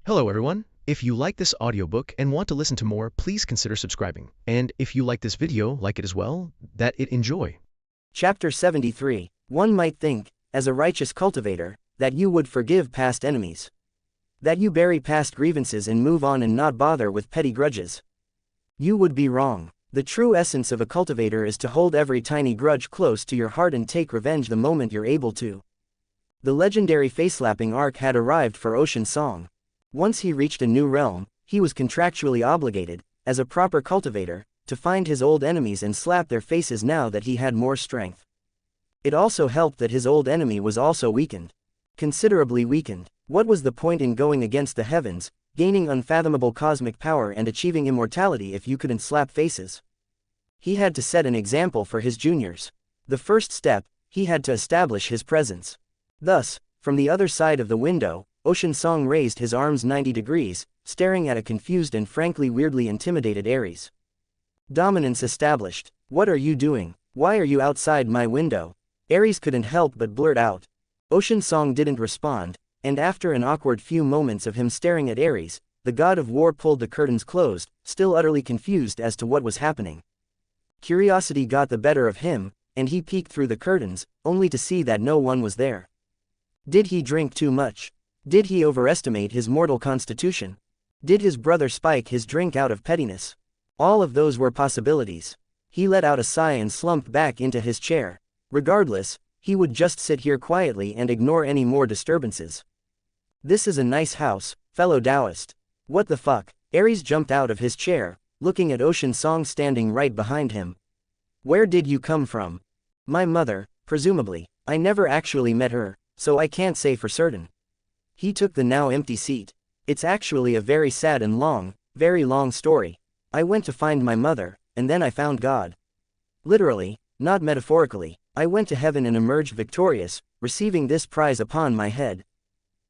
Hello everyone. If you like this audiobook and want to listen to more, please consider subscribing. And if you like this video, like it as well, that it enjoy. Chapter 73. One might think, as a righteous cultivator, that you would forgive past enemies. That you bury past grievances and move on and not bother with petty grudges. You would be wrong. The true essence of a cultivator is to hold every tiny grudge close to your heart and take revenge the moment you're able to. The legendary face-slapping arc had arrived for Ocean Song. Once he reached a new realm, he was contractually obligated, as a proper cultivator, to find his old enemies and slap their faces now that he had more strength. It also helped that his old enemy was also weakened. Considerably weakened. What was the point in going against the heavens, gaining unfathomable cosmic power and achieving immortality if you couldn't slap faces? He had to set an example for his juniors. The first step, he had to establish his presence. Thus, from the other side of the window, Ocean Song raised his arms 90 degrees, staring at a confused and frankly weirdly intimidated Ares. Dominance established. What are you doing? Why are you outside my window? Ares couldn't help but blurt out. Ocean Song didn't respond, and after an awkward few moments of him staring at Ares, the god of war pulled the curtains closed, still utterly confused as to what was happening. Curiosity got the better of him, and he peeked through the curtains, only to see that no one was there. Did he drink too much? Did he overestimate his mortal constitution? Did his brother spike his drink out of pettiness? All of those were possibilities. He let out a sigh and slumped back into his chair. Regardless, he would just sit here quietly and ignore any more disturbances. This is a nice house, fellow Taoist. What the fuck? Ares jumped out of his chair, looking at Ocean Song standing right behind him. Where did you come from? My mother, presumably. I never actually met her, so I can't say for certain. He took the now empty seat. It's actually a very sad and very long story. I went to find my mother, and then I found God. Literally, not metaphorically, I went to heaven and emerged victorious, receiving this prize upon my head.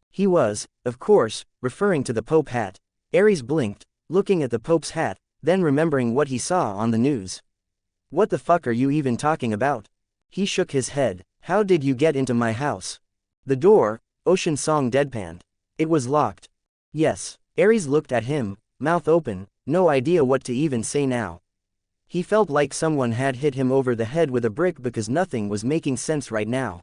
He was, of course, referring to the Pope hat. Ares blinked, looking at the Pope's hat, then remembering what he saw on the news. What the fuck are you even talking about? He shook his head. How did you get into my house? The door, Ocean Song deadpanned. It was locked. Yes. Ares looked at him, mouth open, no idea what to even say now. He felt like someone had hit him over the head with a brick because nothing was making sense right now.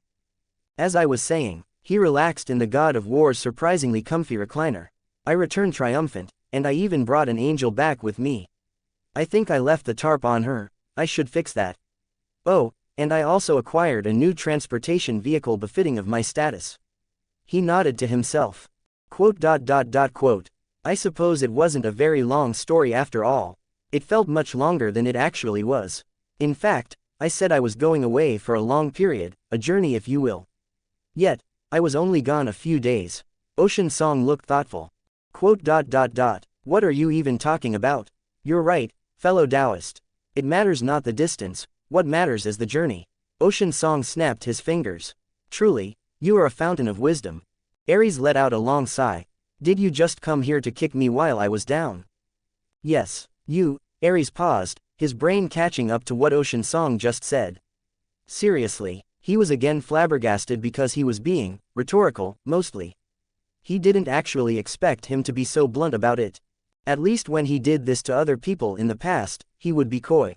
As I was saying, he relaxed in the god of war's surprisingly comfy recliner. I returned triumphant, and I even brought an angel back with me. I think I left the tarp on her. I should fix that. Oh, and I also acquired a new transportation vehicle befitting of my status. He nodded to himself. Quote. I suppose it wasn't a very long story after all. It felt much longer than it actually was. In fact, I said I was going away for a long period, a journey if you will. Yet, I was only gone a few days. Ocean Song looked thoughtful. Quote. What are you even talking about? You're right, fellow Taoist. It matters not the distance, what matters is the journey. Ocean Song snapped his fingers. Truly, you are a fountain of wisdom. Ares let out a long sigh. Did you just come here to kick me while I was down? Yes, you. Ares paused, his brain catching up to what Ocean Song just said. Seriously, he was again flabbergasted because he was being rhetorical, mostly. He didn't actually expect him to be so blunt about it. At least when he did this to other people in the past, he would be coy.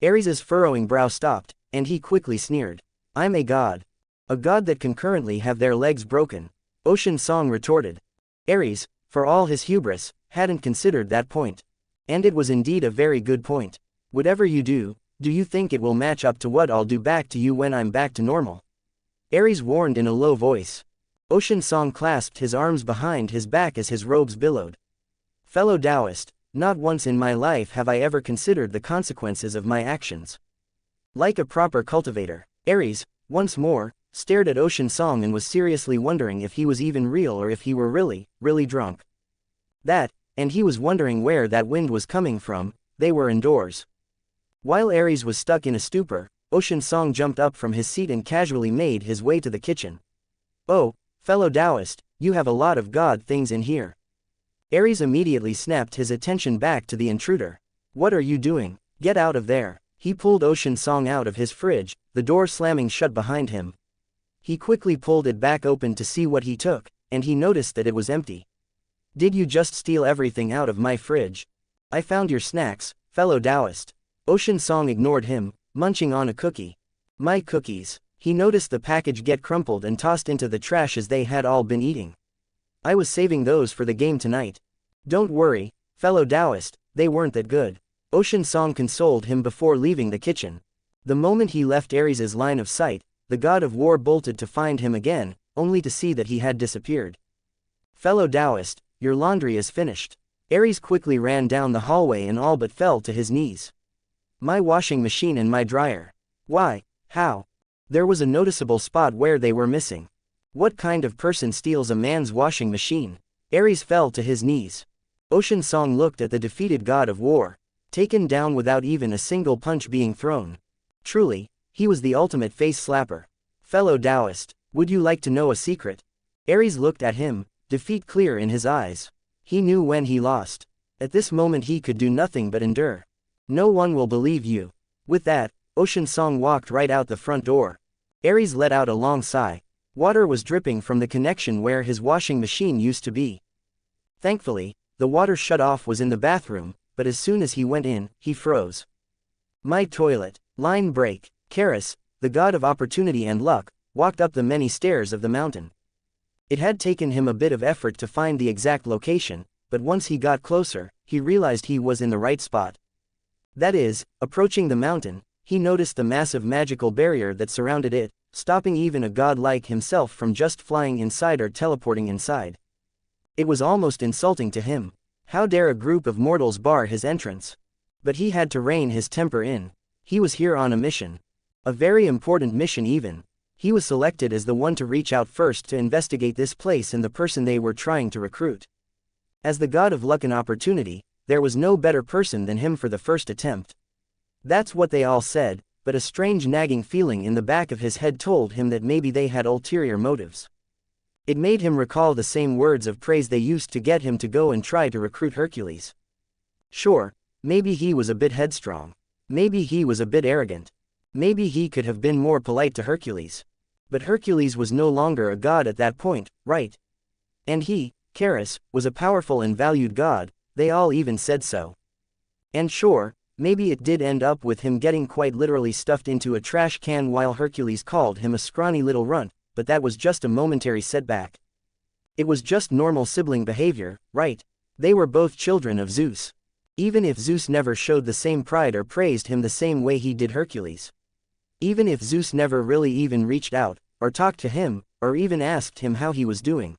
Ares's furrowing brow stopped, and he quickly sneered. I'm a god. A god that can currently have their legs broken. Ocean Song retorted. Ares, for all his hubris, hadn't considered that point. And it was indeed a very good point. Whatever you do you think it will match up to what I'll do back to you when I'm back to normal? Ares warned in a low voice. Ocean Song clasped his arms behind his back as his robes billowed. Fellow Taoist, not once in my life have I ever considered the consequences of my actions. Like a proper cultivator, Ares, once more, stared at Ocean Song and was seriously wondering if he was even real or if he were really drunk. That, and he was wondering where that wind was coming from. They were indoors. While Ares was stuck in a stupor, Ocean Song jumped up from his seat and casually made his way to the kitchen. Oh, fellow Taoist, you have a lot of god things in here. Ares immediately snapped his attention back to the intruder. What are you doing? Get out of there. He pulled Ocean Song out of his fridge, the door slamming shut behind him. He quickly pulled it back open to see what he took, and he noticed that it was empty. Did you just steal everything out of my fridge? I found your snacks, fellow Taoist. Ocean Song ignored him, munching on a cookie. My cookies. He noticed the package get crumpled and tossed into the trash as they had all been eating. I was saving those for the game tonight. Don't worry, fellow Taoist, they weren't that good. Ocean Song consoled him before leaving the kitchen. The moment he left Ares' line of sight, the god of war bolted to find him again, only to see that he had disappeared. Fellow Taoist, your laundry is finished. Ares quickly ran down the hallway and all but fell to his knees. My washing machine and my dryer. Why? How? There was a noticeable spot where they were missing. What kind of person steals a man's washing machine? Ares fell to his knees. Ocean Song looked at the defeated god of war, taken down without even a single punch being thrown. Truly, he was the ultimate face slapper. Fellow Taoist, would you like to know a secret? Ares looked at him, defeat clear in his eyes. He knew when he lost. At this moment he could do nothing but endure. No one will believe you. With that, Ocean Song walked right out the front door. Ares let out a long sigh. Water was dripping from the connection where his washing machine used to be. Thankfully, the water shut-off was in the bathroom, but as soon as he went in, he froze. My toilet. Line break. Charis, the god of opportunity and luck, walked up the many stairs of the mountain. It had taken him a bit of effort to find the exact location, but once he got closer, he realized he was in the right spot. That is, approaching the mountain, he noticed the massive magical barrier that surrounded it, stopping even a god like himself from just flying inside or teleporting inside. It was almost insulting to him. How dare a group of mortals bar his entrance? But he had to rein his temper in. He was here on a mission. A very important mission even. He was selected as the one to reach out first to investigate this place and the person they were trying to recruit. As the god of luck and opportunity, there was no better person than him for the first attempt. That's what they all said, but a strange nagging feeling in the back of his head told him that maybe they had ulterior motives. It made him recall the same words of praise they used to get him to go and try to recruit Hercules. Sure, maybe he was a bit headstrong. Maybe he was a bit arrogant. Maybe he could have been more polite to Hercules. But Hercules was no longer a god at that point, right? And he, Charis, was a powerful and valued god, they all even said so. And sure, maybe it did end up with him getting quite literally stuffed into a trash can while Hercules called him a scrawny little runt, but that was just a momentary setback. It was just normal sibling behavior, right? They were both children of Zeus. Even if Zeus never showed the same pride or praised him the same way he did Hercules. Even if Zeus never really even reached out, or talked to him, or even asked him how he was doing.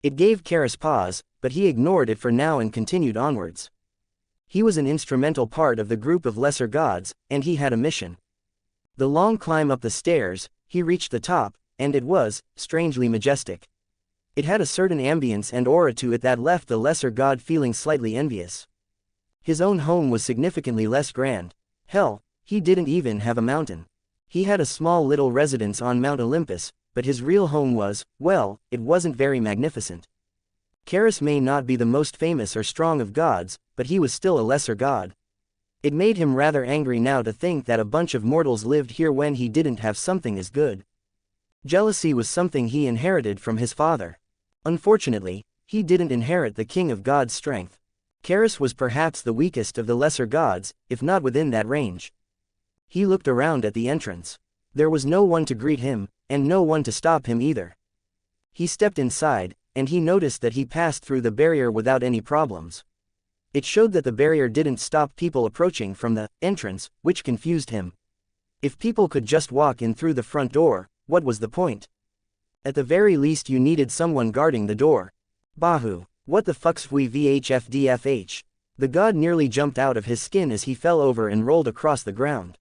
It gave Charis pause, but he ignored it for now and continued onwards. He was an instrumental part of the group of lesser gods, and he had a mission. The long climb up the stairs, he reached the top, and it was, strangely majestic. It had a certain ambience and aura to it that left the lesser god feeling slightly envious. His own home was significantly less grand. Hell, he didn't even have a mountain. He had a small little residence on Mount Olympus, but his real home was, well, it wasn't very magnificent. Charis may not be the most famous or strong of gods, but he was still a lesser god. It made him rather angry now to think that a bunch of mortals lived here when he didn't have something as good. Jealousy was something he inherited from his father. Unfortunately, he didn't inherit the king of gods' strength. Charis was perhaps the weakest of the lesser gods, if not within that range. He looked around at the entrance. There was no one to greet him, and no one to stop him either. He stepped inside, and he noticed that he passed through the barrier without any problems. It showed that the barrier didn't stop people approaching from the entrance, which confused him. If people could just walk in through the front door, what was the point? At the very least you needed someone guarding the door. Bahu. What the fuck's we VHFDFH? The god nearly jumped out of his skin as he fell over and rolled across the ground.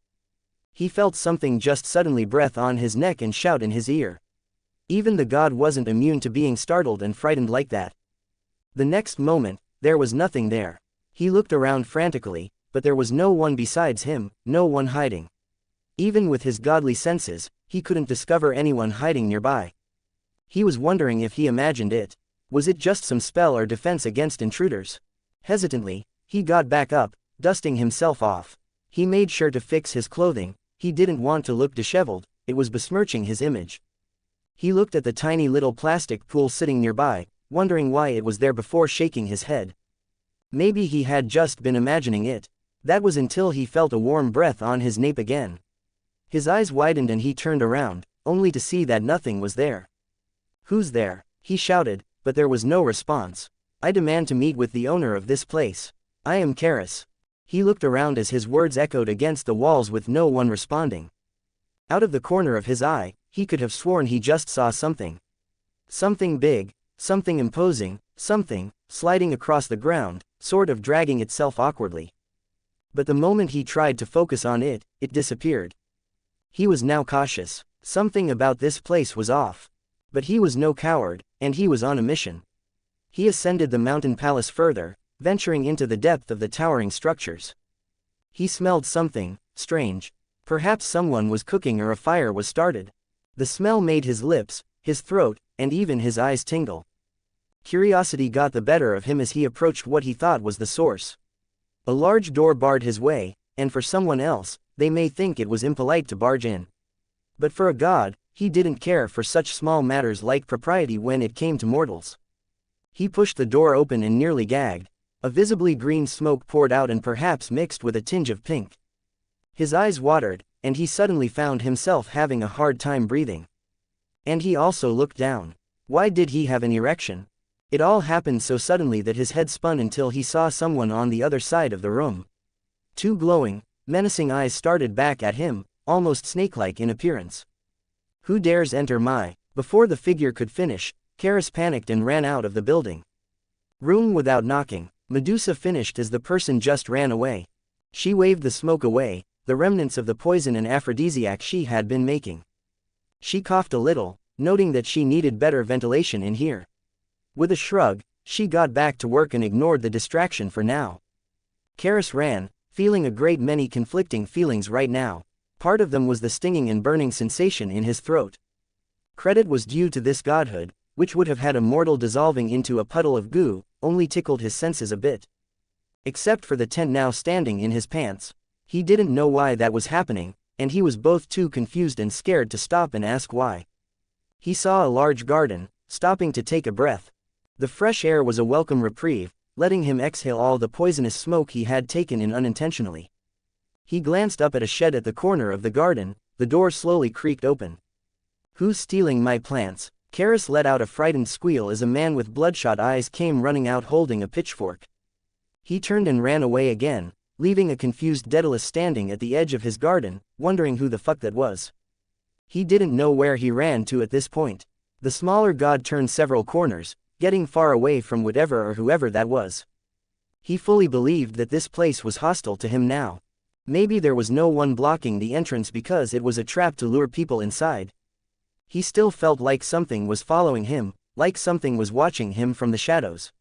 He felt something just suddenly breath on his neck and shout in his ear. Even the god wasn't immune to being startled and frightened like that. The next moment, there was nothing there. He looked around frantically, but there was no one besides him, no one hiding. Even with his godly senses, he couldn't discover anyone hiding nearby. He was wondering if he imagined it. Was it just some spell or defense against intruders? Hesitantly, he got back up, dusting himself off. He made sure to fix his clothing. He didn't want to look disheveled, it was besmirching his image. He looked at the tiny little plastic pool sitting nearby, wondering why it was there before shaking his head. Maybe he had just been imagining it. That was until he felt a warm breath on his nape again. His eyes widened and he turned around, only to see that nothing was there. "Who's there?" he shouted, but there was no response. "I demand to meet with the owner of this place. I am Karis." He looked around as his words echoed against the walls with no one responding. Out of the corner of his eye, he could have sworn he just saw something. Something big, something imposing, something, sliding across the ground, sort of dragging itself awkwardly. But the moment he tried to focus on it, it disappeared. He was now cautious. Something about this place was off. But he was no coward, and he was on a mission. He ascended the mountain palace further, venturing into the depth of the towering structures. He smelled something strange. Perhaps someone was cooking or a fire was started. The smell made his lips, his throat, and even his eyes tingle. Curiosity got the better of him as he approached what he thought was the source. A large door barred his way, and for someone else, they may think it was impolite to barge in. But for a god, he didn't care for such small matters like propriety when it came to mortals. He pushed the door open and nearly gagged. A visibly green smoke poured out and perhaps mixed with a tinge of pink. His eyes watered, and he suddenly found himself having a hard time breathing. And he also looked down. Why did he have an erection? It all happened so suddenly that his head spun until he saw someone on the other side of the room. Two glowing, menacing eyes started back at him, almost snake-like in appearance. "Who dares enter my..." Before the figure could finish, Karis panicked and ran out of the building. "Room without knocking," Medusa finished as the person just ran away. She waved the smoke away, the remnants of the poison and aphrodisiac she had been making. She coughed a little, noting that she needed better ventilation in here. With a shrug, she got back to work and ignored the distraction for now. Karis ran, feeling a great many conflicting feelings right now. Part of them was the stinging and burning sensation in his throat. Credit was due to this godhood, which would have had a mortal dissolving into a puddle of goo, only tickled his senses a bit. Except for the tent now standing in his pants. He didn't know why that was happening, and he was both too confused and scared to stop and ask why. He saw a large garden, stopping to take a breath. The fresh air was a welcome reprieve, letting him exhale all the poisonous smoke he had taken in unintentionally. He glanced up at a shed at the corner of the garden, the door slowly creaked open. "Who's stealing my plants?" Karis let out a frightened squeal as a man with bloodshot eyes came running out holding a pitchfork. He turned and ran away again, leaving a confused Daedalus standing at the edge of his garden, wondering who the fuck that was. He didn't know where he ran to at this point. The smaller god turned several corners, getting far away from whatever or whoever that was. He fully believed that this place was hostile to him now. Maybe there was no one blocking the entrance because it was a trap to lure people inside. He still felt like something was following him, like something was watching him from the shadows.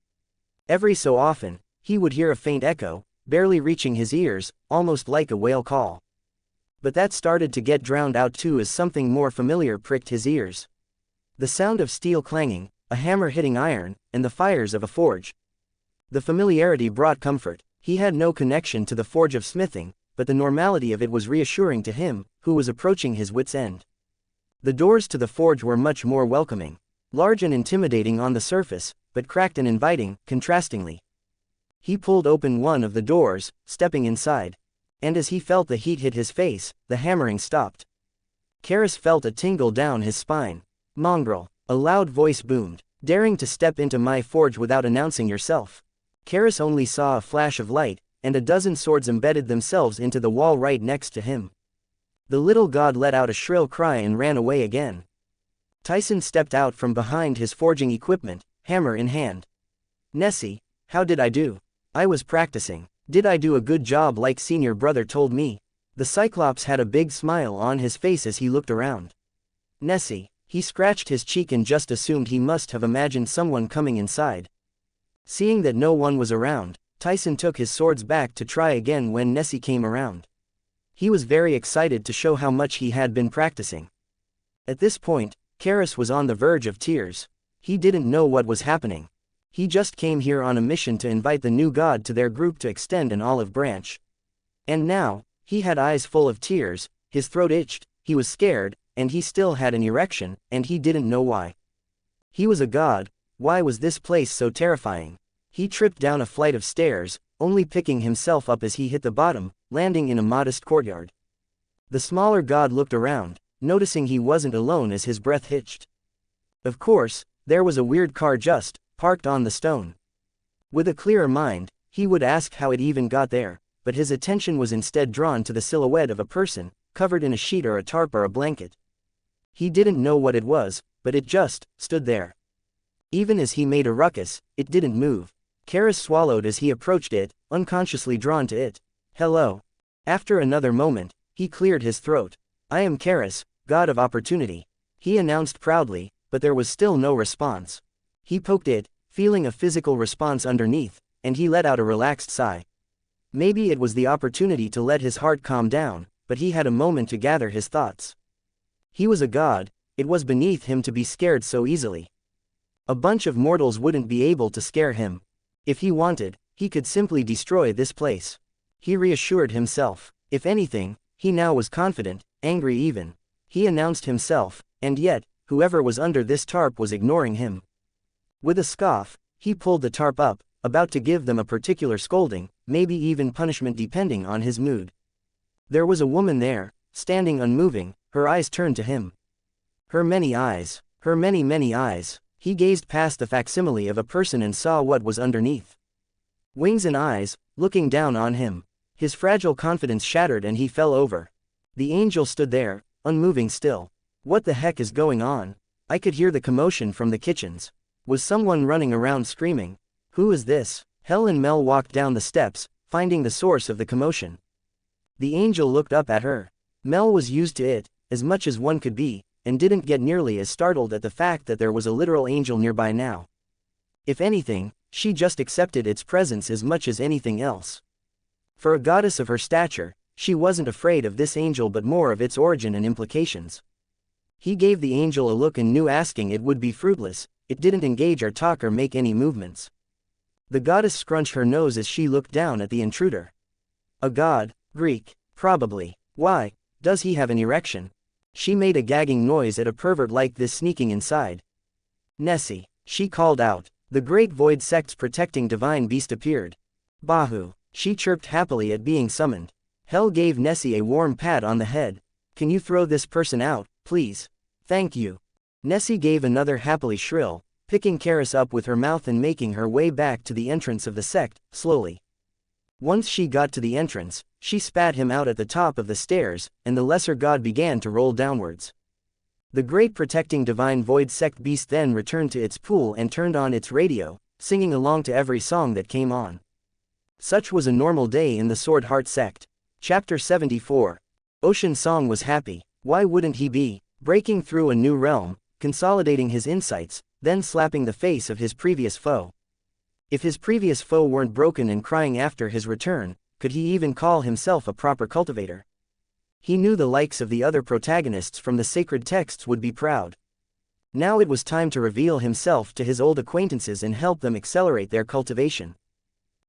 Every so often, he would hear a faint echo, barely reaching his ears, almost like a whale call. But that started to get drowned out too as something more familiar pricked his ears. The sound of steel clanging, a hammer hitting iron, and the fires of a forge. The familiarity brought comfort. He had no connection to the forge of smithing, but the normality of it was reassuring to him, who was approaching his wit's end. The doors to the forge were much more welcoming. Large and intimidating on the surface, but cracked and inviting, contrastingly. He pulled open one of the doors, stepping inside. And as he felt the heat hit his face, the hammering stopped. Karis felt a tingle down his spine. "Mongrel," a loud voice boomed. "Daring to step into my forge without announcing yourself." Karis only saw a flash of light, and a dozen swords embedded themselves into the wall right next to him. The little god let out a shrill cry and ran away again. Tyson stepped out from behind his forging equipment, hammer in hand. "Nessie, how did I do? I was practicing. Did I do a good job like senior brother told me?" The Cyclops had a big smile on his face as he looked around. "Nessie," he scratched his cheek and just assumed he must have imagined someone coming inside. Seeing that no one was around, Tyson took his swords back to try again when Nessie came around. He was very excited to show how much he had been practicing. At this point, Karis was on the verge of tears. He didn't know what was happening. He just came here on a mission to invite the new god to their group to extend an olive branch. And now, he had eyes full of tears, his throat itched, he was scared, and he still had an erection, and he didn't know why. He was a god, Why was this place so terrifying? He tripped down a flight of stairs, only picking himself up as he hit the bottom, landing in a modest courtyard. The smaller god looked around, noticing he wasn't alone as his breath hitched. Of course, there was a weird car just parked on the stone. With a clearer mind, he would ask how it even got there, but his attention was instead drawn to the silhouette of a person, covered in a sheet or a tarp or a blanket. He didn't know what it was, but it just stood there. Even as he made a ruckus, it didn't move. Karis swallowed as he approached it, unconsciously drawn to it. Hello. After another moment, he cleared his throat. I am Karis, god of opportunity, he announced proudly, but there was still no response. He poked it, feeling a physical response underneath, and he let out a relaxed sigh. Maybe it was the opportunity to let his heart calm down, but he had a moment to gather his thoughts. He was a god, it was beneath him to be scared so easily. A bunch of mortals wouldn't be able to scare him. If he wanted, he could simply destroy this place. He reassured himself. If anything, he now was confident, angry even. He announced himself, and yet, whoever was under this tarp was ignoring him. With a scoff, he pulled the tarp up, about to give them a particular scolding, maybe even punishment depending on his mood. There was a woman there, standing unmoving, her eyes turned to him. Her many eyes. Her many eyes. He gazed past the facsimile of a person and saw what was underneath. Wings and eyes, looking down on him. His fragile confidence shattered and he fell over. The angel stood there, unmoving still. What the heck is going on? I could hear the commotion from the kitchens. Was someone running around screaming? Who is this? Hel and Mel walked down the steps, finding the source of the commotion. The angel looked up at her. Mel was used to it, as much as one could be, and didn't get nearly as startled at the fact that there was a literal angel nearby now. If anything, she just accepted its presence as much as anything else. For a goddess of her stature, she wasn't afraid of this angel but more of its origin and implications. He gave the angel a look and knew asking it would be fruitless, it didn't engage or talk or make any movements. The goddess scrunched her nose as she looked down at the intruder. A god, Greek, probably. Why, does he have an erection? She made a gagging noise at a pervert like this sneaking inside. Nessie, she called out. The great void sect's protecting divine beast appeared. Bahu, she chirped happily at being summoned. Hel gave Nessie a warm pat on the head. Can you throw this person out, please? Thank you. Nessie gave another happily shrill, picking Karis up with her mouth and making her way back to the entrance of the sect, slowly. Once she got to the entrance, she spat him out at the top of the stairs, and the lesser god began to roll downwards. The great protecting divine void sect beast then returned to its pool and turned on its radio, singing along to every song that came on. Such was a normal day in the Sword Heart sect. Chapter 74. Ocean Song was happy. Why wouldn't he be? Breaking through a new realm, consolidating his insights, then slapping the face of his previous foe. If his previous foe weren't broken and crying after his return, could he even call himself a proper cultivator? He knew the likes of the other protagonists from the sacred texts would be proud. Now it was time to reveal himself to his old acquaintances and help them accelerate their cultivation.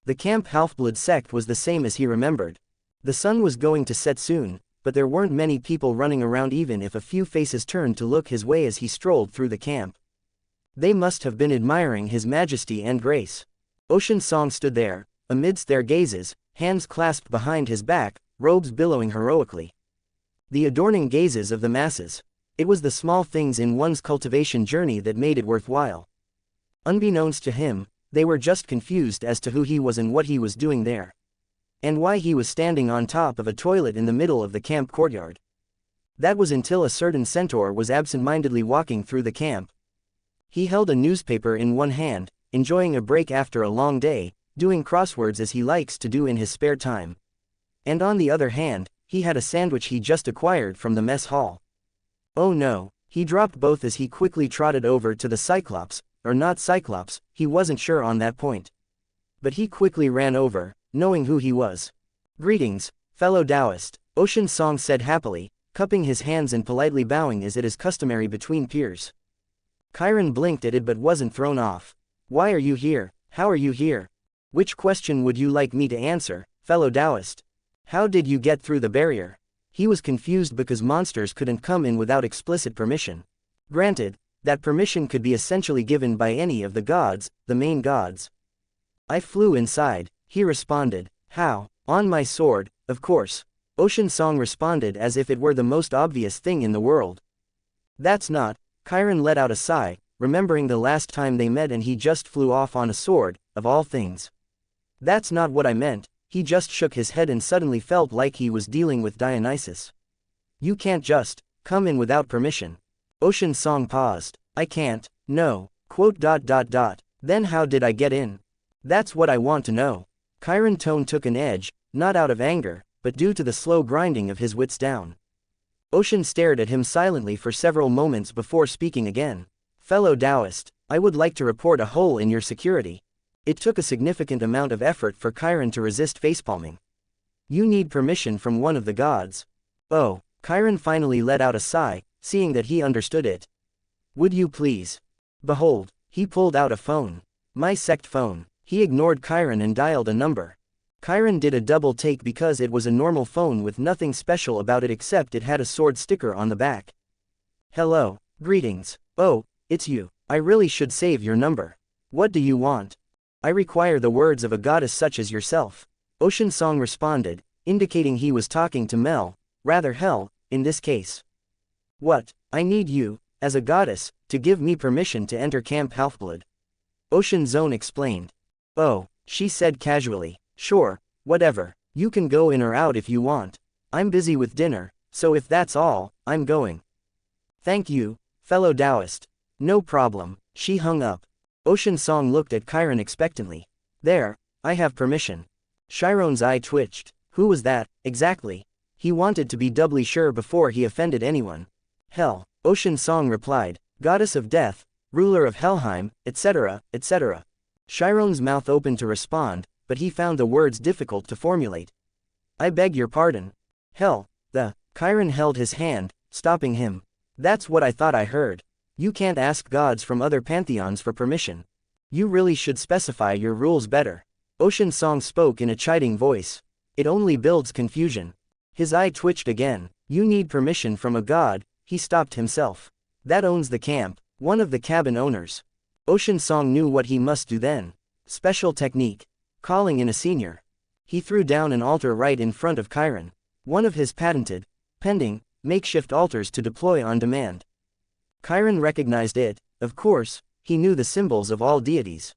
The Camp Halfblood sect was the same as he remembered. The sun was going to set soon, but there weren't many people running around even if a few faces turned to look his way as he strolled through the camp. They must have been admiring his majesty and grace. Ocean Song stood there, amidst their gazes, hands clasped behind his back, robes billowing heroically. The adorning gazes of the masses. It was the small things in one's cultivation journey that made it worthwhile. Unbeknownst to him, they were just confused as to who he was and what he was doing there. And why he was standing on top of a toilet in the middle of the camp courtyard. That was until a certain centaur was absent-mindedly walking through the camp. He held a newspaper in one hand, enjoying a break after a long day, doing crosswords as he likes to do in his spare time. And on the other hand, he had a sandwich he just acquired from the mess hall. Oh no, he dropped both as he quickly trotted over to the Cyclops, or not Cyclops, he wasn't sure on that point. But he quickly ran over, knowing who he was. Greetings, fellow Taoist, Ocean Song said happily, cupping his hands and politely bowing as it is customary between peers. Chiron blinked at it but wasn't thrown off. Why are you here? How are you here? Which question would you like me to answer, fellow Taoist? How did you get through the barrier? He was confused because monsters couldn't come in without explicit permission. Granted, that permission could be essentially given by any of the gods, the main gods. I flew inside, he responded. How? On my sword, of course. Ocean Song responded as if it were the most obvious thing in the world. That's not. Chiron let out a sigh, remembering the last time they met and he just flew off on a sword, of all things. That's not what I meant. He just shook his head and suddenly felt like he was dealing with Dionysus. You can't just come in without permission. Ocean Song paused. I can't, no, ... Then how did I get in? That's what I want to know. Chiron's tone took an edge, not out of anger, but due to the slow grinding of his wits down. Ocean stared at him silently for several moments before speaking again. Fellow Taoist, I would like to report a hole in your security. It took a significant amount of effort for Chiron to resist facepalming. You need permission from one of the gods. Oh, Chiron finally let out a sigh, seeing that he understood it. Would you please? Behold, he pulled out a phone. My sect phone. He ignored Chiron and dialed a number. Chiron did a double take because it was a normal phone with nothing special about it except it had a sword sticker on the back. Hello, greetings. Oh, it's you. I really should save your number. What do you want? I require the words of a goddess such as yourself. Ocean Song responded, indicating he was talking to Mel, rather Hell, in this case. What? I need you, as a goddess, to give me permission to enter Camp Halfblood. Ocean Zone explained. Oh, she said casually. Sure, whatever. You can go in or out if you want. I'm busy with dinner, so if that's all, I'm going. Thank you, fellow Taoist. No problem. She hung up. Ocean Song looked at Chiron expectantly. There, I have permission. Chiron's eye twitched. Who was that, exactly? He wanted to be doubly sure before he offended anyone. Hell, Ocean Song replied. Goddess of death, ruler of Helheim, etc., etc. Chiron's mouth opened to respond, but he found the words difficult to formulate. I beg your pardon. Hell, Chiron held his hand, stopping him. That's what I thought I heard. You can't ask gods from other pantheons for permission. You really should specify your rules better. Ocean Song spoke in a chiding voice. It only builds confusion. His eye twitched again. You need permission from a god, he stopped himself. That owns the camp, one of the cabin owners. Ocean Song knew what he must do then. Special technique. Calling in a senior. He threw down an altar right in front of Chiron. One of his patented, pending, makeshift altars to deploy on demand. Chiron recognized it, of course, he knew the symbols of all deities.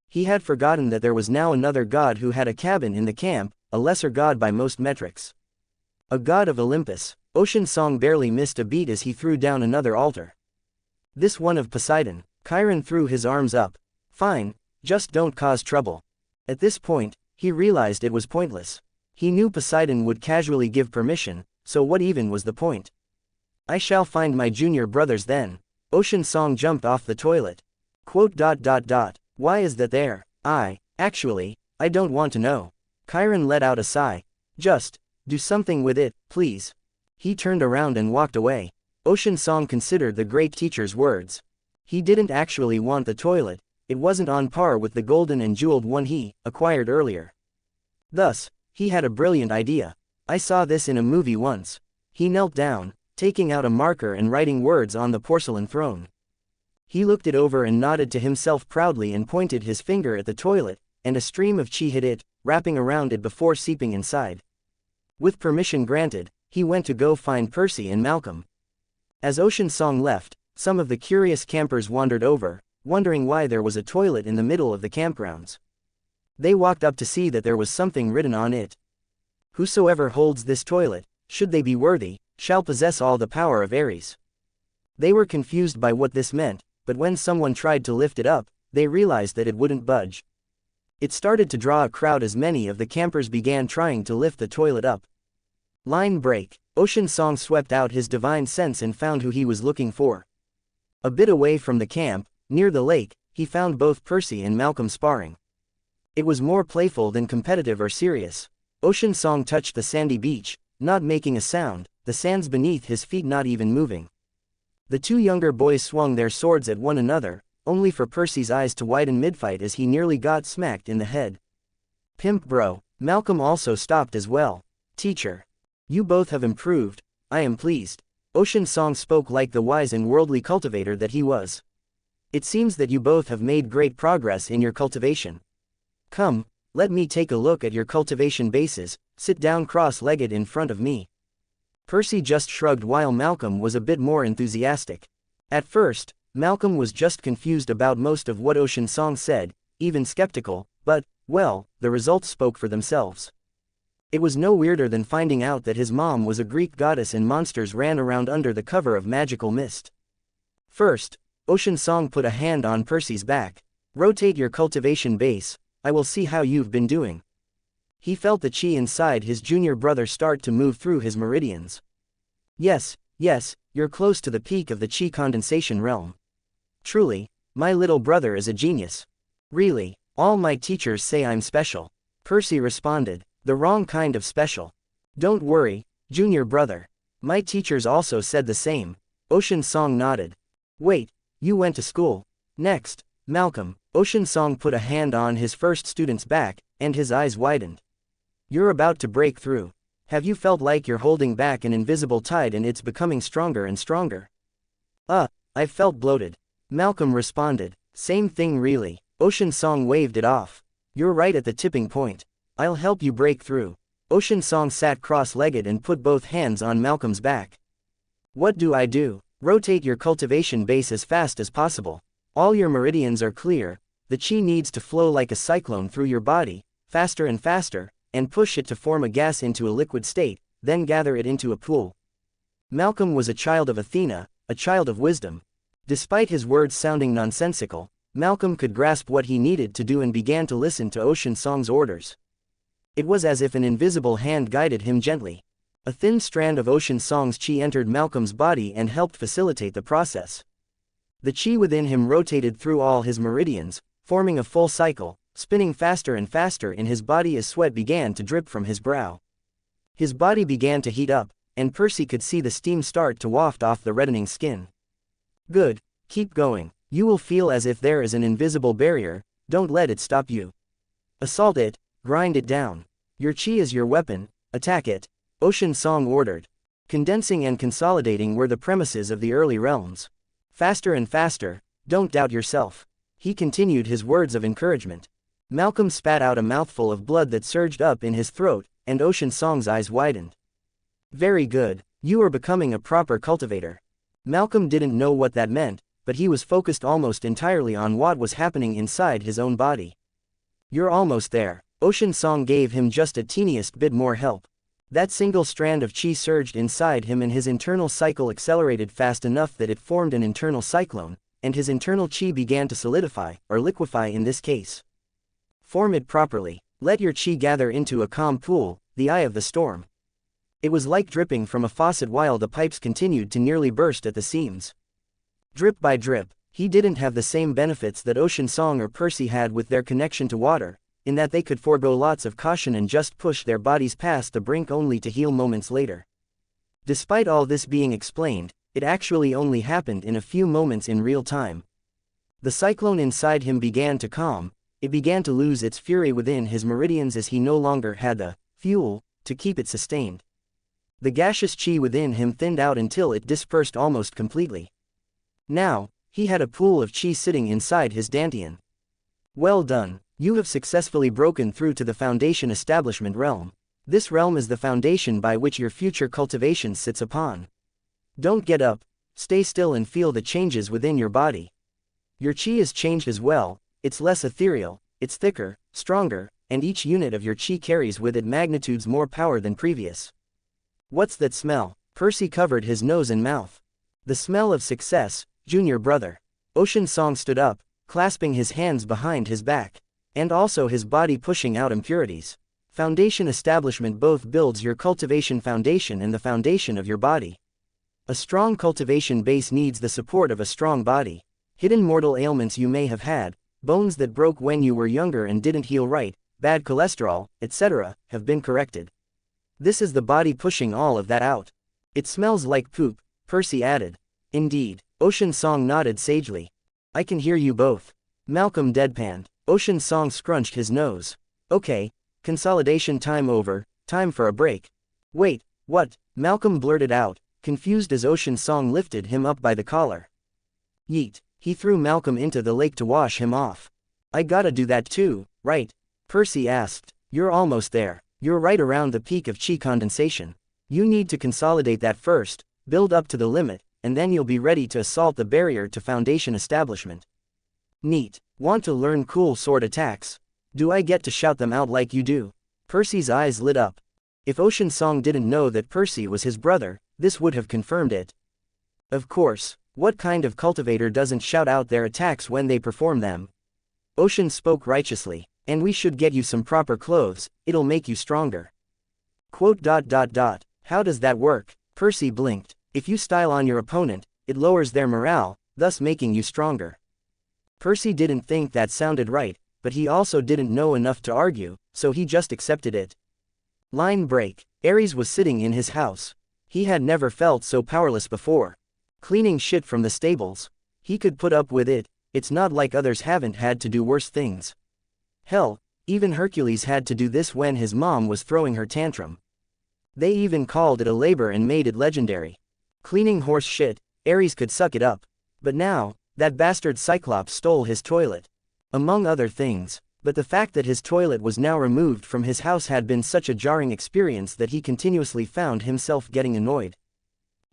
He had forgotten that there was now another god who had a cabin in the camp, a lesser god by most metrics. A god of Olympus. Ocean Song barely missed a beat as he threw down another altar. This one of Poseidon. Chiron threw his arms up. Fine, just don't cause trouble. At this point, he realized it was pointless. He knew Poseidon would casually give permission, so what even was the point? I shall find my junior brothers then. Ocean Song jumped off the toilet. Why is that there? Actually, I don't want to know. Chiron let out a sigh. Just, do something with it, please. He turned around and walked away. Ocean Song considered the great teacher's words. He didn't actually want the toilet, it wasn't on par with the golden and jeweled one he acquired earlier. Thus, he had a brilliant idea. I saw this in a movie once. He knelt down, taking out a marker and writing words on the porcelain throne. He looked it over and nodded to himself proudly and pointed his finger at the toilet, and a stream of chi hit it, wrapping around it before seeping inside. With permission granted, he went to go find Percy and Malcolm. As Ocean Song left, some of the curious campers wandered over, wondering why there was a toilet in the middle of the campgrounds. They walked up to see that there was something written on it. Whosoever holds this toilet, should they be worthy, shall possess all the power of Ares. They were confused by what this meant, but when someone tried to lift it up, they realized that it wouldn't budge. It started to draw a crowd as many of the campers began trying to lift the toilet up. Line break. Ocean Song swept out his divine sense and found who he was looking for. A bit away from the camp, near the lake, he found both Percy and Malcolm sparring. It was more playful than competitive or serious. Ocean Song touched the sandy beach, not making a sound, the sands beneath his feet not even moving. The two younger boys swung their swords at one another, only for Percy's eyes to widen mid-fight as he nearly got smacked in the head. Pimp bro. Malcolm also stopped as well. Teacher. You both have improved, I am pleased. Ocean Song spoke like the wise and worldly cultivator that he was. It seems that you both have made great progress in your cultivation. Come, let me take a look at your cultivation bases. Sit down cross-legged in front of me. Percy just shrugged while Malcolm was a bit more enthusiastic. At first, Malcolm was just confused about most of what Ocean Song said, even skeptical, but, well, the results spoke for themselves. It was no weirder than finding out that his mom was a Greek goddess and monsters ran around under the cover of magical mist. First, Ocean Song put a hand on Percy's back. Rotate your cultivation base, I will see how you've been doing. He felt the chi inside his junior brother start to move through his meridians. Yes, you're close to the peak of the chi condensation realm. Truly, my little brother is a genius. Really, all my teachers say I'm special. Percy responded, the wrong kind of special. Don't worry, junior brother. My teachers also said the same. Ocean Song nodded. Wait, you went to school. Next, Malcolm. Ocean Song put a hand on his first student's back, and his eyes widened. You're about to break through. Have you felt like you're holding back an invisible tide and it's becoming stronger and stronger? I've felt bloated. Malcolm responded. Same thing really. Ocean Song waved it off. You're right at the tipping point. I'll help you break through. Ocean Song sat cross-legged and put both hands on Malcolm's back. What do I do? Rotate your cultivation base as fast as possible. All your meridians are clear. The chi needs to flow like a cyclone through your body, faster and faster, and push it to form a gas into a liquid state, then gather it into a pool. Malcolm was a child of Athena, a child of wisdom. Despite his words sounding nonsensical, Malcolm could grasp what he needed to do and began to listen to Ocean Song's orders. It was as if an invisible hand guided him gently. A thin strand of Ocean Song's chi entered Malcolm's body and helped facilitate the process. The chi within him rotated through all his meridians, forming a full cycle, spinning faster and faster in his body as sweat began to drip from his brow. His body began to heat up, and Percy could see the steam start to waft off the reddening skin. Good, keep going. You will feel as if there is an invisible barrier, don't let it stop you. Assault it, grind it down. Your chi is your weapon, attack it, Ocean Song ordered. Condensing and consolidating were the premises of the early realms. Faster and faster, don't doubt yourself. He continued his words of encouragement. Malcolm spat out a mouthful of blood that surged up in his throat, and Ocean Song's eyes widened. Very good, you are becoming a proper cultivator. Malcolm didn't know what that meant, but he was focused almost entirely on what was happening inside his own body. You're almost there. Ocean Song gave him just a teeniest bit more help. That single strand of chi surged inside him and his internal cycle accelerated fast enough that it formed an internal cyclone, and his internal chi began to solidify, or liquefy in this case. Form it properly. Let your chi gather into a calm pool, the eye of the storm. It was like dripping from a faucet while the pipes continued to nearly burst at the seams. Drip by drip, he didn't have the same benefits that Ocean Song or Percy had with their connection to water, in that they could forego lots of caution and just push their bodies past the brink only to heal moments later. Despite all this being explained, it actually only happened in a few moments in real time. The cyclone inside him began to calm. It began to lose its fury within his meridians as he no longer had the fuel to keep it sustained. The gaseous chi within him thinned out until it dispersed almost completely. Now, he had a pool of chi sitting inside his dantian. Well done, you have successfully broken through to the foundation establishment realm. This realm is the foundation by which your future cultivation sits upon. Don't get up, stay still and feel the changes within your body. Your chi is changed as well. It's less ethereal, it's thicker, stronger, and each unit of your chi carries with it magnitudes more power than previous. What's that smell? Percy covered his nose and mouth. The smell of success, junior brother. Ocean Song stood up, clasping his hands behind his back, and also his body pushing out impurities. Foundation establishment both builds your cultivation foundation and the foundation of your body. A strong cultivation base needs the support of a strong body. Hidden mortal ailments you may have had, bones that broke when you were younger and didn't heal right, bad cholesterol, etc., have been corrected. This is the body pushing all of that out. It smells like poop, Percy added. Indeed, Ocean Song nodded sagely. I can hear you both. Malcolm deadpanned. Ocean Song scrunched his nose. Okay, consolidation time over, time for a break. Wait, what? Malcolm blurted out, confused as Ocean Song lifted him up by the collar. Yeet, he threw Malcolm into the lake to wash him off. I gotta do that too, right? Percy asked. You're almost there. You're right around the peak of chi condensation. You need to consolidate that first, build up to the limit, and then you'll be ready to assault the barrier to Foundation establishment. Neat. Want to learn cool sword attacks? Do I get to shout them out like you do? Percy's eyes lit up. If Ocean Song didn't know that Percy was his brother, this would have confirmed it. Of course, what kind of cultivator doesn't shout out their attacks when they perform them? Ocean spoke righteously. And we should get you some proper clothes, it'll make you stronger. Quote. How does that work? Percy blinked. If you style on your opponent, it lowers their morale, thus making you stronger. Percy didn't think that sounded right, but he also didn't know enough to argue, so he just accepted it. Line break. Ares was sitting in his house. He had never felt so powerless before. Cleaning shit from the stables. He could put up with it, it's not like others haven't had to do worse things. Hell, even Hercules had to do this when his mom was throwing her tantrum. They even called it a labor and made it legendary. Cleaning horse shit, Ares could suck it up. But now, that bastard Cyclops stole his toilet. Among other things, but the fact that his toilet was now removed from his house had been such a jarring experience that he continuously found himself getting annoyed.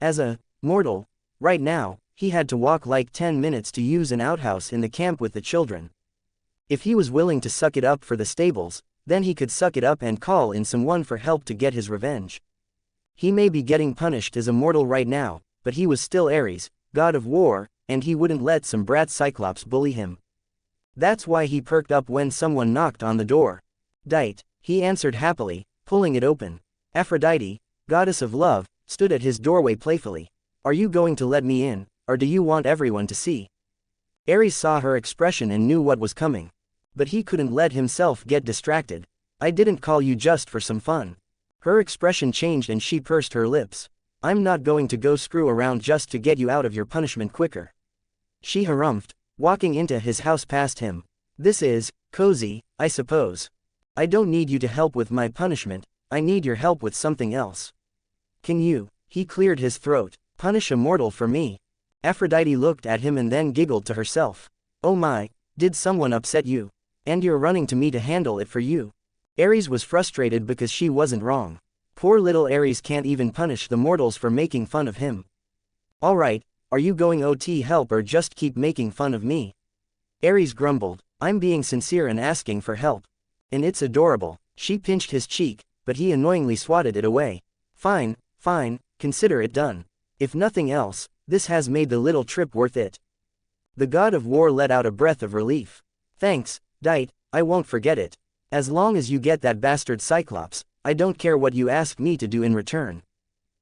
As a mortal, right now, he had to walk like 10 minutes to use an outhouse in the camp with the children. If he was willing to suck it up for the stables, then he could suck it up and call in someone for help to get his revenge. He may be getting punished as a mortal right now, but he was still Ares, god of war, and he wouldn't let some brat Cyclops bully him. That's why he perked up when someone knocked on the door. Dite, he answered happily, pulling it open. Aphrodite, goddess of love, stood at his doorway playfully. Are you going to let me in, or do you want everyone to see? Ares saw her expression and knew what was coming. But he couldn't let himself get distracted. I didn't call you just for some fun. Her expression changed and she pursed her lips. I'm not going to go screw around just to get you out of your punishment quicker. She harumphed, walking into his house past him. This is cozy, I suppose. I don't need you to help with my punishment, I need your help with something else. Can you, he cleared his throat, punish a mortal for me? Aphrodite looked at him and then giggled to herself. Oh my, did someone upset you? And you're running to me to handle it for you. Ares was frustrated because she wasn't wrong. Poor little Ares can't even punish the mortals for making fun of him. Alright, are you going OT help or just keep making fun of me? Ares grumbled, I'm being sincere and asking for help. And it's adorable. She pinched his cheek, but he annoyingly swatted it away. Fine, consider it done. If nothing else, this has made the little trip worth it. The god of war let out a breath of relief. Thanks, Dite, I won't forget it. As long as you get that bastard Cyclops, I don't care what you ask me to do in return.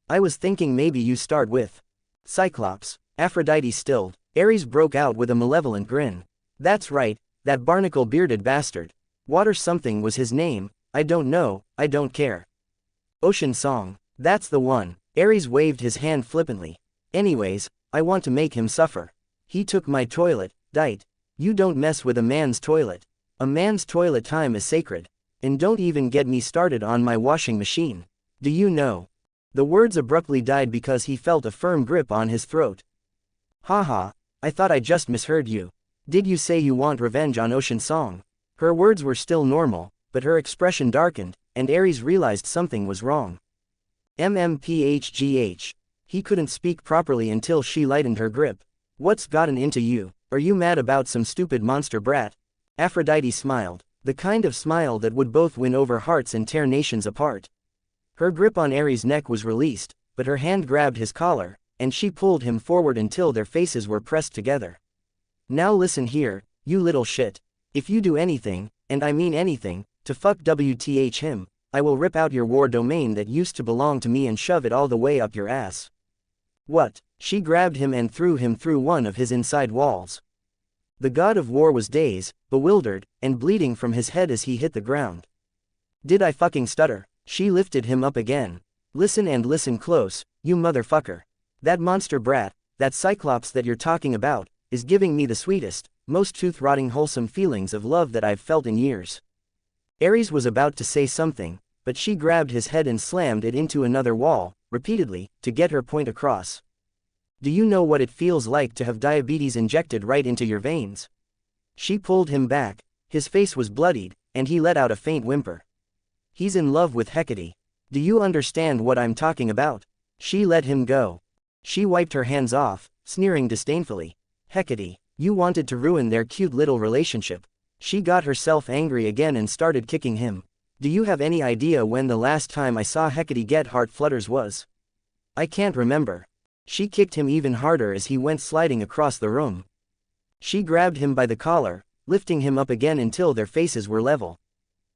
I was thinking maybe you start with Cyclops. Aphrodite stilled. Ares broke out with a malevolent grin. That's right, that barnacle-bearded bastard. Water something was his name, I don't know, I don't care. Ocean Song. That's the one. Ares waved his hand flippantly. Anyways, I want to make him suffer. He took my toilet, Dite. You don't mess with a man's toilet. A man's toilet time is sacred. And don't even get me started on my washing machine. Do you know? The words abruptly died because he felt a firm grip on his throat. Haha, I thought I just misheard you. Did you say you want revenge on Ocean Song? Her words were still normal, but her expression darkened, and Ares realized something was wrong. MMPHGH. He couldn't speak properly until she lightened her grip. What's gotten into you? Are you mad about some stupid monster brat? Aphrodite smiled, the kind of smile that would both win over hearts and tear nations apart. Her grip on Ares' neck was released, but her hand grabbed his collar, and she pulled him forward until their faces were pressed together. Now listen here, you little shit. If you do anything, and I mean anything, to fuck WTH him, I will rip out your war domain that used to belong to me and shove it all the way up your ass. What? She grabbed him and threw him through one of his inside walls. The god of war was dazed, bewildered, and bleeding from his head as he hit the ground. Did I fucking stutter? She lifted him up again. Listen and listen close, you motherfucker. That monster brat, that Cyclops that you're talking about, is giving me the sweetest, most tooth-rotting wholesome feelings of love that I've felt in years. Ares was about to say something, but she grabbed his head and slammed it into another wall, repeatedly, to get her point across. Do you know what it feels like to have diabetes injected right into your veins? She pulled him back, his face was bloodied, and he let out a faint whimper. He's in love with Hecate. Do you understand what I'm talking about? She let him go. She wiped her hands off, sneering disdainfully. Hecate, you wanted to ruin their cute little relationship. She got herself angry again and started kicking him. Do you have any idea when the last time I saw Hecate get heart flutters was? I can't remember. She kicked him even harder as he went sliding across the room. She grabbed him by the collar, lifting him up again until their faces were level.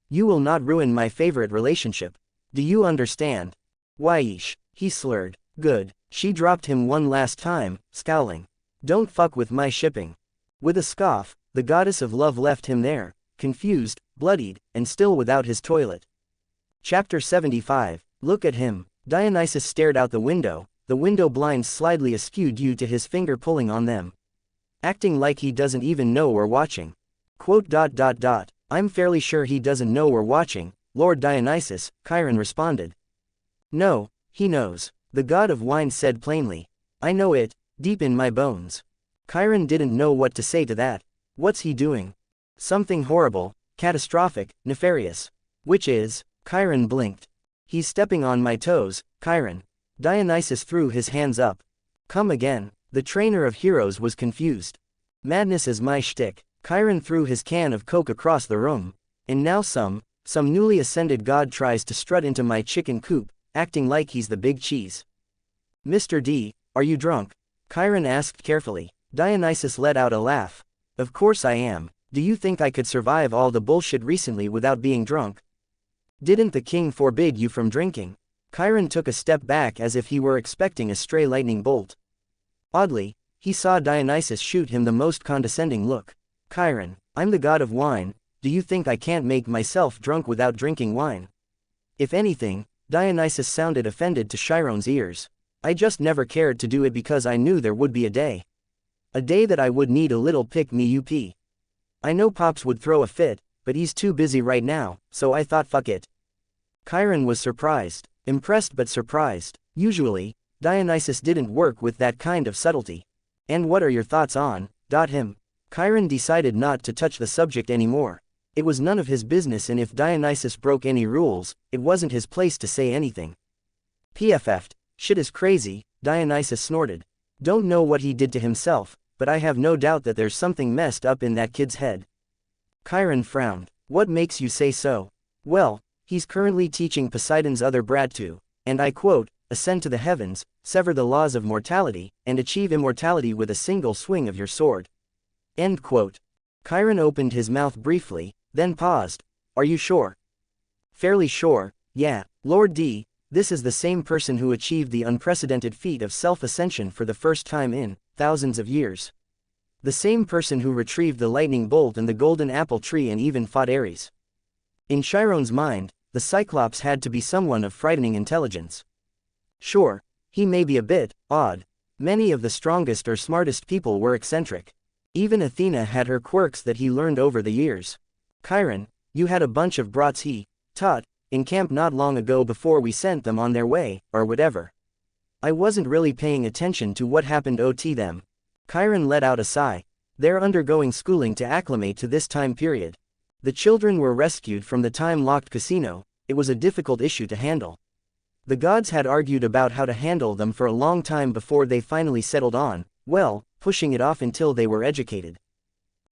You will not ruin my favorite relationship. Do you understand? Whyish, he slurred. Good. She dropped him one last time, scowling. Don't fuck with my shipping. With a scoff, the goddess of love left him there, confused, bloodied, and still without his toilet. Chapter 75. Look at him. Dionysus stared out the window blinds slightly askew due to his finger pulling on them. Acting like he doesn't even know we're watching. Quote. I'm fairly sure he doesn't know we're watching, Lord Dionysus, Chiron responded. No, he knows, the god of wine said plainly. I know it, deep in my bones. Chiron didn't know what to say to that. What's he doing? Something horrible, catastrophic, nefarious. Which is? Chiron blinked. He's stepping on my toes, Chiron. Dionysus threw his hands up. Come again. The trainer of heroes was confused. Madness is my shtick. Chiron threw his can of coke across the room. And now some newly ascended god tries to strut into my chicken coop, acting like he's the big cheese. Mr. D, are you drunk? Chiron asked carefully. Dionysus let out a laugh. Of course I am. Do you think I could survive all the bullshit recently without being drunk? Didn't the king forbid you from drinking? Chiron took a step back as if he were expecting a stray lightning bolt. Oddly, he saw Dionysus shoot him the most condescending look. Chiron, I'm the god of wine, do you think I can't make myself drunk without drinking wine? If anything, Dionysus sounded offended to Chiron's ears. I just never cared to do it because I knew there would be a day. A day that I would need a little pick-me-up. I know Pops would throw a fit, but he's too busy right now, so I thought fuck it. Chiron was surprised. Impressed but surprised. Usually, Dionysus didn't work with that kind of subtlety. And what are your thoughts on, him? Chiron decided not to touch the subject anymore. It was none of his business, and if Dionysus broke any rules, it wasn't his place to say anything. PFF'd, shit is crazy, Dionysus snorted. Don't know what he did to himself, but I have no doubt that there's something messed up in that kid's head. Chiron frowned. What makes you say so? Well, he's currently teaching Poseidon's other brat to, and I quote, ascend to the heavens, sever the laws of mortality, and achieve immortality with a single swing of your sword. End quote. Chiron opened his mouth briefly, then paused. Are you sure? Fairly sure, yeah, Lord D, this is the same person who achieved the unprecedented feat of self-ascension for the first time in thousands of years. The same person who retrieved the lightning bolt and the golden apple tree and even fought Ares. In Chiron's mind, the Cyclops had to be someone of frightening intelligence. Sure, he may be a bit odd. Many of the strongest or smartest people were eccentric. Even Athena had her quirks that he learned over the years. Chiron, you had a bunch of brats he taught in camp not long ago before we sent them on their way, or whatever. I wasn't really paying attention to what happened to them. Chiron let out a sigh. They're undergoing schooling to acclimate to this time period. The children were rescued from the time-locked casino. It was a difficult issue to handle. The gods had argued about how to handle them for a long time before they finally settled on, well, pushing it off until they were educated.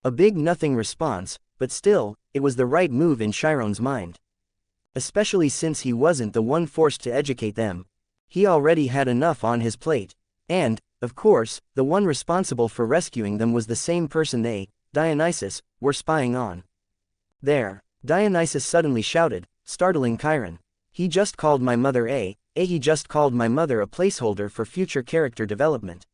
A big nothing response, but still, it was the right move in Chiron's mind. Especially since he wasn't the one forced to educate them. He already had enough on his plate. And, of course, the one responsible for rescuing them was the same person they, Dionysus, were spying on. There, Dionysus suddenly shouted, startling Chiron. He just called my mother he just called my mother a placeholder for future character development.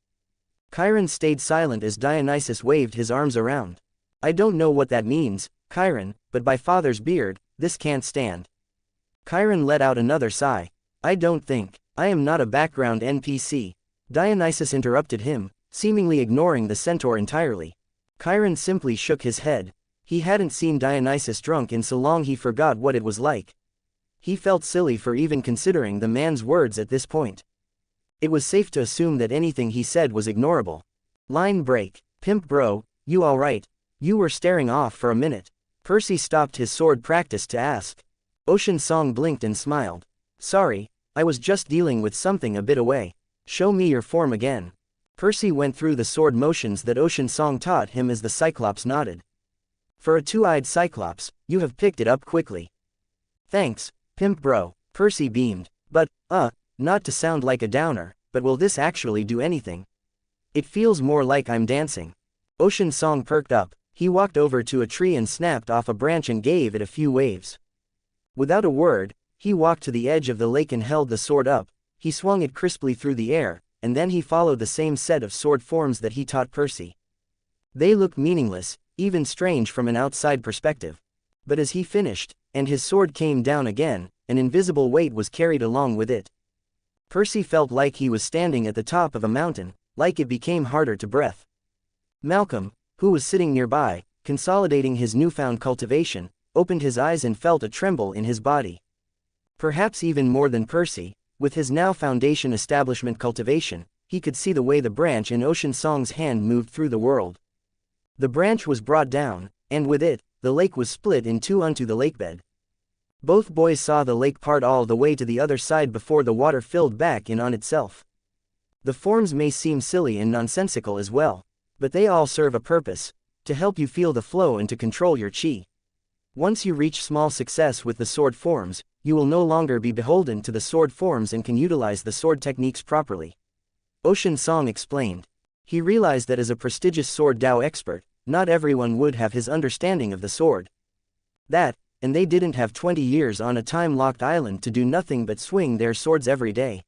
Chiron stayed silent as Dionysus waved his arms around. I don't know what that means, Chiron, but by father's beard, this can't stand. Chiron let out another sigh. I don't think, I am not a background NPC. Dionysus interrupted him, seemingly ignoring the centaur entirely. Chiron simply shook his head. He hadn't seen Dionysus drunk in so long he forgot what it was like. He felt silly for even considering the man's words at this point. It was safe to assume that anything he said was ignorable. Line break. Pimp bro, you alright? You were staring off for a minute. Percy stopped his sword practice to ask. Ocean Song blinked and smiled. Sorry, I was just dealing with something a bit away. Show me your form again. Percy went through the sword motions that Ocean Song taught him as the Cyclops nodded. For a two-eyed Cyclops, you have picked it up quickly. Thanks, Pimp bro, Percy beamed. But, not to sound like a downer, but will this actually do anything? It feels more like I'm dancing. Ocean Song perked up. He walked over to a tree and snapped off a branch and gave it a few waves. Without a word, he walked to the edge of the lake and held the sword up. He swung it crisply through the air, and then he followed the same set of sword forms that he taught Percy. They looked meaningless, even strange from an outside perspective. But as he finished, and his sword came down again, an invisible weight was carried along with it. Percy felt like he was standing at the top of a mountain, like it became harder to breathe. Malcolm, who was sitting nearby, consolidating his newfound cultivation, opened his eyes and felt a tremble in his body. Perhaps even more than Percy, with his now foundation establishment cultivation, he could see the way the branch in Ocean Song's hand moved through the world. The branch was brought down, and with it, the lake was split in two onto the lakebed. Both boys saw the lake part all the way to the other side before the water filled back in on itself. The forms may seem silly and nonsensical as well, but they all serve a purpose, to help you feel the flow and to control your chi. Once you reach small success with the sword forms, you will no longer be beholden to the sword forms and can utilize the sword techniques properly. Ocean Song explained. He realized that as a prestigious sword Dao expert, not everyone would have his understanding of the sword. That, and they didn't have 20 years on a time-locked island to do nothing but swing their swords every day.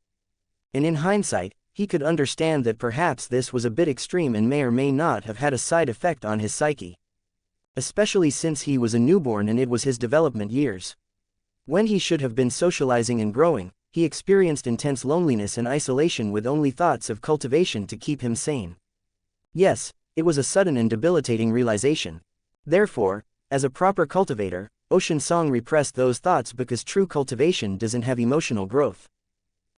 And in hindsight, he could understand that perhaps this was a bit extreme and may or may not have had a side effect on his psyche. Especially since he was a newborn and it was his development years. When he should have been socializing and growing, he experienced intense loneliness and isolation with only thoughts of cultivation to keep him sane. Yes, it was a sudden and debilitating realization. Therefore, as a proper cultivator, Ocean Song repressed those thoughts because true cultivation doesn't have emotional growth.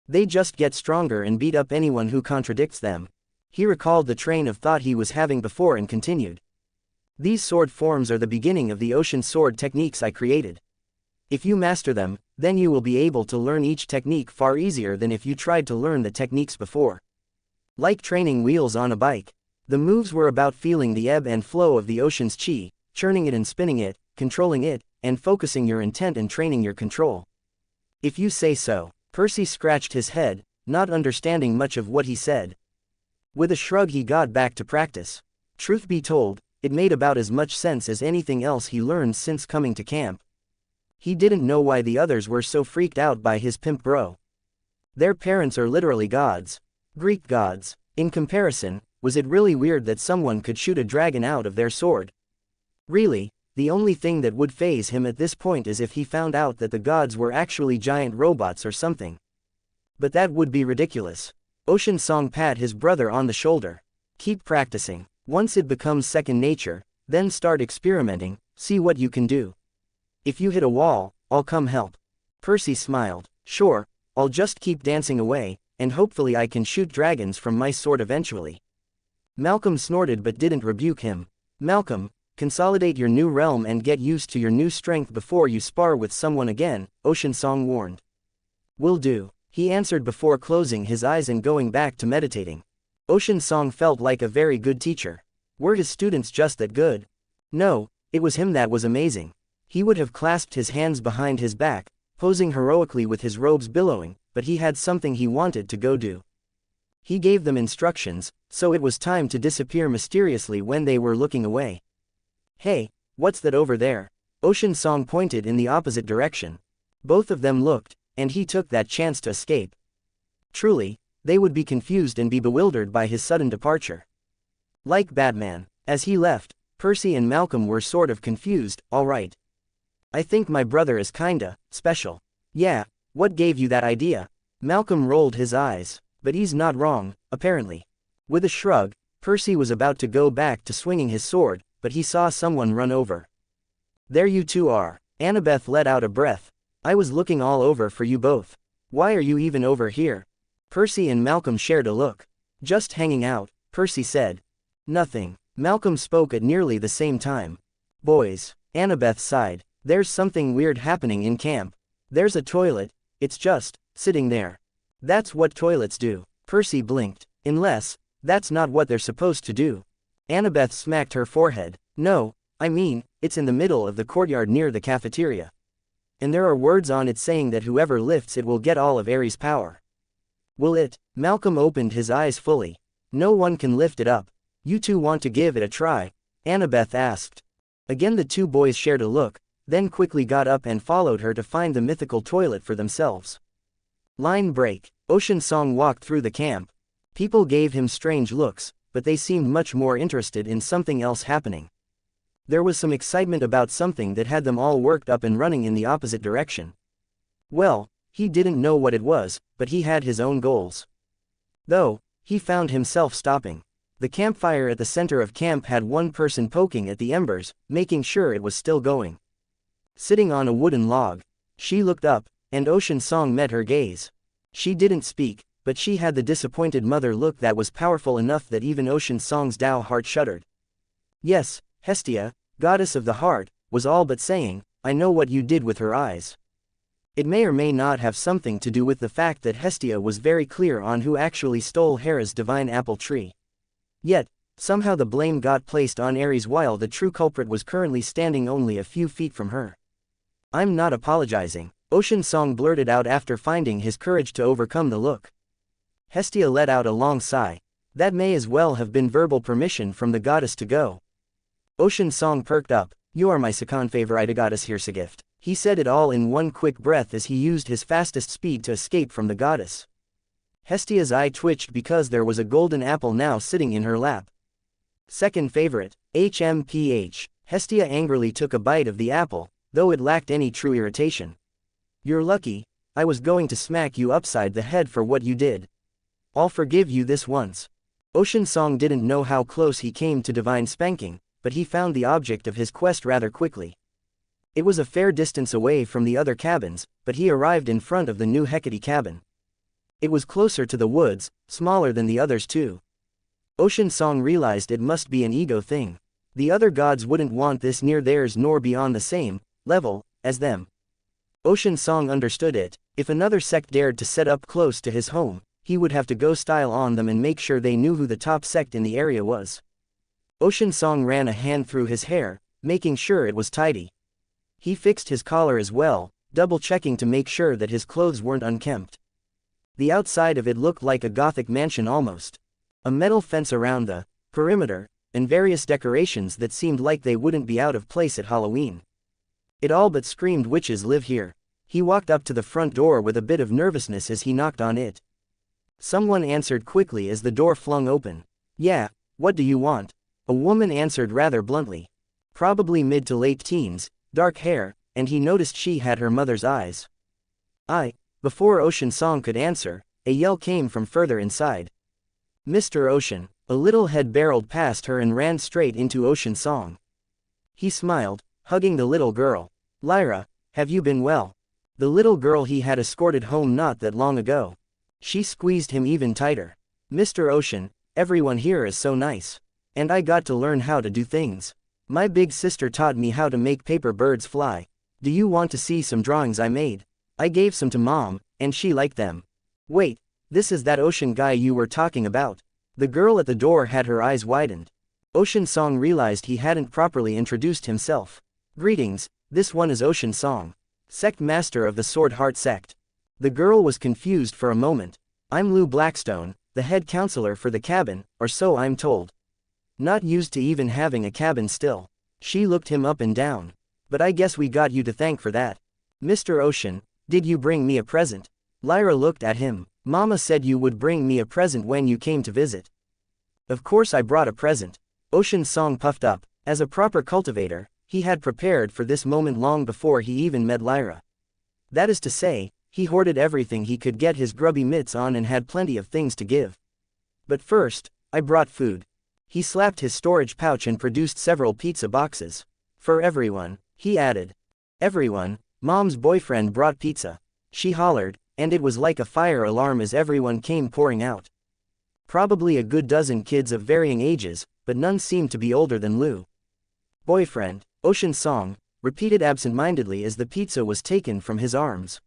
They just get stronger and beat up anyone who contradicts them. He recalled the train of thought he was having before and continued. These sword forms are the beginning of the ocean sword techniques I created. If you master them, then you will be able to learn each technique far easier than if you tried to learn the techniques before. Like training wheels on a bike. The moves were about feeling the ebb and flow of the ocean's chi, churning it and spinning it, controlling it, and focusing your intent and training your control. If you say so. Percy scratched his head, not understanding much of what he said. With a shrug he got back to practice. Truth be told, it made about as much sense as anything else he learned since coming to camp. He didn't know why the others were so freaked out by his pimp bro. Their parents are literally gods. Greek gods. In comparison, was it really weird that someone could shoot a dragon out of their sword? Really, the only thing that would faze him at this point is if he found out that the gods were actually giant robots or something. But that would be ridiculous. Ocean Song pat his brother on the shoulder. Keep practicing. Once it becomes second nature, then start experimenting, see what you can do. If you hit a wall, I'll come help. Percy smiled. Sure, I'll just keep dancing away, and hopefully I can shoot dragons from my sword eventually. Malcolm snorted but didn't rebuke him. Malcolm, consolidate your new realm and get used to your new strength before you spar with someone again, Ocean Song warned. Will do, he answered before closing his eyes and going back to meditating. Ocean Song felt like a very good teacher. Were his students just that good? No, it was him that was amazing. He would have clasped his hands behind his back, posing heroically with his robes billowing, but he had something he wanted to go do. He gave them instructions, so it was time to disappear mysteriously when they were looking away. Hey, what's that over there? Ocean Song pointed in the opposite direction. Both of them looked, and he took that chance to escape. Truly, they would be confused and be bewildered by his sudden departure. Like Batman, as he left, Percy and Malcolm were sort of confused. All right. I think my brother is kinda special. Yeah, what gave you that idea? Malcolm rolled his eyes, but he's not wrong, apparently. With a shrug, Percy was about to go back to swinging his sword, but he saw someone run over. There you two are. Annabeth let out a breath. I was looking all over for you both. Why are you even over here? Percy and Malcolm shared a look. Just hanging out, Percy said. Nothing. Malcolm spoke at nearly the same time. Boys, Annabeth sighed. There's something weird happening in camp. There's a toilet, it's just sitting there. That's what toilets do. Percy blinked. Unless, that's not what they're supposed to do. Annabeth smacked her forehead. No, I mean, it's in the middle of the courtyard near the cafeteria. And there are words on it saying that whoever lifts it will get all of Ares' power. Will it? Malcolm opened his eyes fully. No one can lift it up. You two want to give it a try? Annabeth asked. Again the two boys shared a look, then quickly got up and followed her to find the mythical toilet for themselves. Line break. Ocean Song walked through the camp. People gave him strange looks, but they seemed much more interested in something else happening. There was some excitement about something that had them all worked up and running in the opposite direction. Well, he didn't know what it was, but he had his own goals. Though, he found himself stopping. The campfire at the center of camp had one person poking at the embers, making sure it was still going. Sitting on a wooden log, she looked up, and Ocean Song met her gaze. She didn't speak, but she had the disappointed mother look that was powerful enough that even Ocean Song's Tao heart shuddered. Yes, Hestia, goddess of the heart, was all but saying, I know what you did with her eyes. It may or may not have something to do with the fact that Hestia was very clear on who actually stole Hera's divine apple tree. Yet, somehow the blame got placed on Ares while the true culprit was currently standing only a few feet from her. I'm not apologizing, Ocean Song blurted out after finding his courage to overcome the look. Hestia let out a long sigh. That may as well have been verbal permission from the goddess to go. Ocean Song perked up. You are my second favorite goddess, here's a gift. He said it all in one quick breath as he used his fastest speed to escape from the goddess. Hestia's eye twitched because there was a golden apple now sitting in her lap. Second favorite, HMPH. Hestia angrily took a bite of the apple, though it lacked any true irritation. You're lucky, I was going to smack you upside the head for what you did. I'll forgive you this once. Ocean Song didn't know how close he came to divine spanking, but he found the object of his quest rather quickly. It was a fair distance away from the other cabins, but he arrived in front of the new Hecate cabin. It was closer to the woods, smaller than the others too. Ocean Song realized it must be an ego thing. The other gods wouldn't want this near theirs nor be on the same level as them. Ocean Song understood it. If another sect dared to set up close to his home, he would have to go style on them and make sure they knew who the top sect in the area was. Ocean Song ran a hand through his hair, making sure it was tidy. He fixed his collar as well, double-checking to make sure that his clothes weren't unkempt. The outside of it looked like a Gothic mansion almost. A metal fence around the perimeter, and various decorations that seemed like they wouldn't be out of place at Halloween. It all but screamed witches live here. He walked up to the front door with a bit of nervousness as he knocked on it. Someone answered quickly as the door flung open. Yeah, what do you want? A woman answered rather bluntly. Probably mid to late teens, dark hair, and he noticed she had her mother's eyes. Before Ocean Song could answer, a yell came from further inside. Mr. Ocean. A little head barreled past her and ran straight into Ocean Song. He smiled, hugging the little girl. Lyra, have you been well? The little girl he had escorted home not that long ago. She squeezed him even tighter. Mr. Ocean, everyone here is so nice. And I got to learn how to do things. My big sister taught me how to make paper birds fly. Do you want to see some drawings I made? I gave some to Mom, and she liked them. Wait, this is that Ocean guy you were talking about. The girl at the door had her eyes widened. Ocean Song realized he hadn't properly introduced himself. Greetings, this one is Ocean Song, sect master of the Sword Heart sect. The girl was confused for a moment. I'm Lou Blackstone, the head counselor for the cabin, or so I'm told. Not used to even having a cabin still. She looked him up and down. But I guess we got you to thank for that. Mr. Ocean, did you bring me a present? Lyra looked at him. Mama said you would bring me a present when you came to visit. Of course I brought a present. Ocean Song puffed up. As a proper cultivator, he had prepared for this moment long before he even met Lyra. That is to say, he hoarded everything he could get his grubby mitts on and had plenty of things to give. But first, I brought food. He slapped his storage pouch and produced several pizza boxes. For everyone, he added. Everyone, Mom's boyfriend brought pizza. She hollered, and it was like a fire alarm as everyone came pouring out. Probably a good dozen kids of varying ages, but none seemed to be older than Lou. Boyfriend, Ocean Song, repeated absent-mindedly as the pizza was taken from his arms.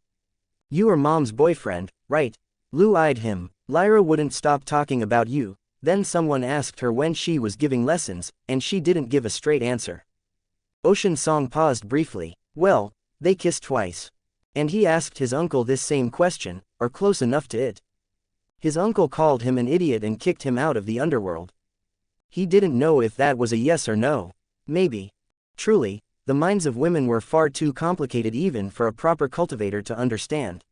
You are Mom's boyfriend, right? Lou eyed him. Lyra wouldn't stop talking about you. Then someone asked her when she was giving lessons, and she didn't give a straight answer. Ocean Song paused briefly. Well, they kissed twice. And he asked his uncle this same question, or close enough to it. His uncle called him an idiot and kicked him out of the underworld. He didn't know if that was a yes or no. Maybe. Truly, the minds of women were far too complicated even for a proper cultivator to understand.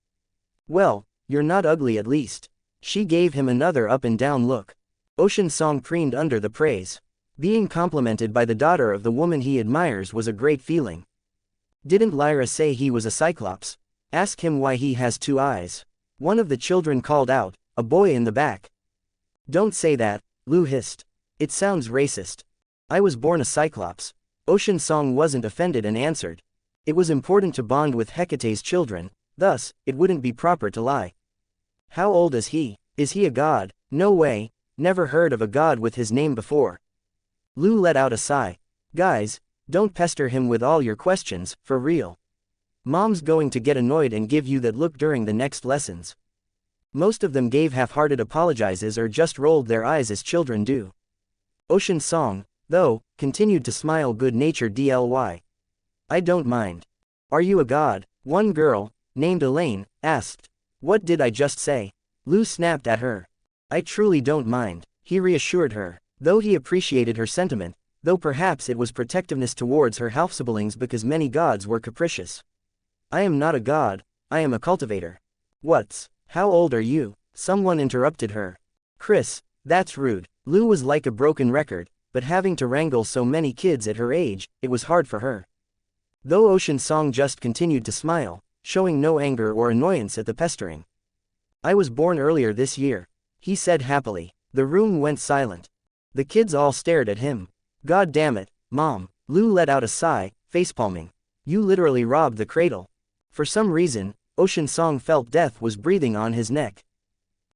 Well, you're not ugly at least. She gave him another up and down look. Ocean Song preened under the praise. Being complimented by the daughter of the woman he admires was a great feeling. Didn't Lyra say he was a Cyclops? Ask him why he has 2 eyes. One of the children called out, a boy in the back. Don't say that, Lou hissed. It sounds racist. I was born a Cyclops. Ocean Song wasn't offended and answered. It was important to bond with Hecate's children, thus, it wouldn't be proper to lie. How old is he? Is he a god? No way, never heard of a god with his name before. Lou let out a sigh. Guys, don't pester him with all your questions, for real. Mom's going to get annoyed and give you that look during the next lessons. Most of them gave half-hearted apologizes or just rolled their eyes as children do. Ocean Song, though, continued to smile good-natured dly. I don't mind. Are you a god? One girl, named Elaine, asked. What did I just say? Lou snapped at her. I truly don't mind, he reassured her, though he appreciated her sentiment, though perhaps it was protectiveness towards her half-siblings because many gods were capricious. I am not a god, I am a cultivator. What's? How old are you? Someone interrupted her. Chris, that's rude. Lou was like a broken record, but having to wrangle so many kids at her age, it was hard for her. Though Ocean Song just continued to smile, showing no anger or annoyance at the pestering. I was born earlier this year, he said happily. The room went silent. The kids all stared at him. God damn it, Mom. Lou let out a sigh, facepalming. You literally robbed the cradle. For some reason, Ocean Song felt death was breathing on his neck.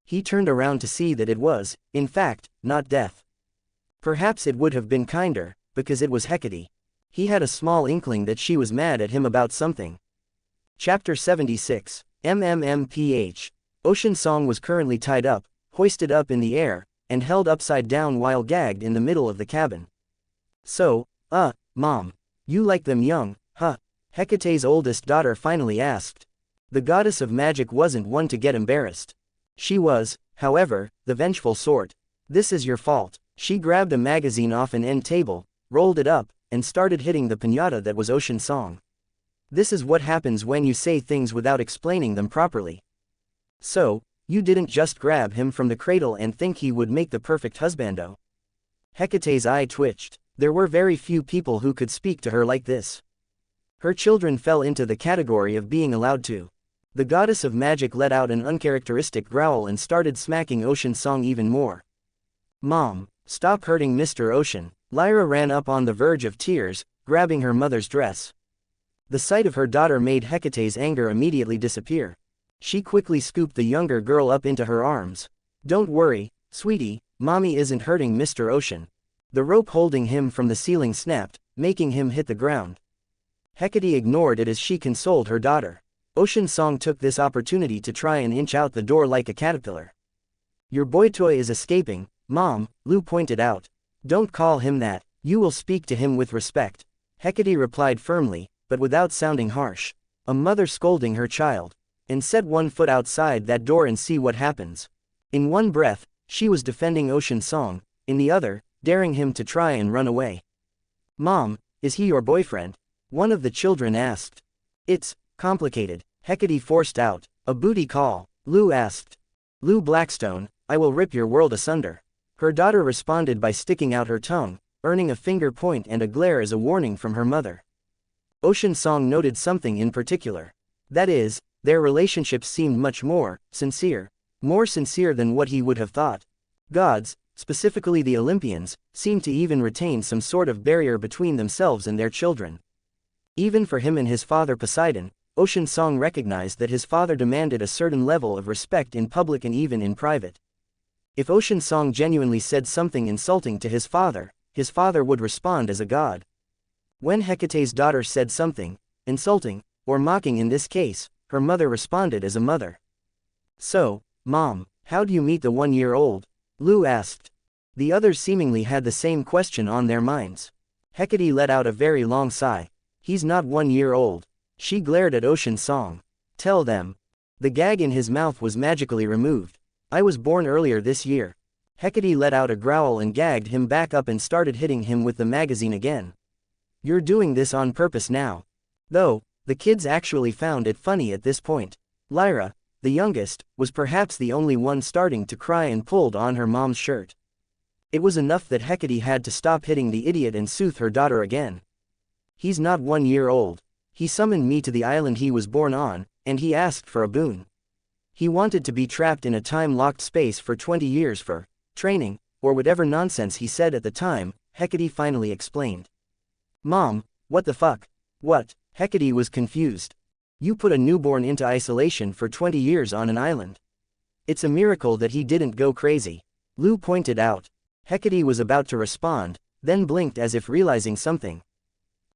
He turned around to see that it was, in fact, not death. Perhaps it would have been kinder, because it was Hecate. He had a small inkling that she was mad at him about something. Chapter 76. MMMPH. Ocean Song was currently tied up, hoisted up in the air, and held upside down while gagged in the middle of the cabin. So, Mom. You like them young, huh? Hecate's oldest daughter finally asked. The goddess of magic wasn't one to get embarrassed. She was, however, the vengeful sort. This is your fault. She grabbed a magazine off an end table, rolled it up, and started hitting the piñata that was Ocean Song. This is what happens when you say things without explaining them properly. So, you didn't just grab him from the cradle and think he would make the perfect husbando. Hecate's eye twitched. There were very few people who could speak to her like this. Her children fell into the category of being allowed to. The goddess of magic let out an uncharacteristic growl and started smacking Ocean Song even more. Mom, stop hurting Mr. Ocean. Lyra ran up on the verge of tears, grabbing her mother's dress. The sight of her daughter made Hecate's anger immediately disappear. She quickly scooped the younger girl up into her arms. Don't worry, sweetie, Mommy isn't hurting Mr. Ocean. The rope holding him from the ceiling snapped, making him hit the ground. Hecate ignored it as she consoled her daughter. Ocean Song took this opportunity to try and inch out the door like a caterpillar. Your boy toy is escaping, Mom, Lou pointed out. Don't call him that, you will speak to him with respect. Hecate replied firmly, but without sounding harsh. A mother scolding her child. And set one foot outside that door and see what happens. In one breath, she was defending Ocean Song, in the other, daring him to try and run away. Mom, is he your boyfriend? One of the children asked. It's complicated, Hecate forced out. A booty call, Lou asked. Lou Blackstone, I will rip your world asunder. Her daughter responded by sticking out her tongue, earning a finger point and a glare as a warning from her mother. Ocean Song noted something in particular. That is, their relationship seemed much more sincere than what he would have thought. Gods, specifically the Olympians, seemed to even retain some sort of barrier between themselves and their children. Even for him and his father Poseidon, Ocean Song recognized that his father demanded a certain level of respect in public and even in private. If Ocean Song genuinely said something insulting to his father would respond as a god. When Hecate's daughter said something insulting, or mocking in this case, her mother responded as a mother. So, Mom, how do you meet the 1-year-old? Lu asked. The others seemingly had the same question on their minds. Hecate let out a very long sigh. He's not 1 year old. She glared at Ocean Song. Tell them. The gag in his mouth was magically removed. I was born earlier this year. Hecate let out a growl and gagged him back up and started hitting him with the magazine again. You're doing this on purpose now. Though, the kids actually found it funny at this point. Lyra, the youngest, was perhaps the only one starting to cry and pulled on her mom's shirt. It was enough that Hecate had to stop hitting the idiot and soothe her daughter again. He's not 1 year old. He summoned me to the island he was born on, and he asked for a boon. He wanted to be trapped in a time-locked space for 20 years for training, or whatever nonsense he said at the time, Hecate finally explained. Mom, what the fuck? What? Hecate was confused. You put a newborn into isolation for 20 years on an island. It's a miracle that he didn't go crazy. Lu pointed out. Hecate was about to respond, then blinked as if realizing something.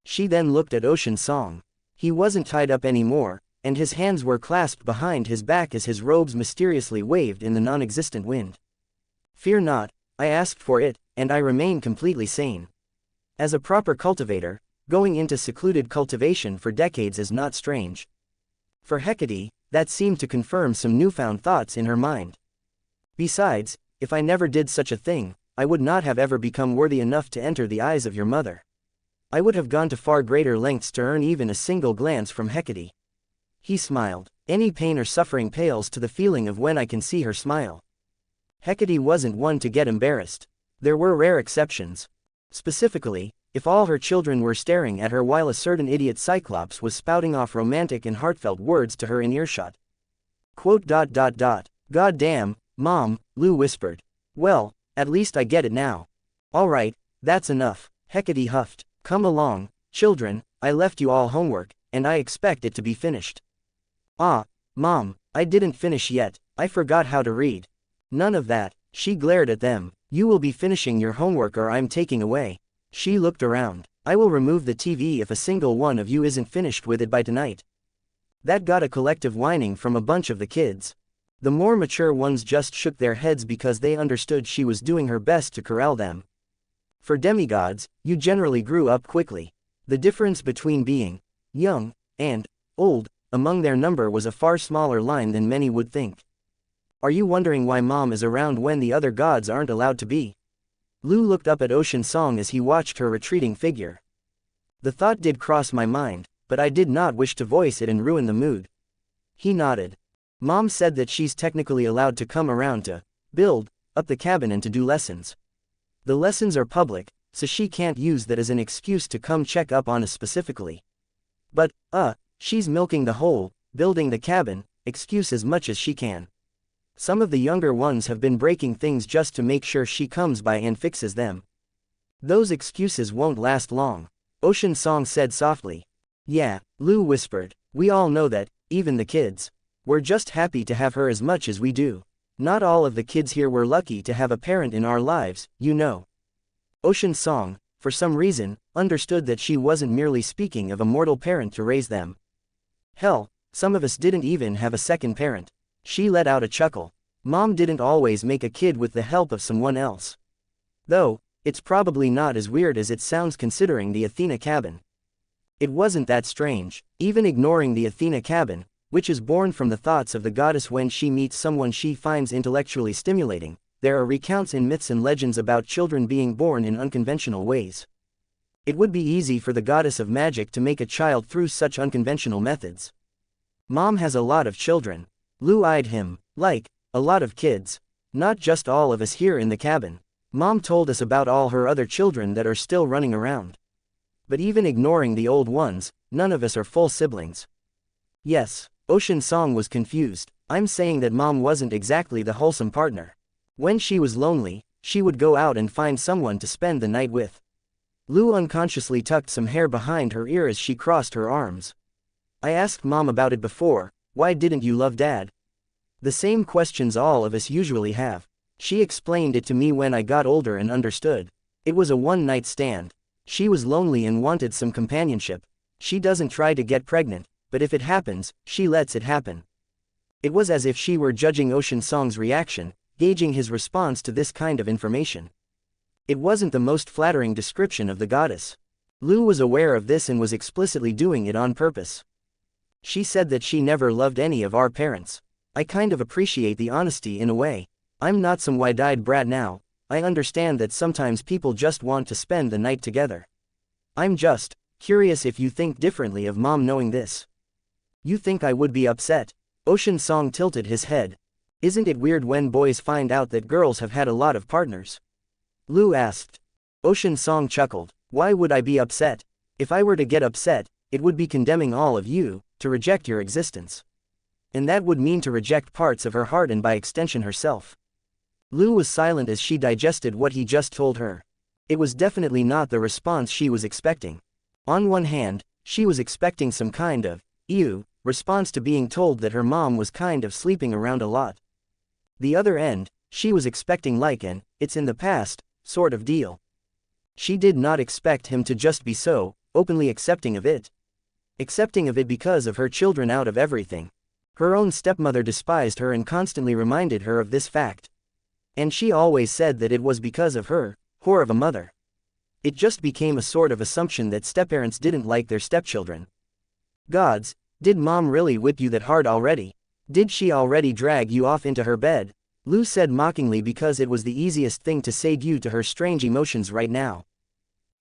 She then looked at Ocean Song. He wasn't tied up anymore, and his hands were clasped behind his back as his robes mysteriously waved in the non-existent wind. Fear not, I asked for it, and I remain completely sane. As a proper cultivator, going into secluded cultivation for decades is not strange. For Hecate, that seemed to confirm some newfound thoughts in her mind. Besides, if I never did such a thing, I would not have ever become worthy enough to enter the eyes of your mother. I would have gone to far greater lengths to earn even a single glance from Hecate. He smiled. Any pain or suffering pales to the feeling of when I can see her smile. Hecate wasn't one to get embarrassed. There were rare exceptions. Specifically, if all her children were staring at her while a certain idiot Cyclops was spouting off romantic and heartfelt words to her in earshot. God damn, Mom, Lu whispered. Well, at least I get it now. Alright, that's enough, Hecate huffed. Come along, children, I left you all homework, and I expect it to be finished. Ah, Mom, I didn't finish yet, I forgot how to read. None of that, she glared at them. You will be finishing your homework or I'm taking away. She looked around. I will remove the TV if a single one of you isn't finished with it by tonight. That got a collective whining from a bunch of the kids. The more mature ones just shook their heads because they understood she was doing her best to corral them. For demigods, you generally grew up quickly. The difference between being young and old among their number was a far smaller line than many would think. Are you wondering why Mom is around when the other gods aren't allowed to be? Lu looked up at Ocean Song as he watched her retreating figure. The thought did cross my mind, but I did not wish to voice it and ruin the mood. He nodded. Mom said that she's technically allowed to come around to build up the cabin and to do lessons. The lessons are public, so she can't use that as an excuse to come check up on us specifically. But, she's milking the whole building the cabin excuse as much as she can. Some of the younger ones have been breaking things just to make sure she comes by and fixes them. Those excuses won't last long, Ocean Song said softly. Yeah, Lu whispered. We all know that, even the kids. We're just happy to have her as much as we do. Not all of the kids here were lucky to have a parent in our lives, you know. Ocean Song, for some reason, understood that she wasn't merely speaking of a mortal parent to raise them. Hell, some of us didn't even have a second parent. She let out a chuckle. Mom didn't always make a kid with the help of someone else. Though, it's probably not as weird as it sounds considering the Athena cabin. It wasn't that strange, even ignoring the Athena cabin, which is born from the thoughts of the goddess when she meets someone she finds intellectually stimulating. There are recounts in myths and legends about children being born in unconventional ways. It would be easy for the goddess of magic to make a child through such unconventional methods. Mom has a lot of children. Lu eyed him. Like, a lot of kids. Not just all of us here in the cabin. Mom told us about all her other children that are still running around. But even ignoring the old ones, none of us are full siblings. Yes, Ocean Song was confused. I'm saying that Mom wasn't exactly the wholesome partner. When she was lonely, she would go out and find someone to spend the night with. Lu unconsciously tucked some hair behind her ear as she crossed her arms. I asked Mom about it before, why didn't you love Dad? The same questions all of us usually have. She explained it to me when I got older and understood. It was a one-night stand. She was lonely and wanted some companionship. She doesn't try to get pregnant, but if it happens, she lets it happen. It was as if she were judging Ocean Song's reaction, gauging his response to this kind of information. It wasn't the most flattering description of the goddess. Lou was aware of this and was explicitly doing it on purpose. She said that she never loved any of our parents. I kind of appreciate the honesty in a way. I'm not some wide-eyed brat now. I understand that sometimes people just want to spend the night together. I'm just curious if you think differently of Mom knowing this. You think I would be upset? Ocean Song tilted his head. Isn't it weird when boys find out that girls have had a lot of partners? Lou asked. Ocean Song chuckled. Why would I be upset? If I were to get upset, it would be condemning all of you, to reject your existence. And that would mean to reject parts of her heart and by extension herself. Lou was silent as she digested what he just told her. It was definitely not the response she was expecting. On one hand, she was expecting some kind of, ew, response to being told that her mom was kind of sleeping around a lot. The other end, she was expecting like an, it's in the past, sort of deal. She did not expect him to just be so, openly accepting of it. Accepting of it because of her children out of everything. Her own stepmother despised her and constantly reminded her of this fact. And she always said that it was because of her, whore of a mother. It just became a sort of assumption that stepparents didn't like their stepchildren. Gods, did Mom really whip you that hard already? Did she already drag you off into her bed? Lou said mockingly because it was the easiest thing to say due to her strange emotions right now.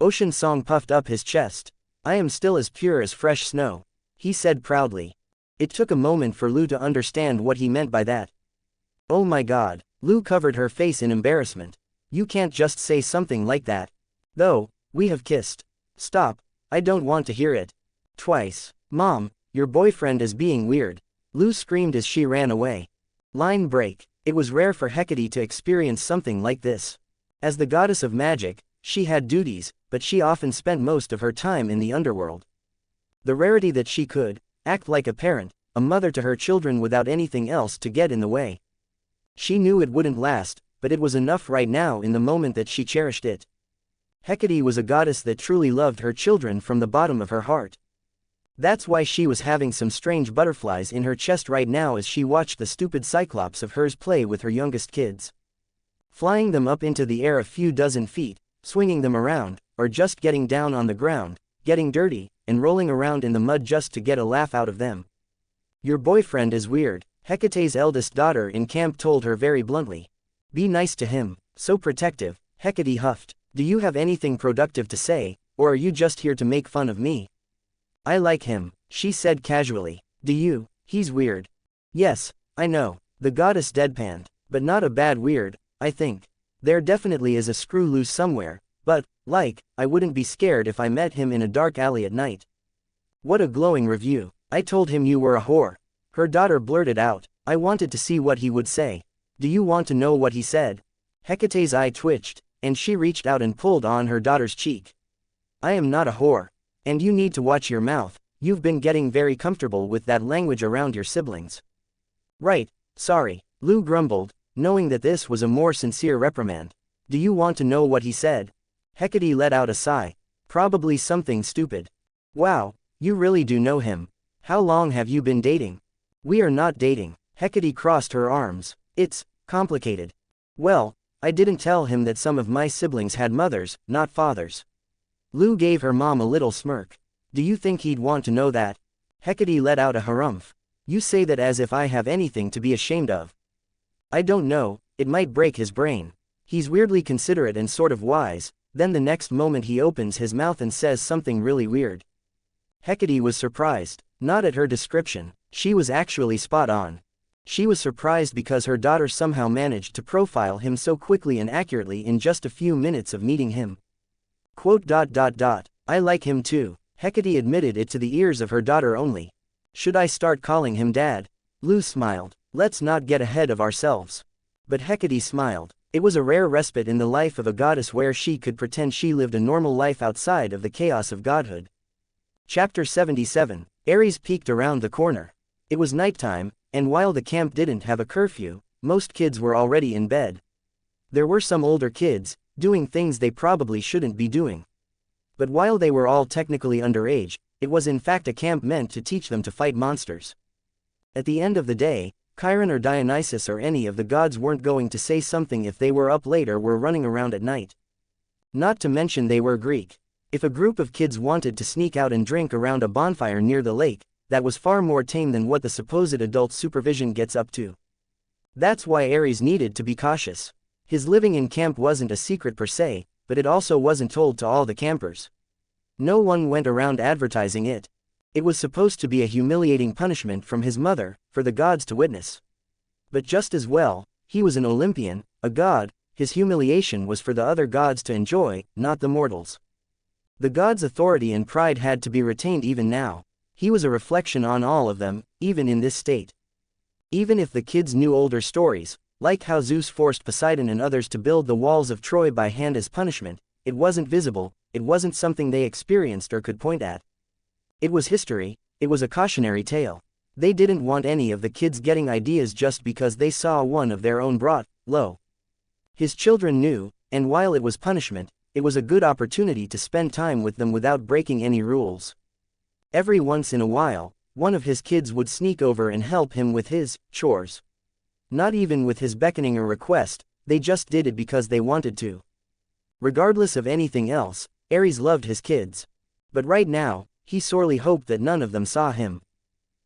Ocean Song puffed up his chest. I am still as pure as fresh snow, he said proudly. It took a moment for Lou to understand what he meant by that. Oh my God, Lou covered her face in embarrassment. You can't just say something like that. Though, we have kissed. Stop, I don't want to hear it. Twice. Mom, your boyfriend is being weird. Lou screamed as she ran away. Line break. It was rare for Hecate to experience something like this. As the goddess of magic, she had duties, but she often spent most of her time in the underworld. The rarity that she could act like a parent, a mother to her children without anything else to get in the way. She knew it wouldn't last, but it was enough right now in the moment that she cherished it. Hecate was a goddess that truly loved her children from the bottom of her heart. That's why she was having some strange butterflies in her chest right now as she watched the stupid Cyclops of hers play with her youngest kids. Flying them up into the air a few dozen feet, swinging them around, or just getting down on the ground, getting dirty, and rolling around in the mud just to get a laugh out of them. Your boyfriend is weird, Hecate's eldest daughter in camp told her very bluntly. Be nice to him, so protective, Hecate huffed. Do you have anything productive to say, or are you just here to make fun of me? I like him, she said casually. Do you? He's weird. Yes, I know, the goddess deadpanned, but not a bad weird, I think. There definitely is a screw loose somewhere, but, like, I wouldn't be scared if I met him in a dark alley at night. What a glowing review. I told him you were a whore. Her daughter blurted out. I wanted to see what he would say. Do you want to know what he said? Hecate's eye twitched, and she reached out and pulled on her daughter's cheek. I am not a whore. And you need to watch your mouth, you've been getting very comfortable with that language around your siblings. Right, sorry, Lou grumbled, knowing that this was a more sincere reprimand. Do you want to know what he said? Hecate let out a sigh. Probably something stupid. Wow, you really do know him. How long have you been dating? We are not dating. Hecate crossed her arms. It's complicated. Well, I didn't tell him that some of my siblings had mothers, not fathers. Lou gave her mom a little smirk. Do you think he'd want to know that? Hecate let out a harumph. You say that as if I have anything to be ashamed of. I don't know, it might break his brain. He's weirdly considerate and sort of wise, then the next moment he opens his mouth and says something really weird. Hecate was surprised, not at her description, she was actually spot on. She was surprised because her daughter somehow managed to profile him so quickly and accurately in just a few minutes of meeting him. Quote. I like him too. Hecate admitted it to the ears of her daughter only. Should I start calling him Dad? Lou smiled. Let's not get ahead of ourselves. But Hecate smiled. It was a rare respite in the life of a goddess where she could pretend she lived a normal life outside of the chaos of godhood. Chapter 77. Ares peeked around the corner. It was nighttime, and while the camp didn't have a curfew, most kids were already in bed. There were some older kids, doing things they probably shouldn't be doing. But while they were all technically underage, it was in fact a camp meant to teach them to fight monsters. At the end of the day, Chiron or Dionysus or any of the gods weren't going to say something if they were up late or were running around at night. Not to mention they were Greek. If a group of kids wanted to sneak out and drink around a bonfire near the lake, that was far more tame than what the supposed adult supervision gets up to. That's why Ares needed to be cautious. His living in camp wasn't a secret per se, but it also wasn't told to all the campers. No one went around advertising it. It was supposed to be a humiliating punishment from his mother, for the gods to witness. But just as well, he was an Olympian, a god, his humiliation was for the other gods to enjoy, not the mortals. The gods' authority and pride had to be retained even now. He was a reflection on all of them, even in this state. Even if the kids knew older stories, like how Zeus forced Poseidon and others to build the walls of Troy by hand as punishment, it wasn't visible, it wasn't something they experienced or could point at. It was history, it was a cautionary tale. They didn't want any of the kids getting ideas just because they saw one of their own brought low. His children knew, and while it was punishment, it was a good opportunity to spend time with them without breaking any rules. Every once in a while, one of his kids would sneak over and help him with his chores. Not even with his beckoning or request, they just did it because they wanted to. Regardless of anything else, Ares loved his kids. But right now, he sorely hoped that none of them saw him.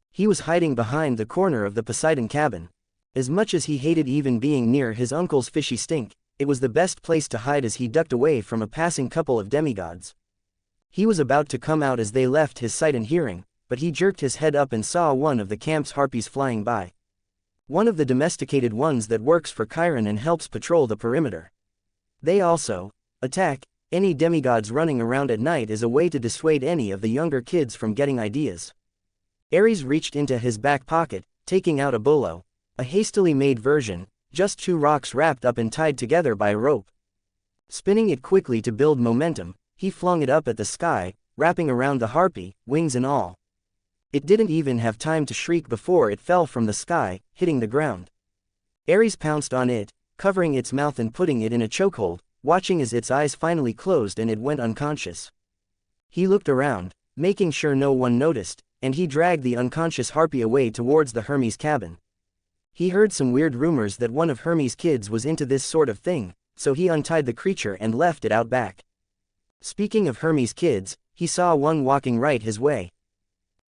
He was hiding behind the corner of the Poseidon cabin. As much as he hated even being near his uncle's fishy stink, it was the best place to hide as he ducked away from a passing couple of demigods. He was about to come out as they left his sight and hearing, but he jerked his head up and saw one of the camp's harpies flying by. One of the domesticated ones that works for Chiron and helps patrol the perimeter. They also attack any demigods running around at night as a way to dissuade any of the younger kids from getting ideas. Ares reached into his back pocket, taking out a bolo, a hastily made version, just 2 rocks wrapped up and tied together by a rope. Spinning it quickly to build momentum, he flung it up at the sky, wrapping around the harpy, wings and all. It didn't even have time to shriek before it fell from the sky, hitting the ground. Ares pounced on it, covering its mouth and putting it in a chokehold, watching as its eyes finally closed and it went unconscious. He looked around, making sure no one noticed, and he dragged the unconscious harpy away towards the Hermes cabin. He heard some weird rumors that one of Hermes' kids was into this sort of thing, so he untied the creature and left it out back. Speaking of Hermes' kids, he saw one walking right his way.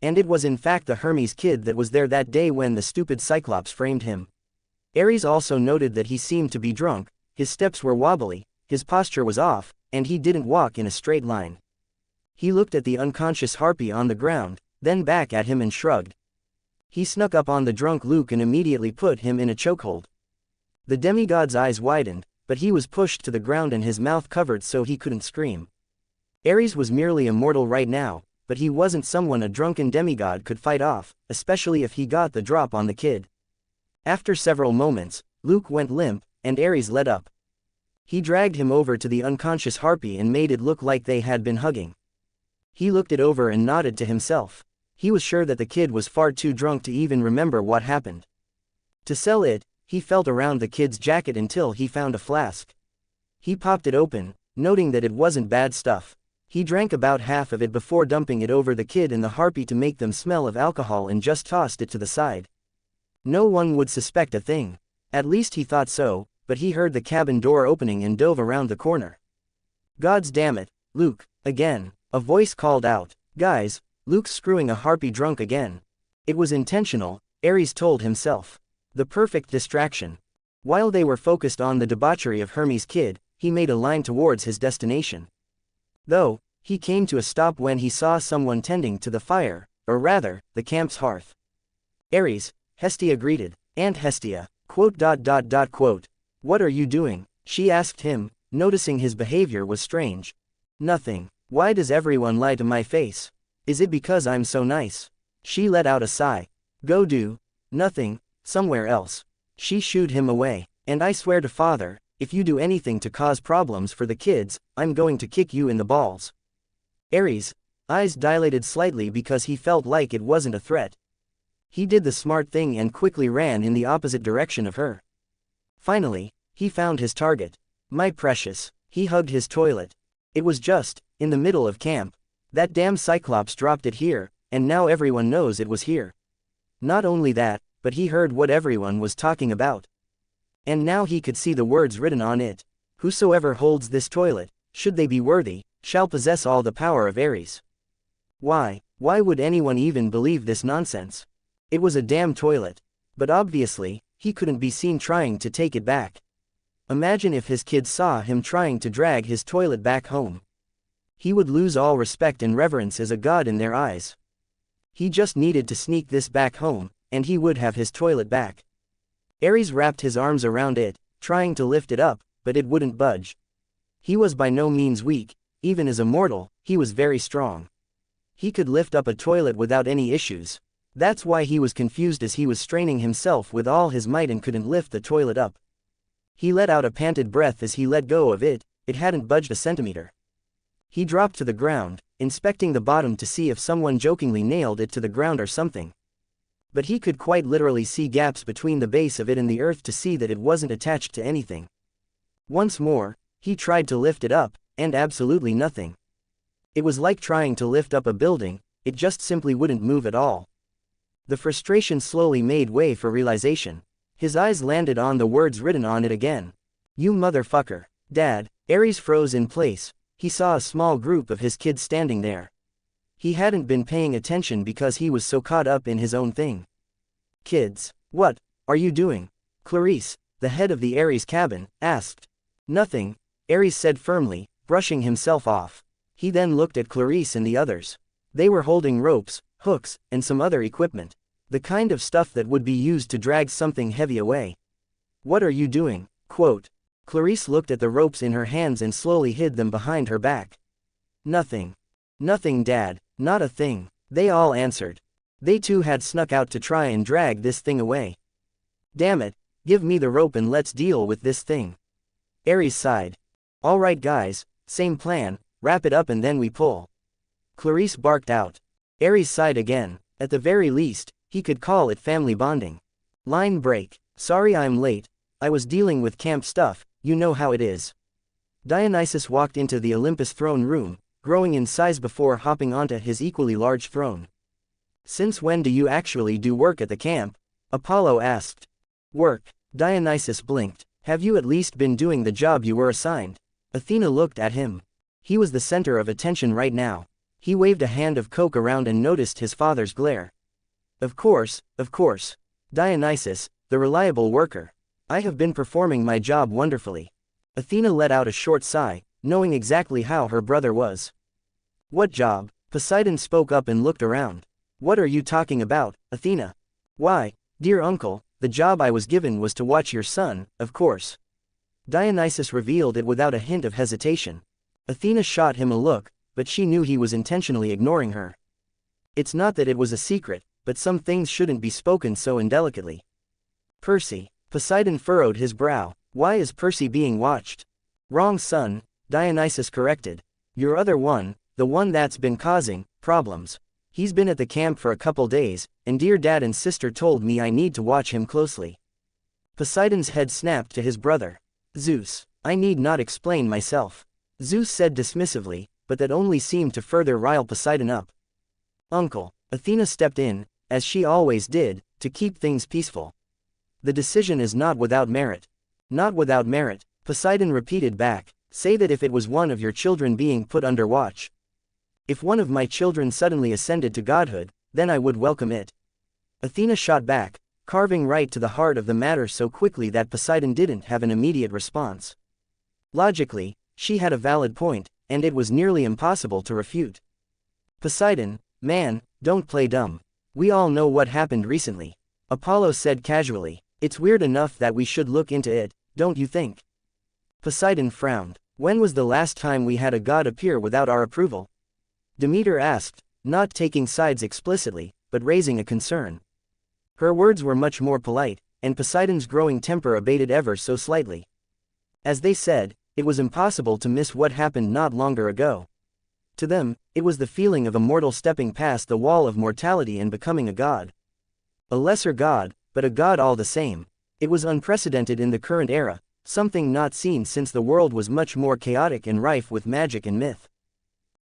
And it was in fact the Hermes kid that was there that day when the stupid Cyclops framed him. Ares also noted that he seemed to be drunk, his steps were wobbly, his posture was off, and he didn't walk in a straight line. He looked at the unconscious harpy on the ground, then back at him and shrugged. He snuck up on the drunk Luke and immediately put him in a chokehold. The demigod's eyes widened, but he was pushed to the ground and his mouth covered so he couldn't scream. Ares was merely a mortal right now, but he wasn't someone a drunken demigod could fight off, especially if he got the drop on the kid. After several moments, Luke went limp, and Ares let up. He dragged him over to the unconscious harpy and made it look like they had been hugging. He looked it over and nodded to himself. He was sure that the kid was far too drunk to even remember what happened. To sell it, he felt around the kid's jacket until he found a flask. He popped it open, noting that it wasn't bad stuff. He drank about half of it before dumping it over the kid and the harpy to make them smell of alcohol and just tossed it to the side. No one would suspect a thing. At least he thought so, but he heard the cabin door opening and dove around the corner. "Gods damn it, Luke, again," a voice called out. "Guys, Luke's screwing a harpy drunk again." It was intentional, Ares told himself. The perfect distraction. While they were focused on the debauchery of Hermes' kid, he made a line towards his destination. Though, he came to a stop when he saw someone tending to the fire, or rather, the camp's hearth. "Ares," Hestia greeted. "Aunt Hestia, quote. What are you doing?" she asked him, noticing his behavior was strange. "Nothing. Why does everyone lie to my face? Is it because I'm so nice?" She let out a sigh. "Go do nothing, somewhere else." She shooed him away. "And I swear to Father, if you do anything to cause problems for the kids, I'm going to kick you in the balls." "Ares, eyes dilated slightly because he felt like it wasn't a threat. He did the smart thing and quickly ran in the opposite direction of her. Finally, he found his target. My precious. He hugged his toilet. It was just, in the middle of camp. That damn Cyclops dropped it here, and now everyone knows it was here. Not only that, but he heard what everyone was talking about. And now he could see the words written on it. Whosoever holds this toilet, should they be worthy, shall possess all the power of Ares. Why would anyone even believe this nonsense? It was a damn toilet. But obviously, he couldn't be seen trying to take it back. Imagine if his kids saw him trying to drag his toilet back home. He would lose all respect and reverence as a god in their eyes. He just needed to sneak this back home, and he would have his toilet back. Ares wrapped his arms around it, trying to lift it up, but it wouldn't budge. He was by no means weak, even as a mortal, he was very strong. He could lift up a toilet without any issues. That's why he was confused as he was straining himself with all his might and couldn't lift the toilet up. He let out a panted breath as he let go of it. It hadn't budged a centimeter. He dropped to the ground, inspecting the bottom to see if someone jokingly nailed it to the ground or something. But he could quite literally see gaps between the base of it and the earth to see that it wasn't attached to anything. Once more, he tried to lift it up, and absolutely nothing. It was like trying to lift up a building, it just simply wouldn't move at all. The frustration slowly made way for realization. His eyes landed on the words written on it again. You motherfucker. Dad. Ares froze in place. He saw a small group of his kids standing there. He hadn't been paying attention because he was so caught up in his own thing. Kids. What are you doing? Clarice, the head of the Ares cabin, asked. Nothing, Ares said firmly, brushing himself off. He then looked at Clarice and the others. They were holding ropes, hooks, and some other equipment. The kind of stuff that would be used to drag something heavy away. What are you doing? Quote. Clarice looked at the ropes in her hands and slowly hid them behind her back. Nothing. Nothing, Dad, not a thing, they all answered. They too had snuck out to try and drag this thing away. Damn it, give me the rope and let's deal with this thing. Ares sighed. All right guys, same plan, wrap it up and then we pull. Clarice barked out. Ares sighed again. At the very least, he could call it family bonding. Line break. Sorry I'm late, I was dealing with camp stuff, you know how it is. Dionysus walked into the Olympus throne room, growing in size before hopping onto his equally large throne. Since when do you actually do work at the camp? Apollo asked. Work. Dionysus blinked. Have you at least been doing the job you were assigned? Athena looked at him. He was the center of attention right now. He waved a hand of coke around and noticed his father's glare. Of course, Dionysus, the reliable worker. I have been performing my job wonderfully. Athena let out a short sigh, knowing exactly how her brother was. What job? Poseidon spoke up and looked around. What are you talking about, Athena? Why, dear uncle, the job I was given was to watch your son, of course. Dionysus revealed it without a hint of hesitation. Athena shot him a look, but she knew he was intentionally ignoring her. It's not that it was a secret, but some things shouldn't be spoken so indelicately. Percy. Poseidon furrowed his brow. Why is Percy being watched? Wrong son, Dionysus corrected. Your other one, the one that's been causing problems. He's been at the camp for a couple days, and dear dad and sister told me I need to watch him closely. Poseidon's head snapped to his brother. Zeus, I need not explain myself. Zeus said dismissively, but that only seemed to further rile Poseidon up. Uncle, Athena stepped in, as she always did, to keep things peaceful. The decision is not without merit. Not without merit, Poseidon repeated back. Say that if it was one of your children being put under watch. If one of my children suddenly ascended to godhood, then I would welcome it. Athena shot back, carving right to the heart of the matter so quickly that Poseidon didn't have an immediate response. Logically, she had a valid point, and it was nearly impossible to refute. Poseidon, man, don't play dumb. We all know what happened recently. Apollo said casually. It's weird enough that we should look into it, don't you think? Poseidon frowned. When was the last time we had a god appear without our approval? Demeter asked, not taking sides explicitly, but raising a concern. Her words were much more polite, and Poseidon's growing temper abated ever so slightly. As they said, it was impossible to miss what happened not longer ago. To them, it was the feeling of a mortal stepping past the wall of mortality and becoming a god. A lesser god, but a god all the same. It was unprecedented in the current era, something not seen since the world was much more chaotic and rife with magic and myth.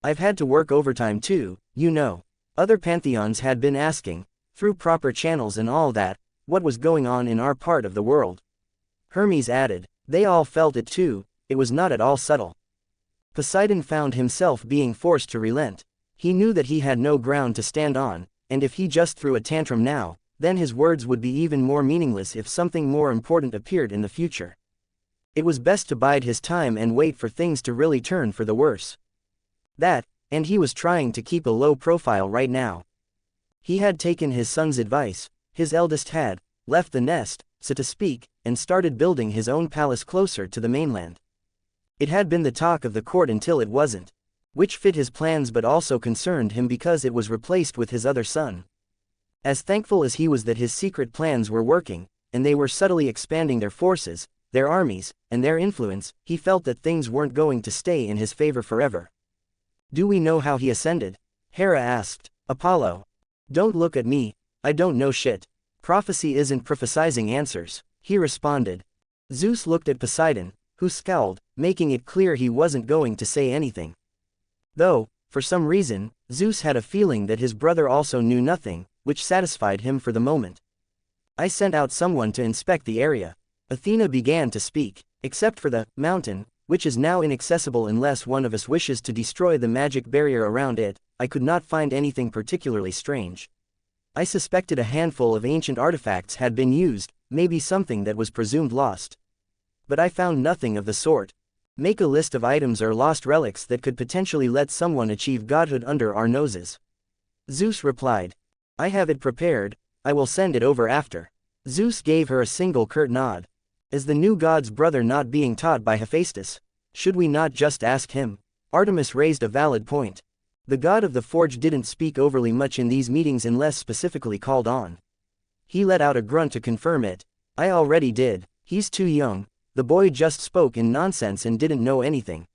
I've had to work overtime too, you know. Other pantheons had been asking, through proper channels and all that, what was going on in our part of the world. Hermes added, they all felt it too, it was not at all subtle. Poseidon found himself being forced to relent. He knew that he had no ground to stand on, and if he just threw a tantrum now, then his words would be even more meaningless if something more important appeared in the future. It was best to bide his time and wait for things to really turn for the worse. That, and he was trying to keep a low profile right now. He had taken his son's advice, his eldest had left the nest, so to speak, and started building his own palace closer to the mainland. It had been the talk of the court until it wasn't, which fit his plans but also concerned him because it was replaced with his other son. As thankful as he was that his secret plans were working, and they were subtly expanding their forces, their armies, and their influence, he felt that things weren't going to stay in his favor forever. Do we know how he ascended? Hera asked. Apollo. Don't look at me, I don't know shit. Prophecy isn't prophesizing answers, he responded. Zeus looked at Poseidon, who scowled, making it clear he wasn't going to say anything. Though, for some reason, Zeus had a feeling that his brother also knew nothing, which satisfied him for the moment. I sent out someone to inspect the area. Athena began to speak. Except for the mountain, which is now inaccessible unless one of us wishes to destroy the magic barrier around it, I could not find anything particularly strange. I suspected a handful of ancient artifacts had been used, maybe something that was presumed lost. But I found nothing of the sort. Make a list of items or lost relics that could potentially let someone achieve godhood under our noses. Zeus replied. I have it prepared, I will send it over after. Zeus gave her a single curt nod. Is the new god's brother not being taught by Hephaestus? Should we not just ask him? Artemis raised a valid point. The god of the forge didn't speak overly much in these meetings unless specifically called on. He let out a grunt to confirm it. I already did, he's too young, the boy just spoke in nonsense and didn't know anything.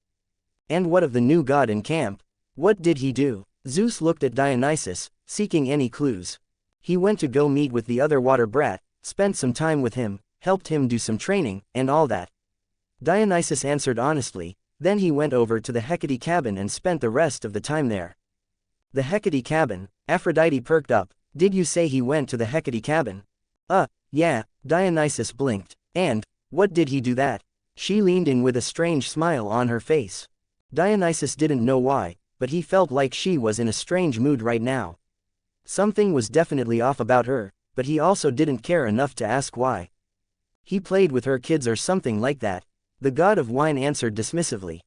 And what of the new god in camp? What did he do? Zeus looked at Dionysus, seeking any clues. He went to go meet with the other water brat, spent some time with him, helped him do some training, and all that. Dionysus answered honestly, then he went over to the Hecate cabin and spent the rest of the time there. The Hecate cabin? Aphrodite perked up. Did you say he went to the Hecate cabin? Yeah, Dionysus blinked. And, what did he do that? She leaned in with a strange smile on her face. Dionysus didn't know why, but he felt like she was in a strange mood right now. Something was definitely off about her, but he also didn't care enough to ask why. He played with her kids or something like that. The god of wine answered dismissively.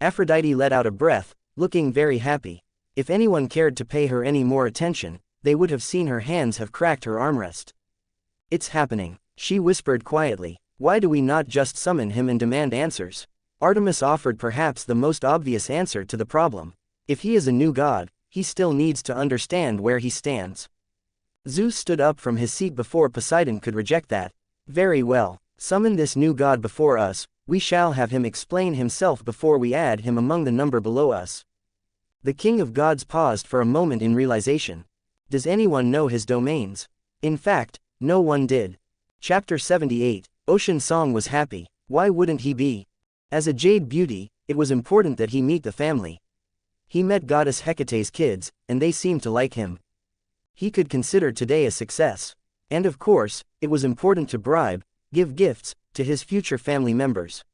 Aphrodite let out a breath, looking very happy. If anyone cared to pay her any more attention, they would have seen her hands have cracked her armrest. It's happening, she whispered quietly. Why do we not just summon him and demand answers? Artemis offered perhaps the most obvious answer to the problem. If he is a new god, he still needs to understand where he stands. Zeus stood up from his seat before Poseidon could reject that. Very well, summon this new god before us, we shall have him explain himself before we add him among the number below us. The king of gods paused for a moment in realization. Does anyone know his domains? In fact, no one did. Chapter 78, Ocean Song was happy. Why wouldn't he be? As a jade beauty, it was important that he meet the family. He met goddess Hecate's kids, and they seemed to like him. He could consider today a success. And of course, it was important to give gifts, to his future family members.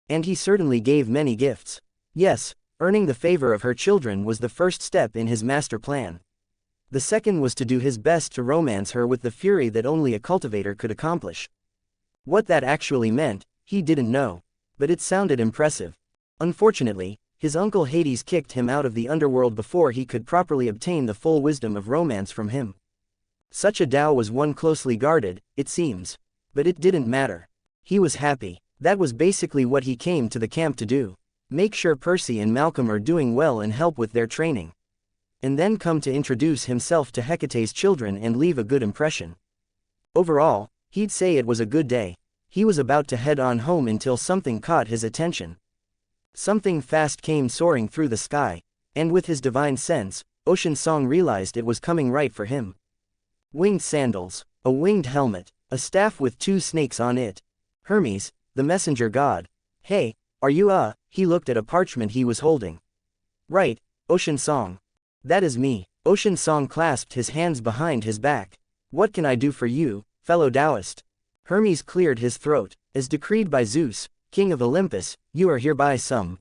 And he certainly gave many gifts. Yes, earning the favor of her children was the first step in his master plan. The second was to do his best to romance her with the fury that only a cultivator could accomplish. What that actually meant, he didn't know. But it sounded impressive. Unfortunately, his uncle Hades kicked him out of the underworld before he could properly obtain the full wisdom of romance from him. Such a Tao was one closely guarded, it seems. But it didn't matter. He was happy. That was basically what he came to the camp to do. Make sure Percy and Malcolm are doing well and help with their training. And then come to introduce himself to Hecate's children and leave a good impression. Overall, he'd say it was a good day. He was about to head on home until something caught his attention. Something fast came soaring through the sky. And with his divine sense, Ocean Song realized it was coming right for him. Winged sandals, a winged helmet, a staff with 2 snakes on it. Hermes, the messenger god. Hey, are you He looked at a parchment he was holding. Right, Ocean Song. That is me. Ocean Song clasped his hands behind his back. What can I do for you, fellow Taoist? Hermes cleared his throat. As decreed by Zeus, king of Olympus, you are hereby some.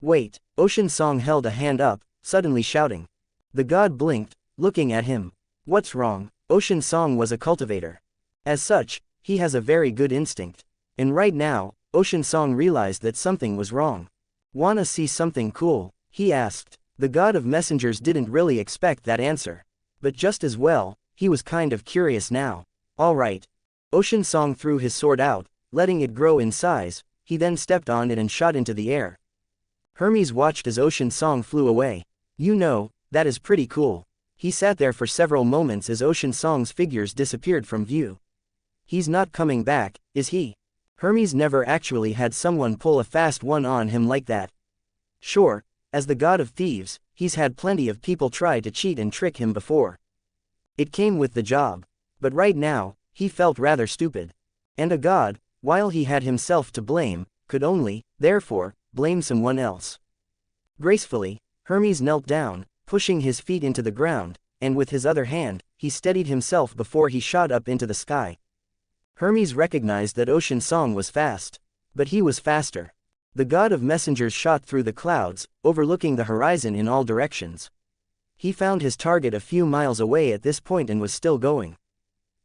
Wait, Ocean Song held a hand up, suddenly shouting. The god blinked, looking at him. What's wrong? Ocean Song was a cultivator. As such, he has a very good instinct. And right now, Ocean Song realized that something was wrong. Wanna see something cool? He asked. The god of messengers didn't really expect that answer. But just as well, he was kind of curious now. Alright. Ocean Song threw his sword out, letting it grow in size. He then stepped on it and shot into the air. Hermes watched as Ocean Song flew away. You know, that is pretty cool. He sat there for several moments as Ocean Song's figures disappeared from view. He's not coming back, is he? Hermes never actually had someone pull a fast one on him like that. Sure, as the god of thieves, he's had plenty of people try to cheat and trick him before. It came with the job. But right now, he felt rather stupid. And a god, while he had himself to blame, could only, therefore, blame someone else. Gracefully, Hermes knelt down, pushing his feet into the ground, and with his other hand, he steadied himself before he shot up into the sky. Hermes recognized that Ocean Song was fast. But he was faster. The god of messengers shot through the clouds, overlooking the horizon in all directions. He found his target a few miles away at this point and was still going.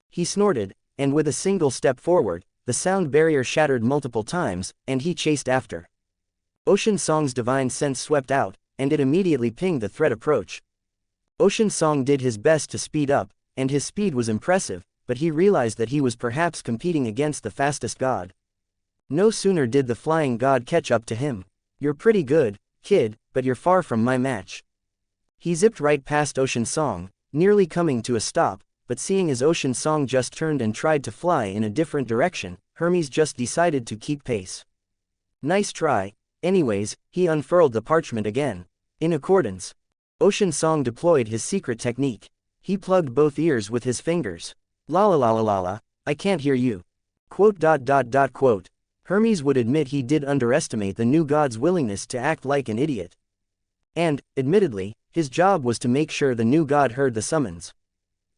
He snorted, and with a single step forward, the sound barrier shattered multiple times, and he chased after. Ocean Song's divine sense swept out, and it immediately pinged the threat approach. Ocean Song did his best to speed up, and his speed was impressive, but he realized that he was perhaps competing against the fastest god. No sooner did the flying god catch up to him. You're pretty good, kid, but you're far from my match. He zipped right past Ocean Song, nearly coming to a stop, but seeing as Ocean Song just turned and tried to fly in a different direction, Hermes just decided to keep pace. Nice try. Anyways, he unfurled the parchment again. In accordance, Ocean Song deployed his secret technique. He plugged both ears with his fingers. La la la la la la, I can't hear you. Quote. Hermes would admit he did underestimate the new god's willingness to act like an idiot. And, admittedly, his job was to make sure the new god heard the summons.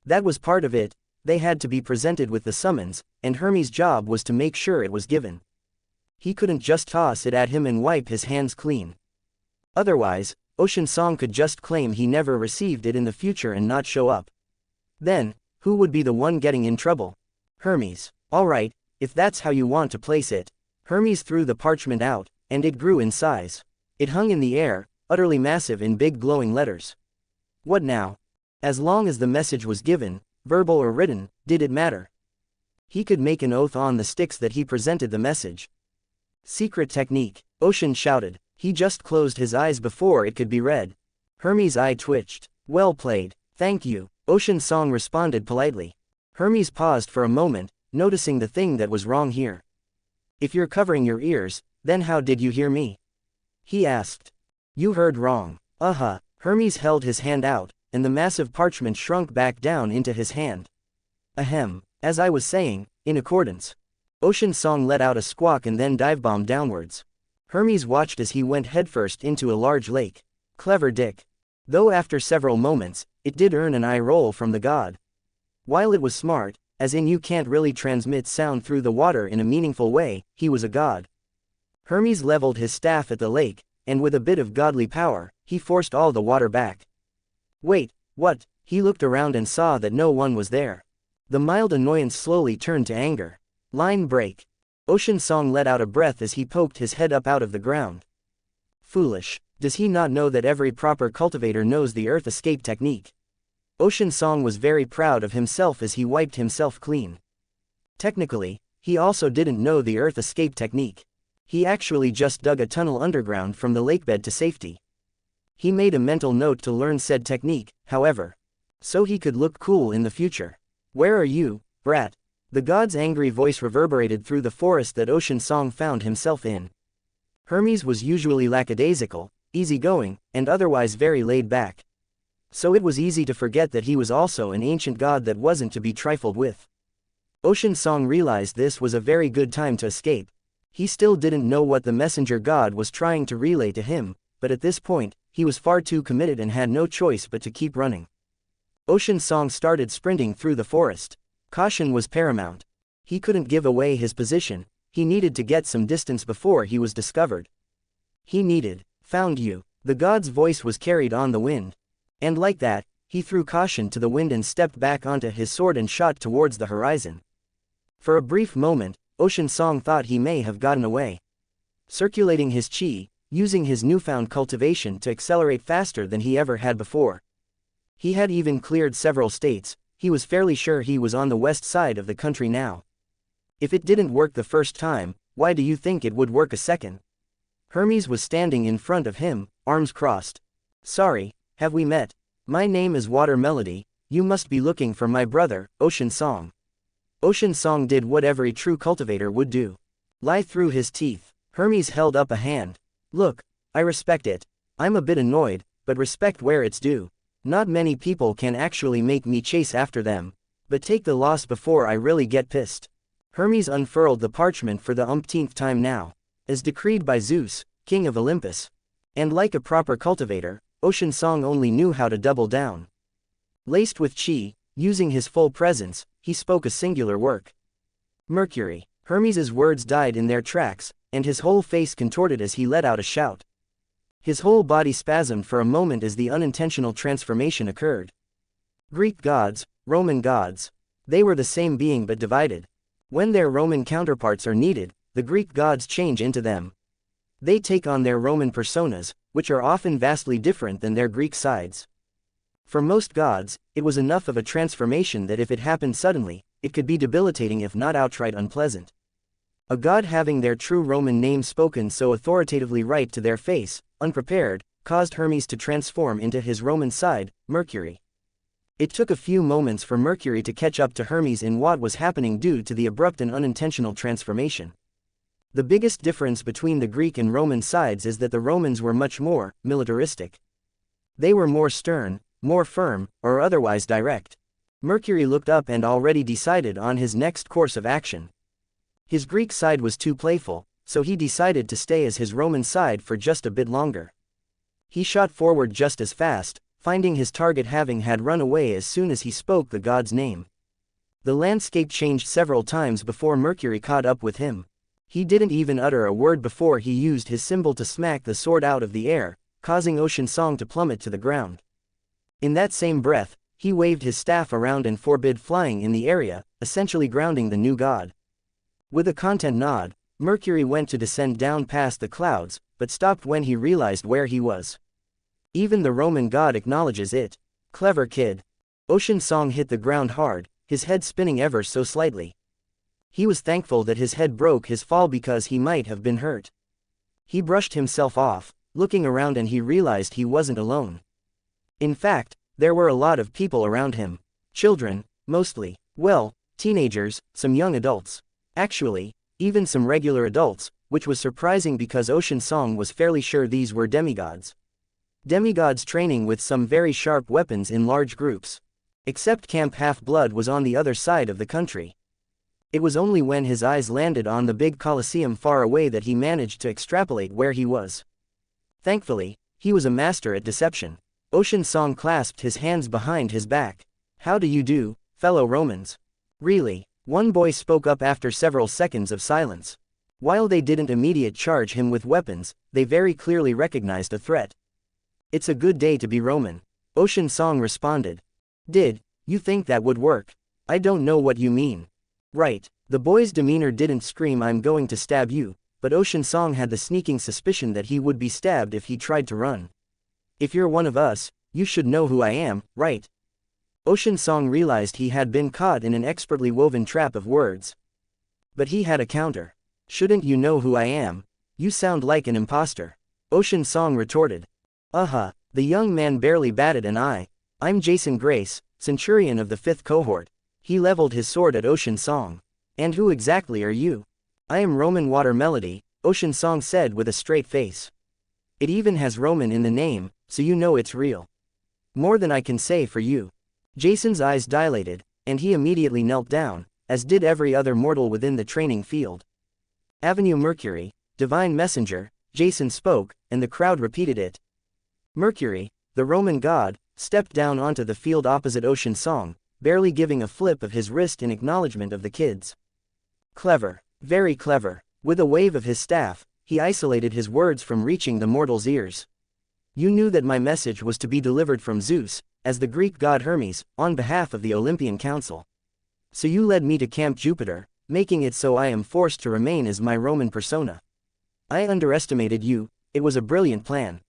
That was part of it. They had to be presented with the summons, and Hermes' job was to make sure it was given. He couldn't just toss it at him and wipe his hands clean. Otherwise, Ocean Song could just claim he never received it in the future and not show up. Then, who would be the one getting in trouble? Hermes. Alright, if that's how you want to place it. Hermes threw the parchment out, and it grew in size. It hung in the air, utterly massive in big glowing letters. What now? As long as the message was given, verbal or written, did it matter? He could make an oath on the sticks that he presented the message. Secret technique, Ocean shouted. He just closed his eyes before it could be read. Hermes' eye twitched. Well played, thank you, Ocean Song responded politely. Hermes paused for a moment, noticing the thing that was wrong here. If you're covering your ears, then how did you hear me? He asked. You heard wrong. Hermes held his hand out, and the massive parchment shrunk back down into his hand. Ahem, as I was saying, in accordance. Ocean Song let out a squawk and then dive-bombed downwards. Hermes watched as he went headfirst into a large lake. Clever dick. Though after several moments, it did earn an eye roll from the god. While it was smart, as in you can't really transmit sound through the water in a meaningful way, he was a god. Hermes leveled his staff at the lake, and with a bit of godly power, he forced all the water back. Wait, what? He looked around and saw that no one was there. The mild annoyance slowly turned to anger. Line break. Ocean Song let out a breath as he poked his head up out of the ground. Foolish. Does he not know that every proper cultivator knows the earth escape technique? Ocean Song was very proud of himself as he wiped himself clean. Technically, he also didn't know the earth escape technique. He actually just dug a tunnel underground from the lakebed to safety. He made a mental note to learn said technique, however, so he could look cool in the future. Where are you, brat? The god's angry voice reverberated through the forest that Ocean Song found himself in. Hermes was usually lackadaisical, easygoing, and otherwise very laid back. So it was easy to forget that he was also an ancient god that wasn't to be trifled with. Ocean Song realized this was a very good time to escape. He still didn't know what the messenger god was trying to relay to him, but at this point, he was far too committed and had no choice but to keep running. Ocean Song started sprinting through the forest. Caution was paramount. He couldn't give away his position, he needed to get some distance before he was discovered. Found you. The god's voice was carried on the wind. And like that, he threw caution to the wind and stepped back onto his sword and shot towards the horizon. For a brief moment, Ocean Song thought he may have gotten away. Circulating his chi, using his newfound cultivation to accelerate faster than he ever had before. He had even cleared several states, he was fairly sure he was on the west side of the country now. If it didn't work the first time, why do you think it would work a second? Hermes was standing in front of him, arms crossed. Sorry, have we met? My name is Water Melody, you must be looking for my brother, Ocean Song. Ocean Song did what every true cultivator would do. Lie through his teeth. Hermes held up a hand. Look, I respect it. I'm a bit annoyed, but respect where it's due. Not many people can actually make me chase after them, but take the loss before I really get pissed. Hermes unfurled the parchment for the umpteenth time now, as decreed by Zeus, king of Olympus. And like a proper cultivator, Ocean Song only knew how to double down. Laced with chi, using his full presence, he spoke a singular work. Mercury. Hermes's words died in their tracks, and his whole face contorted as he let out a shout. His whole body spasmed for a moment as the unintentional transformation occurred. Greek gods, Roman gods. They were the same being but divided. When their Roman counterparts are needed, the Greek gods change into them. They take on their Roman personas, which are often vastly different than their Greek sides. For most gods, it was enough of a transformation that if it happened suddenly, it could be debilitating if not outright unpleasant. A god having their true Roman name spoken so authoritatively right to their face, unprepared, caused Hermes to transform into his Roman side, Mercury. It took a few moments for Mercury to catch up to Hermes in what was happening due to the abrupt and unintentional transformation. The biggest difference between the Greek and Roman sides is that the Romans were much more militaristic. They were more stern, more firm, or otherwise direct. Mercury looked up and already decided on his next course of action. His Greek side was too playful, so he decided to stay as his Roman side for just a bit longer. He shot forward just as fast, finding his target having had run away as soon as he spoke the god's name. The landscape changed several times before Mercury caught up with him. He didn't even utter a word before he used his symbol to smack the sword out of the air, causing Ocean Song to plummet to the ground. In that same breath, he waved his staff around and forbid flying in the area, essentially grounding the new god. With a content nod, Mercury went to descend down past the clouds, but stopped when he realized where he was. Even the Roman god acknowledges it. Clever kid. Ocean Song hit the ground hard, his head spinning ever so slightly. He was thankful that his head broke his fall because he might have been hurt. He brushed himself off, looking around, and he realized he wasn't alone. In fact, there were a lot of people around him. Children, mostly. Well, teenagers, some young adults. Actually, even some regular adults, which was surprising because Ocean Song was fairly sure these were demigods. Demigods training with some very sharp weapons in large groups. Except Camp Half-Blood was on the other side of the country. It was only when his eyes landed on the big Colosseum far away that he managed to extrapolate where he was. Thankfully, he was a master at deception. Ocean Song clasped his hands behind his back. How do you do, fellow Romans? Really? One boy spoke up after several seconds of silence. While they didn't immediately charge him with weapons, they very clearly recognized a threat. It's a good day to be Roman. Ocean Song responded. Did you think that would work? I don't know what you mean. Right. The boy's demeanor didn't scream I'm going to stab you, but Ocean Song had the sneaking suspicion that he would be stabbed if he tried to run. If you're one of us, you should know who I am, right? Ocean Song realized he had been caught in an expertly woven trap of words. But he had a counter. Shouldn't you know who I am? You sound like an imposter. Ocean Song retorted. The young man barely batted an eye. I'm Jason Grace, Centurion of the 5th cohort. He leveled his sword at Ocean Song. And who exactly are you? I am Roman Water Melody, Ocean Song said with a straight face. It even has Roman in the name, so you know it's real. More than I can say for you. Jason's eyes dilated, and he immediately knelt down, as did every other mortal within the training field. Avenue Mercury, divine messenger, Jason spoke, and the crowd repeated it. Mercury, the Roman god, stepped down onto the field opposite Ocean Song, barely giving a flip of his wrist in acknowledgement of the kids. Clever, very clever. With a wave of his staff, he isolated his words from reaching the mortals' ears. You knew that my message was to be delivered from Zeus, as the Greek god Hermes, on behalf of the Olympian Council. So you led me to Camp Jupiter, making it so I am forced to remain as my Roman persona. I underestimated you, it was a brilliant plan.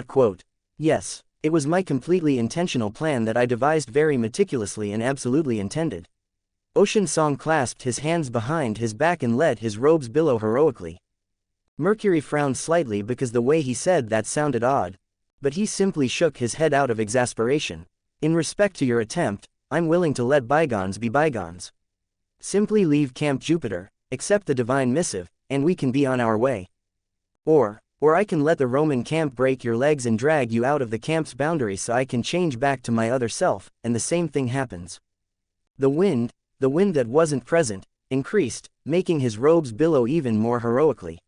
Quote. Yes, it was my completely intentional plan that I devised very meticulously and absolutely intended. Ocean Song clasped his hands behind his back and let his robes billow heroically. Mercury frowned slightly because the way he said that sounded odd. But he simply shook his head out of exasperation. In respect to your attempt, I'm willing to let bygones be bygones. Simply leave Camp Jupiter, accept the divine missive, and we can be on our way. Or I can let the Roman camp break your legs and drag you out of the camp's boundaries so I can change back to my other self, and the same thing happens. The wind that wasn't present, increased, making his robes billow even more heroically.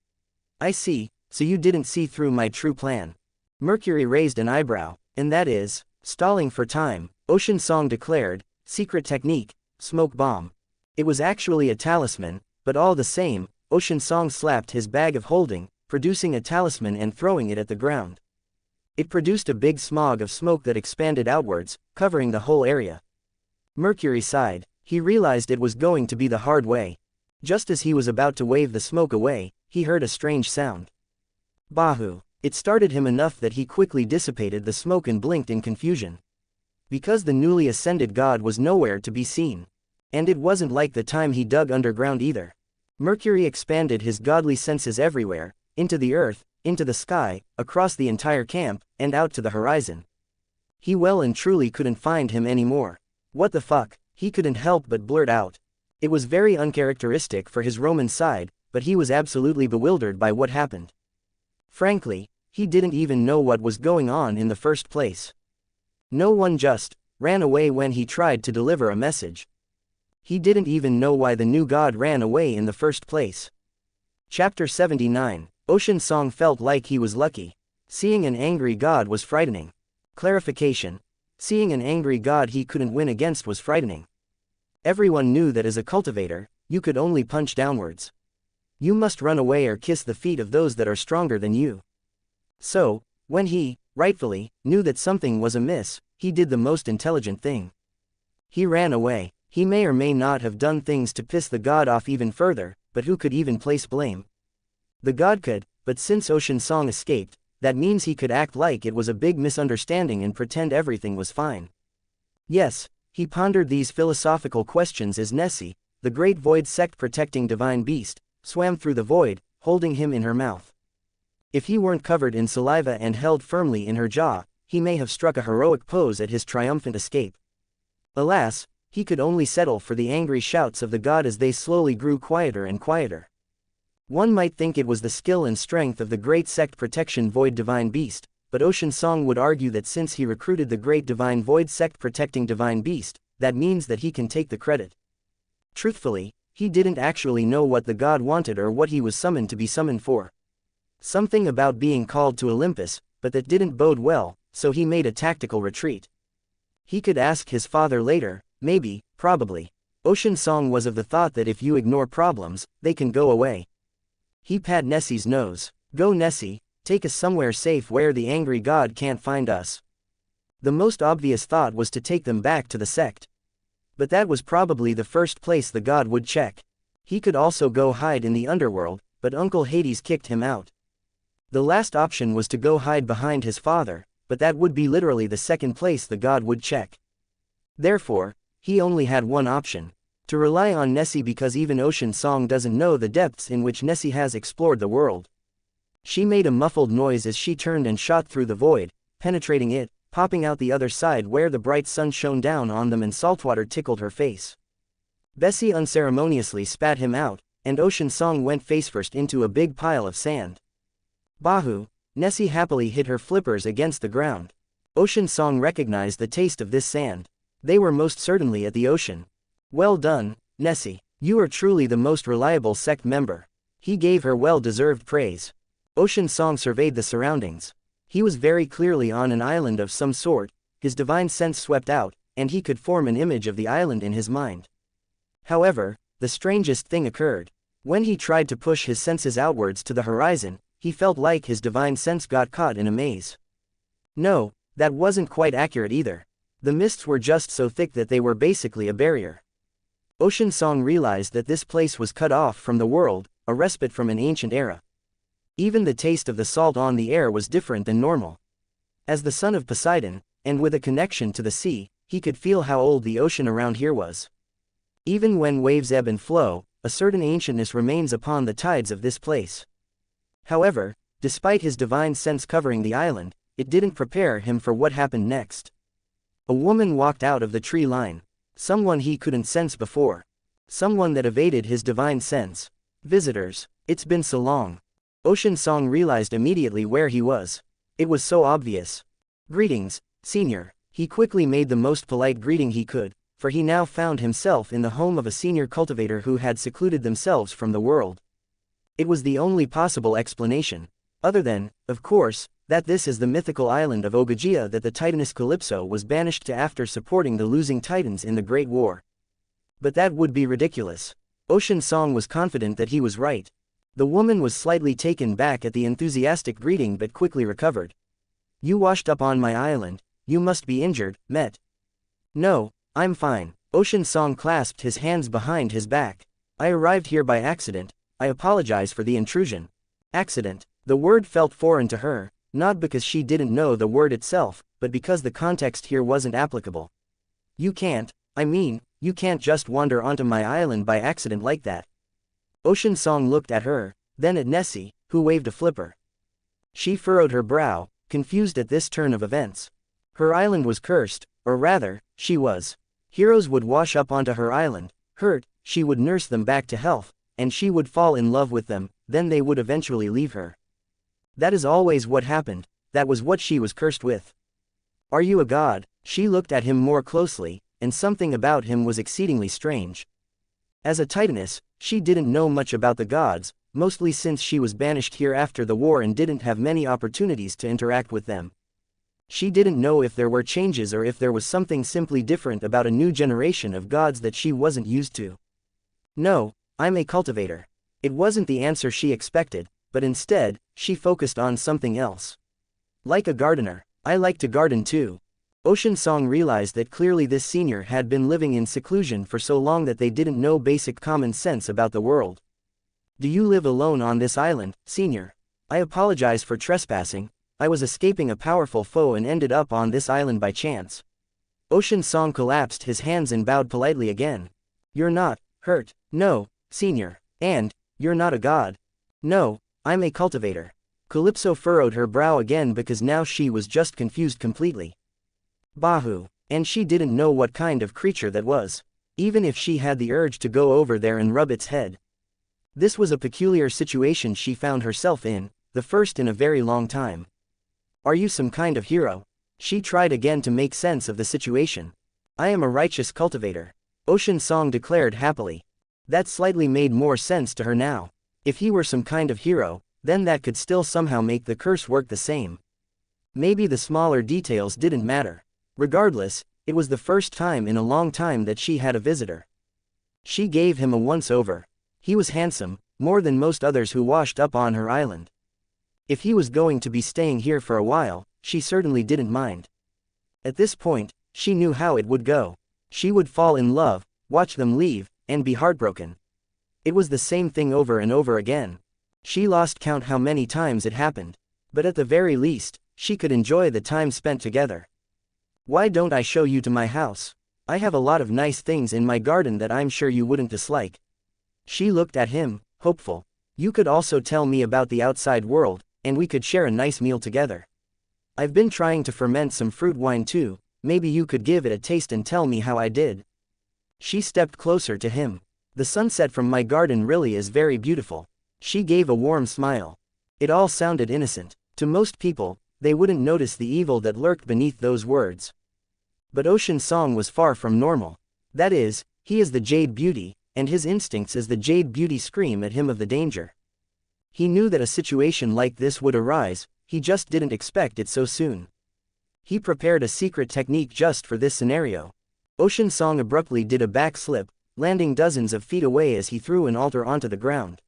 I see, so you didn't see through my true plan. Mercury raised an eyebrow, and that is, stalling for time, Ocean Song declared, secret technique, smoke bomb. It was actually a talisman, but all the same, Ocean Song slapped his bag of holding, producing a talisman and throwing it at the ground. It produced a big smog of smoke that expanded outwards, covering the whole area. Mercury sighed. He realized it was going to be the hard way. Just as he was about to wave the smoke away, he heard a strange sound. Bahu! It startled him enough that he quickly dissipated the smoke and blinked in confusion. Because the newly ascended god was nowhere to be seen. And it wasn't like the time he dug underground either. Mercury expanded his godly senses everywhere, into the earth, into the sky, across the entire camp, and out to the horizon. He well and truly couldn't find him anymore. What the fuck? He couldn't help but blurt out. It was very uncharacteristic for his Roman side, but he was absolutely bewildered by what happened. Frankly, he didn't even know what was going on in the first place. No one just ran away when he tried to deliver a message. He didn't even know why the new god ran away in the first place. Chapter 79. Ocean Song felt like he was lucky. Seeing an angry god was frightening. Clarification. Seeing an angry god he couldn't win against was frightening. Everyone knew that as a cultivator, you could only punch downwards. You must run away or kiss the feet of those that are stronger than you. So, when he, rightfully, knew that something was amiss, he did the most intelligent thing. He ran away. He may or may not have done things to piss the god off even further, but who could even place blame? The god could, but since Ocean Song escaped, that means he could act like it was a big misunderstanding and pretend everything was fine. Yes, he pondered these philosophical questions as Nessie, the great void sect protecting divine beast, swam through the void, holding him in her mouth. If he weren't covered in saliva and held firmly in her jaw, he may have struck a heroic pose at his triumphant escape. Alas, he could only settle for the angry shouts of the god as they slowly grew quieter and quieter. One might think it was the skill and strength of the great sect protection void divine beast, but Ocean Song would argue that since he recruited the great divine void sect protecting divine beast, that means that he can take the credit. Truthfully, he didn't actually know what the god wanted or what he was summoned to be summoned for. Something about being called to Olympus, but that didn't bode well, so he made a tactical retreat. He could ask his father later, maybe, probably. Ocean Song was of the thought that if you ignore problems, they can go away. He pat Nessie's nose. Go Nessie, take us somewhere safe where the angry god can't find us. The most obvious thought was to take them back to the sect. But that was probably the first place the god would check. He could also go hide in the underworld, but Uncle Hades kicked him out. The last option was to go hide behind his father, but that would be literally the second place the god would check. Therefore, he only had one option. To rely on Nessie because even Ocean Song doesn't know the depths in which Nessie has explored the world. She made a muffled noise as she turned and shot through the void, penetrating it, popping out the other side where the bright sun shone down on them and saltwater tickled her face. Bessie unceremoniously spat him out, and Ocean Song went facefirst into a big pile of sand. Bahu! Nessie happily hit her flippers against the ground. Ocean Song recognized the taste of this sand. They were most certainly at the ocean. Well done, Nessie. You are truly the most reliable sect member. He gave her well-deserved praise. Ocean Song surveyed the surroundings. He was very clearly on an island of some sort, his divine sense swept out, and he could form an image of the island in his mind. However, the strangest thing occurred. When he tried to push his senses outwards to the horizon, he felt like his divine sense got caught in a maze. No, that wasn't quite accurate either. The mists were just so thick that they were basically a barrier. Ocean Song realized that this place was cut off from the world, a respite from an ancient era. Even the taste of the salt on the air was different than normal. As the son of Poseidon, and with a connection to the sea, he could feel how old the ocean around here was. Even when waves ebb and flow, a certain ancientness remains upon the tides of this place. However, despite his divine sense covering the island, it didn't prepare him for what happened next. A woman walked out of the tree line. Someone he couldn't sense before. Someone that evaded his divine sense. Visitors. It's been so long. Ocean Song realized immediately where he was. It was so obvious. Greetings, senior. He quickly made the most polite greeting he could, for he now found himself in the home of a senior cultivator who had secluded themselves from the world. It was the only possible explanation, other than, of course, that this is the mythical island of Ogygia that the Titaness Calypso was banished to after supporting the losing Titans in the Great War. But that would be ridiculous. Ocean Song was confident that he was right. The woman was slightly taken back at the enthusiastic greeting but quickly recovered. You washed up on my island, you must be injured, Met. No, I'm fine. Ocean Song clasped his hands behind his back. I arrived here by accident, I apologize for the intrusion. Accident. The word felt foreign to her, not because she didn't know the word itself, but because the context here wasn't applicable. You can't just wander onto my island by accident like that. Ocean Song looked at her, then at Nessie, who waved a flipper. She furrowed her brow, confused at this turn of events. Her island was cursed, or rather, she was. Heroes would wash up onto her island, hurt, she would nurse them back to health, and she would fall in love with them, then they would eventually leave her. That is always what happened, that was what she was cursed with. Are you a god? She looked at him more closely, and something about him was exceedingly strange. As a Titaness, she didn't know much about the gods, mostly since she was banished here after the war and didn't have many opportunities to interact with them. She didn't know if there were changes or if there was something simply different about a new generation of gods that she wasn't used to. No, I'm a cultivator. It wasn't the answer she expected, but instead, she focused on something else. Like a gardener, I like to garden too. Ocean Song realized that clearly this senior had been living in seclusion for so long that they didn't know basic common sense about the world. Do you live alone on this island, senior? I apologize for trespassing, I was escaping a powerful foe and ended up on this island by chance. Ocean Song collapsed his hands and bowed politely again. You're not hurt, no, senior, and you're not a god. No, I'm a cultivator. Calypso furrowed her brow again because now she was just confused completely. Bahu, and she didn't know what kind of creature that was, even if she had the urge to go over there and rub its head. This was a peculiar situation she found herself in, the first in a very long time. Are you some kind of hero? She tried again to make sense of the situation. I am a righteous cultivator. Ocean Song declared happily. That slightly made more sense to her now. If he were some kind of hero, then that could still somehow make the curse work the same. Maybe the smaller details didn't matter. Regardless, it was the first time in a long time that she had a visitor. She gave him a once-over. He was handsome, more than most others who washed up on her island. If he was going to be staying here for a while, she certainly didn't mind. At this point, she knew how it would go. She would fall in love, watch them leave, and be heartbroken. It was the same thing over and over again. She lost count how many times it happened. But at the very least, she could enjoy the time spent together. Why don't I show you to my house? I have a lot of nice things in my garden that I'm sure you wouldn't dislike. She looked at him, hopeful. You could also tell me about the outside world, and we could share a nice meal together. I've been trying to ferment some fruit wine too, maybe you could give it a taste and tell me how I did. She stepped closer to him. The sunset from my garden really is very beautiful. She gave a warm smile. It all sounded innocent. To most people, they wouldn't notice the evil that lurked beneath those words. But Ocean Song was far from normal. That is, he is the Jade Beauty, and his instincts as the Jade Beauty scream at him of the danger. He knew that a situation like this would arise, he just didn't expect it so soon. He prepared a secret technique just for this scenario. Ocean Song abruptly did a backslip, landing dozens of feet away as he threw an altar onto the ground.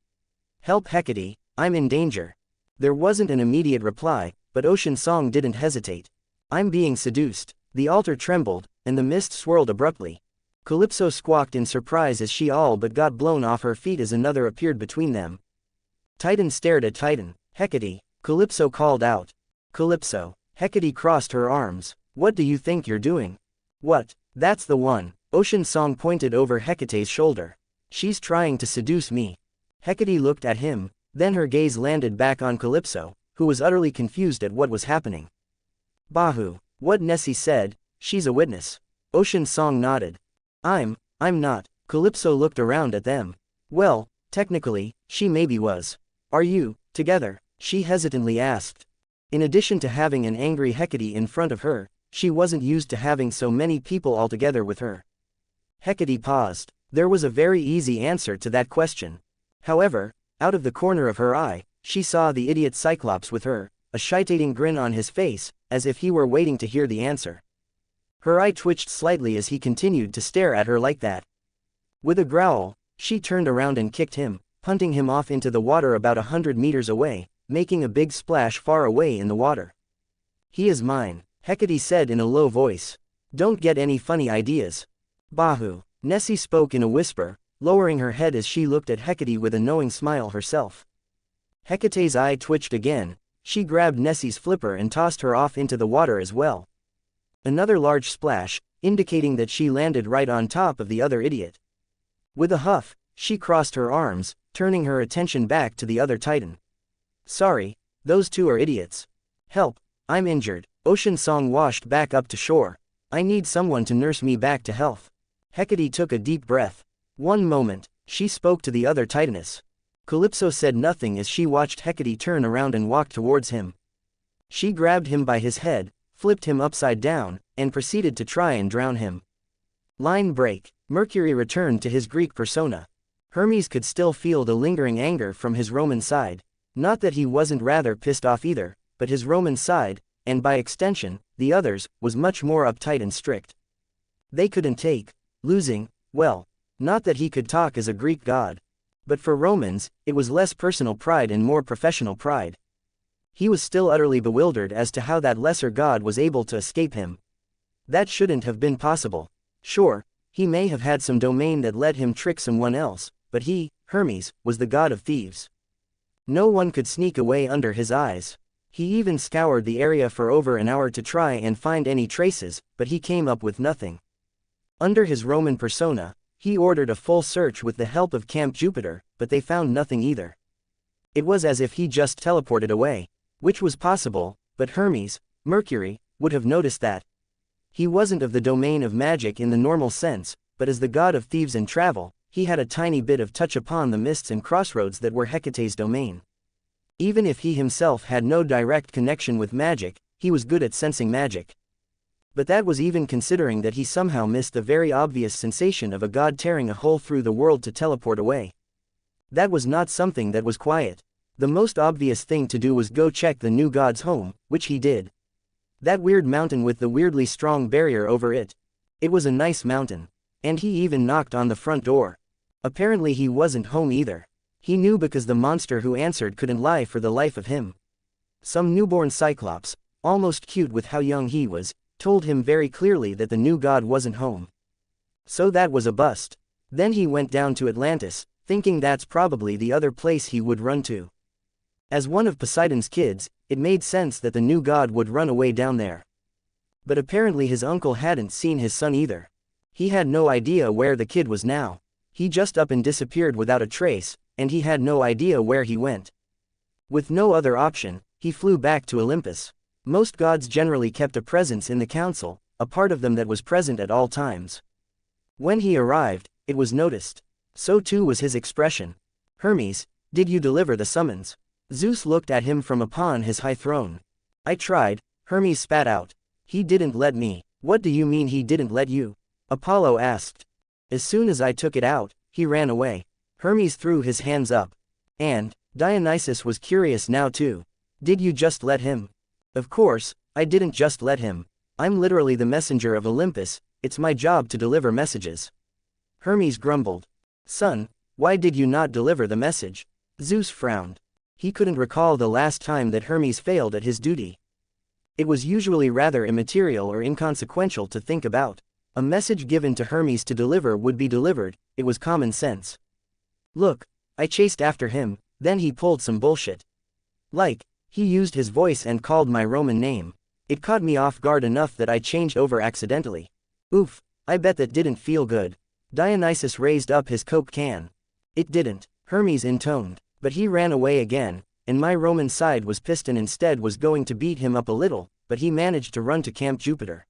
"Help Hecate, I'm in danger." There wasn't an immediate reply, but Ocean Song didn't hesitate. "I'm being seduced." The altar trembled, and the mist swirled abruptly. Calypso squawked in surprise as she all but got blown off her feet as another appeared between them. Titan stared at Titan. "Hecate," Calypso called out. "Calypso." Hecate crossed her arms. "What do you think you're doing?" "What? That's the one." Ocean Song pointed over Hecate's shoulder. "She's trying to seduce me." Hecate looked at him, then her gaze landed back on Calypso, who was utterly confused at what was happening. "Bahu. What Nessie said, she's a witness." Ocean Song nodded. I'm not." Calypso looked around at them. "Well, technically, she maybe was." "Are you, together?" she hesitantly asked. In addition to having an angry Hecate in front of her, she wasn't used to having so many people all together with her. Hecate paused. There was a very easy answer to that question. However, out of the corner of her eye, she saw the idiot Cyclops with her, a shitating grin on his face, as if he were waiting to hear the answer. Her eye twitched slightly as he continued to stare at her like that. With a growl, she turned around and kicked him, punting him off into the water about 100 meters away, making a big splash far away in the water. "He is mine," Hecate said in a low voice. "Don't get any funny ideas." "Bahu." Nessie spoke in a whisper, lowering her head as she looked at Hecate with a knowing smile herself. Hecate's eye twitched again. She grabbed Nessie's flipper and tossed her off into the water as well. Another large splash, indicating that she landed right on top of the other idiot. With a huff, she crossed her arms, turning her attention back to the other Titan. "Sorry, those two are idiots. Help, I'm injured." Ocean Song washed back up to shore. "I need someone to nurse me back to health." Hecate took a deep breath. "One moment," she spoke to the other Titaness. Calypso said nothing as she watched Hecate turn around and walk towards him. She grabbed him by his head, flipped him upside down, and proceeded to try and drown him. Line break. Mercury returned to his Greek persona. Hermes could still feel the lingering anger from his Roman side. Not that he wasn't rather pissed off either, but his Roman side, and by extension, the others, was much more uptight and strict. They couldn't take losing, well, not that he could talk as a Greek god. But for Romans, it was less personal pride and more professional pride. He was still utterly bewildered as to how that lesser god was able to escape him. That shouldn't have been possible. Sure, he may have had some domain that let him trick someone else, but he, Hermes, was the god of thieves. No one could sneak away under his eyes. He even scoured the area for over an hour to try and find any traces, but he came up with nothing. Under his Roman persona, he ordered a full search with the help of Camp Jupiter, but they found nothing either. It was as if he just teleported away, which was possible, but Hermes, Mercury, would have noticed that. He wasn't of the domain of magic in the normal sense, but as the god of thieves and travel, he had a tiny bit of touch upon the mists and crossroads that were Hecate's domain. Even if he himself had no direct connection with magic, he was good at sensing magic. But that was even considering that he somehow missed the very obvious sensation of a god tearing a hole through the world to teleport away. That was not something that was quiet. The most obvious thing to do was go check the new god's home, which he did. That weird mountain with the weirdly strong barrier over it. It was a nice mountain. And he even knocked on the front door. Apparently he wasn't home either. He knew because the monster who answered couldn't lie for the life of him. Some newborn Cyclops, almost cute with how young he was, told him very clearly that the new god wasn't home. So that was a bust. Then he went down to Atlantis, thinking that's probably the other place he would run to. As one of Poseidon's kids, it made sense that the new god would run away down there. But apparently his uncle hadn't seen his son either. He had no idea where the kid was now. He just up and disappeared without a trace, and he had no idea where he went. With no other option, he flew back to Olympus. Most gods generally kept a presence in the council, a part of them that was present at all times. When he arrived, it was noticed. So too was his expression. Hermes, did you deliver the summons? Zeus looked at him from upon his high throne. I tried, Hermes spat out. He didn't let me. What do you mean he didn't let you? Apollo asked. As soon as I took it out, he ran away. Hermes threw his hands up. And, Dionysus was curious now too. Did you just let him? Of course, I didn't just let him. I'm literally the messenger of Olympus, it's my job to deliver messages. Hermes grumbled. Son, why did you not deliver the message? Zeus frowned. He couldn't recall the last time that Hermes failed at his duty. It was usually rather immaterial or inconsequential to think about. A message given to Hermes to deliver would be delivered, it was common sense. Look, I chased after him, then he pulled some bullshit. Like, he used his voice and called my Roman name. It caught me off guard enough that I changed over accidentally. Oof, I bet that didn't feel good. Dionysus raised up his Coke can. It didn't, Hermes intoned, but he ran away again, and my Roman side was pissed and instead was going to beat him up a little, but he managed to run to Camp Jupiter.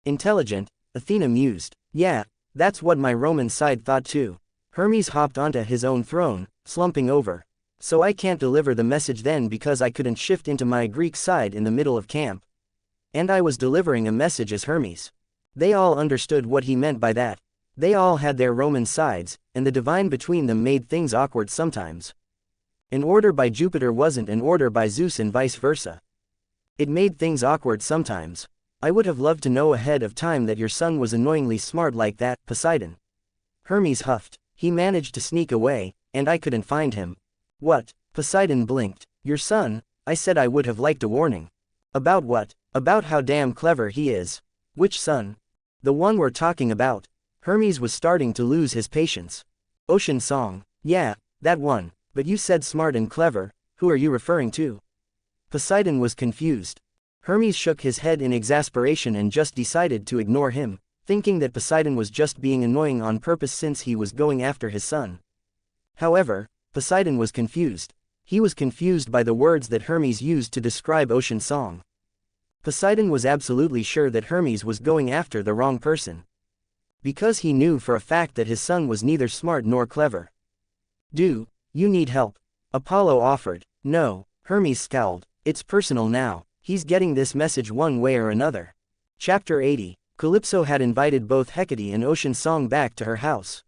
Intelligent, Athena mused. Yeah, that's what my Roman side thought too. Hermes hopped onto his own throne, slumping over. So I can't deliver the message then because I couldn't shift into my Greek side in the middle of camp. And I was delivering a message as Hermes. They all understood what he meant by that. They all had their Roman sides, and the divine between them made things awkward sometimes. An order by Jupiter wasn't an order by Zeus and vice versa. It made things awkward sometimes. I would have loved to know ahead of time that your son was annoyingly smart like that, Poseidon. Hermes huffed. He managed to sneak away, and I couldn't find him. What? Poseidon blinked. Your son? I said I would have liked a warning. About what? About how damn clever he is. Which son? The one we're talking about. Hermes was starting to lose his patience. Ocean Song. Yeah, that one. But you said smart and clever, who are you referring to? Poseidon was confused. Hermes shook his head in exasperation and just decided to ignore him, thinking that Poseidon was just being annoying on purpose since he was going after his son. However, Poseidon was confused. He was confused by the words that Hermes used to describe Ocean Song. Poseidon was absolutely sure that Hermes was going after the wrong person. Because he knew for a fact that his son was neither smart nor clever. Do you need help? Apollo offered. No, Hermes scowled. It's personal now. He's getting this message one way or another. Chapter 80. Calypso had invited both Hecate and Ocean Song back to her house.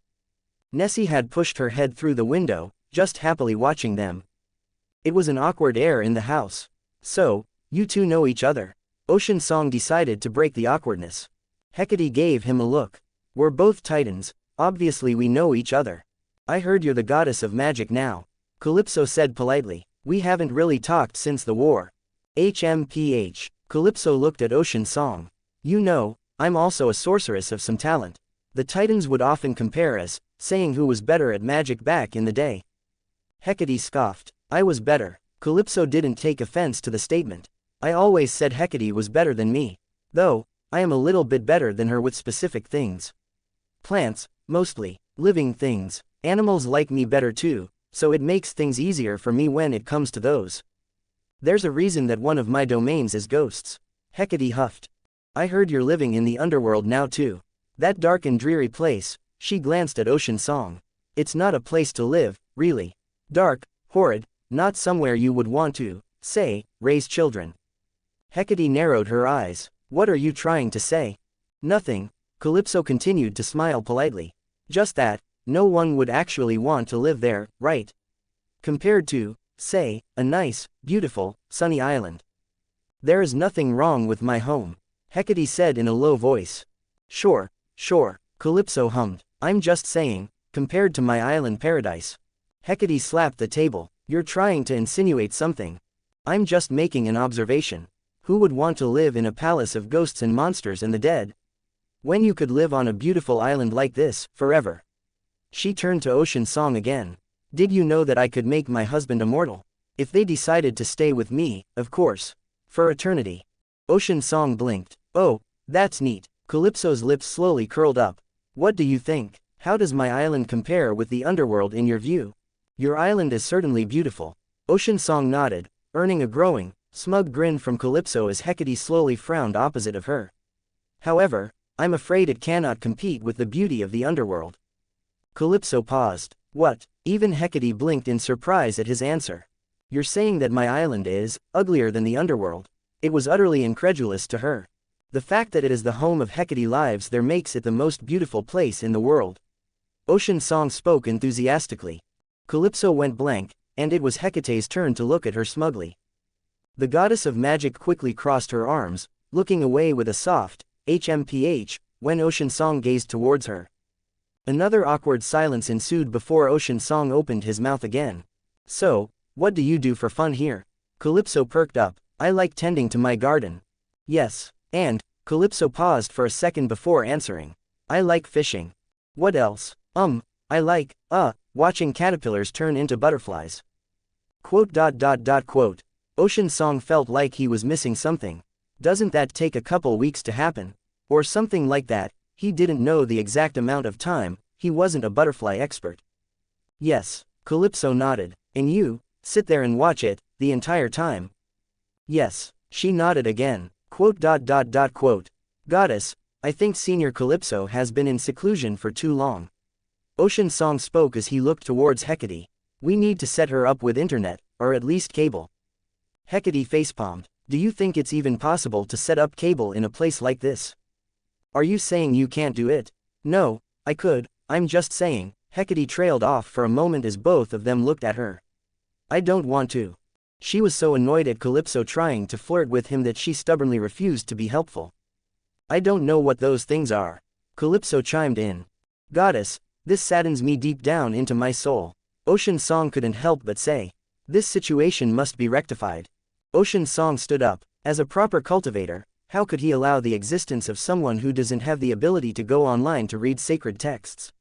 Nessie had pushed her head through the window, just happily watching them. It was an awkward air in the house. So, you two know each other? Ocean Song decided to break the awkwardness. Hecate gave him a look. We're both titans, obviously we know each other. I heard you're the goddess of magic now. Calypso said politely. We haven't really talked since the war. HMPH. Calypso looked at Ocean Song. You know, I'm also a sorceress of some talent. The titans would often compare us, saying who was better at magic back in the day. Hecate scoffed. I was better. Calypso didn't take offense to the statement. I always said Hecate was better than me. Though, I am a little bit better than her with specific things. Plants, mostly. Living things. Animals like me better too, so it makes things easier for me when it comes to those. There's a reason that one of my domains is ghosts. Hecate huffed. I heard you're living in the underworld now too. That dark and dreary place. She glanced at Ocean Song. It's not a place to live, really. Dark, horrid, not somewhere you would want to, say, raise children. Hecate narrowed her eyes. What are you trying to say? Nothing. Calypso continued to smile politely. Just that, no one would actually want to live there, right? Compared to, say, a nice, beautiful, sunny island. There is nothing wrong with my home, Hecate said in a low voice. Sure, Calypso hummed. I'm just saying, compared to my island paradise. Hecate slapped the table. You're trying to insinuate something. I'm just making an observation. Who would want to live in a palace of ghosts and monsters and the dead? When you could live on a beautiful island like this, forever. She turned to Ocean Song again. Did you know that I could make my husband immortal? If they decided to stay with me, of course. For eternity. Ocean Song blinked. Oh, that's neat. Calypso's lips slowly curled up. What do you think? How does my island compare with the underworld in your view? Your island is certainly beautiful. Ocean Song nodded, earning a growing, smug grin from Calypso as Hecate slowly frowned opposite of her. However, I'm afraid it cannot compete with the beauty of the underworld. Calypso paused. What? Even Hecate blinked in surprise at his answer. You're saying that my island is uglier than the underworld? It was utterly incredulous to her. The fact that it is the home of Hecate lives there makes it the most beautiful place in the world. Ocean Song spoke enthusiastically. Calypso went blank, and it was Hecate's turn to look at her smugly. The goddess of magic quickly crossed her arms, looking away with a soft HMPH when Ocean Song gazed towards her. Another awkward silence ensued before Ocean Song opened his mouth again. So, what do you do for fun here? Calypso perked up. I like tending to my garden. Yes, and, Calypso paused for a second before answering. I like fishing. What else? I like, watching caterpillars turn into butterflies. Quote. Ocean Song felt like he was missing something. Doesn't that take a couple weeks to happen? Or something like that. He didn't know the exact amount of time, he wasn't a butterfly expert. Yes, Calypso nodded. And you, sit there and watch it, the entire time? Yes, she nodded again. Quote. Goddess, I think Senior Calypso has been in seclusion for too long. Ocean Song spoke as he looked towards Hecate. We need to set her up with internet, or at least cable. Hecate facepalmed. Do you think it's even possible to set up cable in a place like this? Are you saying you can't do it? No, I could, I'm just saying. Hecate trailed off for a moment as both of them looked at her. I don't want to. She was so annoyed at Calypso trying to flirt with him that she stubbornly refused to be helpful. I don't know what those things are. Calypso chimed in. Goddess, this saddens me deep down into my soul. Ocean Song couldn't help but say. This situation must be rectified. Ocean Song stood up. As a proper cultivator, how could he allow the existence of someone who doesn't have the ability to go online to read sacred texts?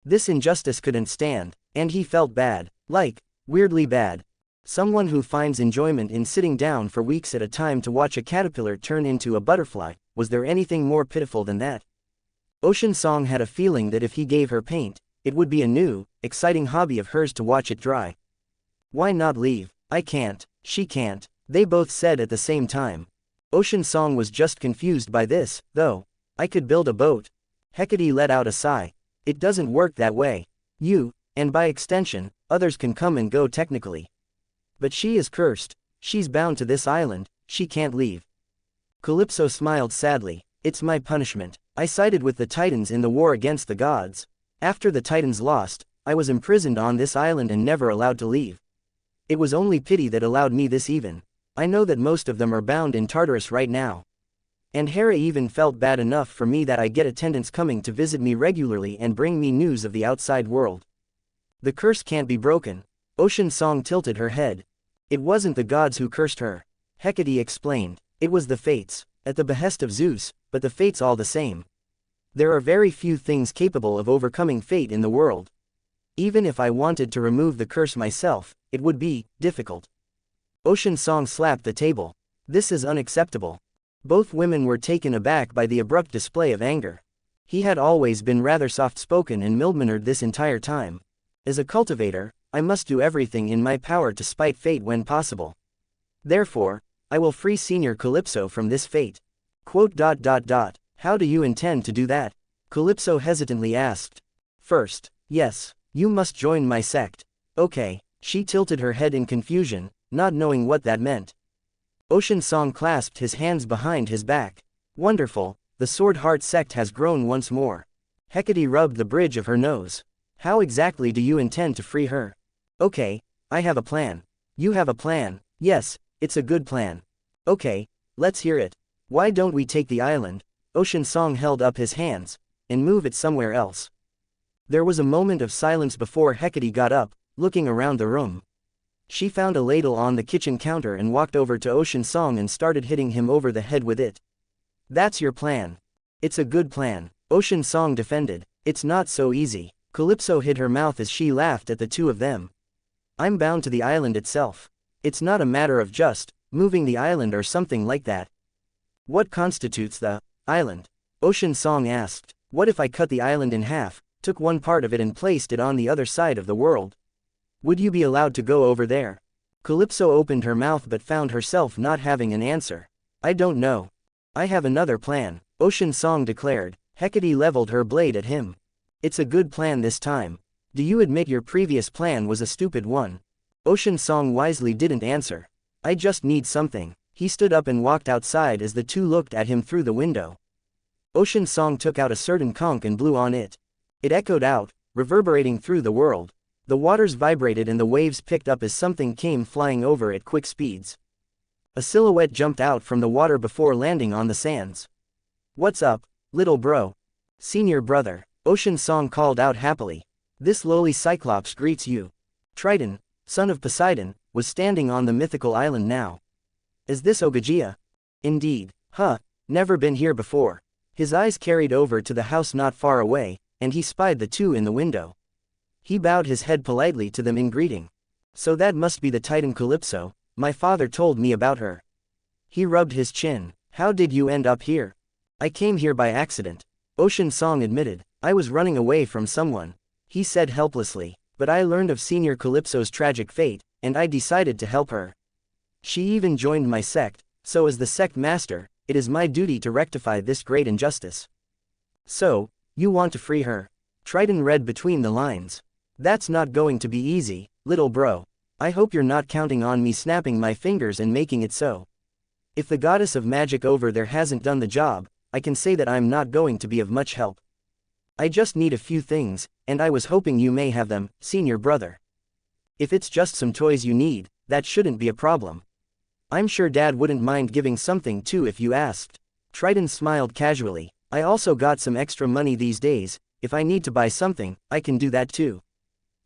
This injustice couldn't stand, and he felt bad. Like, weirdly bad. Someone who finds enjoyment in sitting down for weeks at a time to watch a caterpillar turn into a butterfly, was there anything more pitiful than that? Ocean Song had a feeling that if he gave her paint, it would be a new, exciting hobby of hers to watch it dry. Why not leave? I can't, she can't, they both said at the same time. Ocean Song was just confused by this, though. I could build a boat. Hecate let out a sigh. It doesn't work that way. You, and by extension, others can come and go technically. But she is cursed, she's bound to this island, she can't leave. Calypso smiled sadly. It's my punishment. I sided with the Titans in the war against the gods. After the Titans lost, I was imprisoned on this island and never allowed to leave. It was only pity that allowed me this even. I know that most of them are bound in Tartarus right now. And Hera even felt bad enough for me that I get attendants coming to visit me regularly and bring me news of the outside world. The curse can't be broken. Ocean Song tilted her head. It wasn't the gods who cursed her. Hecate explained. It was the fates, at the behest of Zeus, but the fates all the same. There are very few things capable of overcoming fate in the world. Even if I wanted to remove the curse myself, it would be difficult. Ocean Song slapped the table. This is unacceptable. Both women were taken aback by the abrupt display of anger. He had always been rather soft-spoken and mild-mannered this entire time. As a cultivator, I must do everything in my power to spite fate when possible. Therefore, I will free Senior Calypso from this fate. Quote. How do you intend to do that? Calypso hesitantly asked. First, yes, you must join my sect. Okay. She tilted her head in confusion, not knowing what that meant. Ocean Song clasped his hands behind his back. Wonderful, the Sword Heart sect has grown once more. Hecate rubbed the bridge of her nose. How exactly do you intend to free her? Okay, I have a plan. You have a plan? Yes, it's a good plan. Okay, let's hear it. Why don't we take the island? Ocean Song held up his hands, and move it somewhere else. There was a moment of silence before Hecate got up, looking around the room. She found a ladle on the kitchen counter and walked over to Ocean Song and started hitting him over the head with it. That's your plan. It's a good plan. Ocean Song defended. It's not so easy. Calypso hid her mouth as she laughed at the two of them. I'm bound to the island itself. It's not a matter of just moving the island or something like that. What constitutes the island? Ocean Song asked. What if I cut the island in half, took one part of it and placed it on the other side of the world? Would you be allowed to go over there? Calypso opened her mouth but found herself not having an answer. I don't know. I have another plan, Ocean Song declared. Hecate leveled her blade at him. It's a good plan this time. Do you admit your previous plan was a stupid one? Ocean Song wisely didn't answer. I just need something. He stood up and walked outside as the two looked at him through the window. Ocean Song took out a certain conch and blew on it. It echoed out, reverberating through the world. The waters vibrated and the waves picked up as something came flying over at quick speeds. A silhouette jumped out from the water before landing on the sands. What's up, little bro? Senior brother, Ocean Song called out happily. This lowly Cyclops greets you. Triton, son of Poseidon, was standing on the mythical island now. Is this Ogygia? Indeed. Huh, never been here before. His eyes carried over to the house not far away, and he spied the two in the window. He bowed his head politely to them in greeting. So that must be the Titan Calypso, my father told me about her. He rubbed his chin. How did you end up here? I came here by accident. Ocean Song admitted. I was running away from someone. He said helplessly. But I learned of Senior Calypso's tragic fate, and I decided to help her. She even joined my sect, so as the sect master, it is my duty to rectify this great injustice. So, you want to free her? Triton read between the lines. That's not going to be easy, little bro. I hope you're not counting on me snapping my fingers and making it so. If the goddess of magic over there hasn't done the job, I can say that I'm not going to be of much help. I just need a few things, and I was hoping you may have them, senior brother. If it's just some toys you need, that shouldn't be a problem. I'm sure Dad wouldn't mind giving something too if you asked. Triton smiled casually. I also got some extra money these days. If I need to buy something, I can do that too.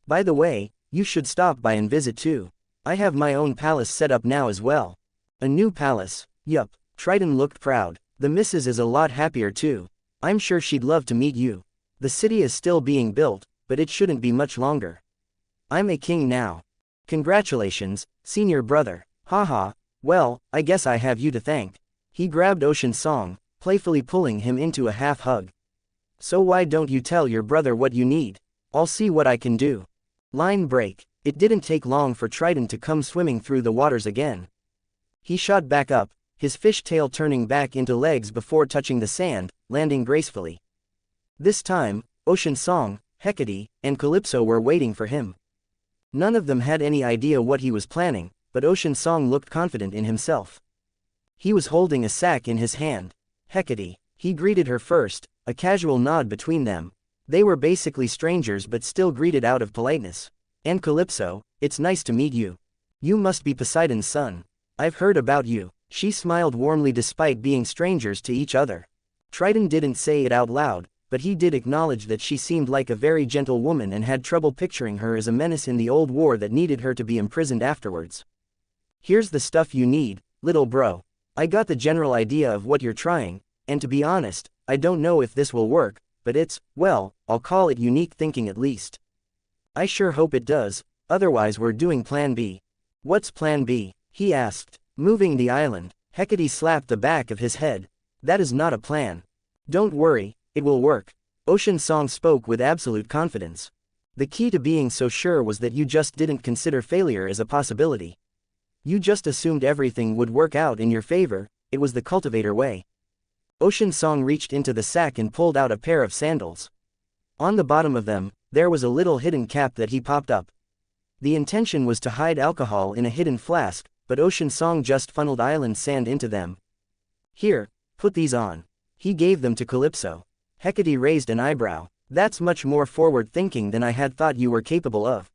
By the way, you should stop by and visit too. I have my own palace set up now as well. A new palace? Yup. Triton looked proud. The missus is a lot happier too. I'm sure she'd love to meet you. The city is still being built, but it shouldn't be much longer. I'm a king now. Congratulations, senior brother. Haha, well, I guess I have you to thank. He grabbed Ocean Song, playfully pulling him into a half hug. So why don't you tell your brother what you need? I'll see what I can do. Line break. It didn't take long for Triton to come swimming through the waters again. He shot back up, his fish tail turning back into legs before touching the sand, landing gracefully. This time, Ocean Song, Hecate, and Calypso were waiting for him. None of them had any idea what he was planning, but Ocean Song looked confident in himself. He was holding a sack in his hand. Hecate, he greeted her first, a casual nod between them. They were basically strangers but still greeted out of politeness. And Calypso, it's nice to meet you. You must be Poseidon's son. I've heard about you. She smiled warmly despite being strangers to each other. Triton didn't say it out loud, but he did acknowledge that she seemed like a very gentle woman and had trouble picturing her as a menace in the old war that needed her to be imprisoned afterwards. Here's the stuff you need, little bro. I got the general idea of what you're trying, and to be honest, I don't know if this will work, but it's, well, I'll call it unique thinking at least. I sure hope it does, otherwise we're doing Plan B. What's Plan B? He asked. Moving the island. Hecate slapped the back of his head. That is not a plan. Don't worry, it will work. Ocean Song spoke with absolute confidence. The key to being so sure was that you just didn't consider failure as a possibility. You just assumed everything would work out in your favor. It was the Cultivator way. Ocean Song reached into the sack and pulled out a pair of sandals. On the bottom of them, there was a little hidden cap that he popped up. The intention was to hide alcohol in a hidden flask, but Ocean Song just funneled island sand into them. Here, put these on. He gave them to Calypso. Hecate raised an eyebrow. That's much more forward-thinking than I had thought you were capable of.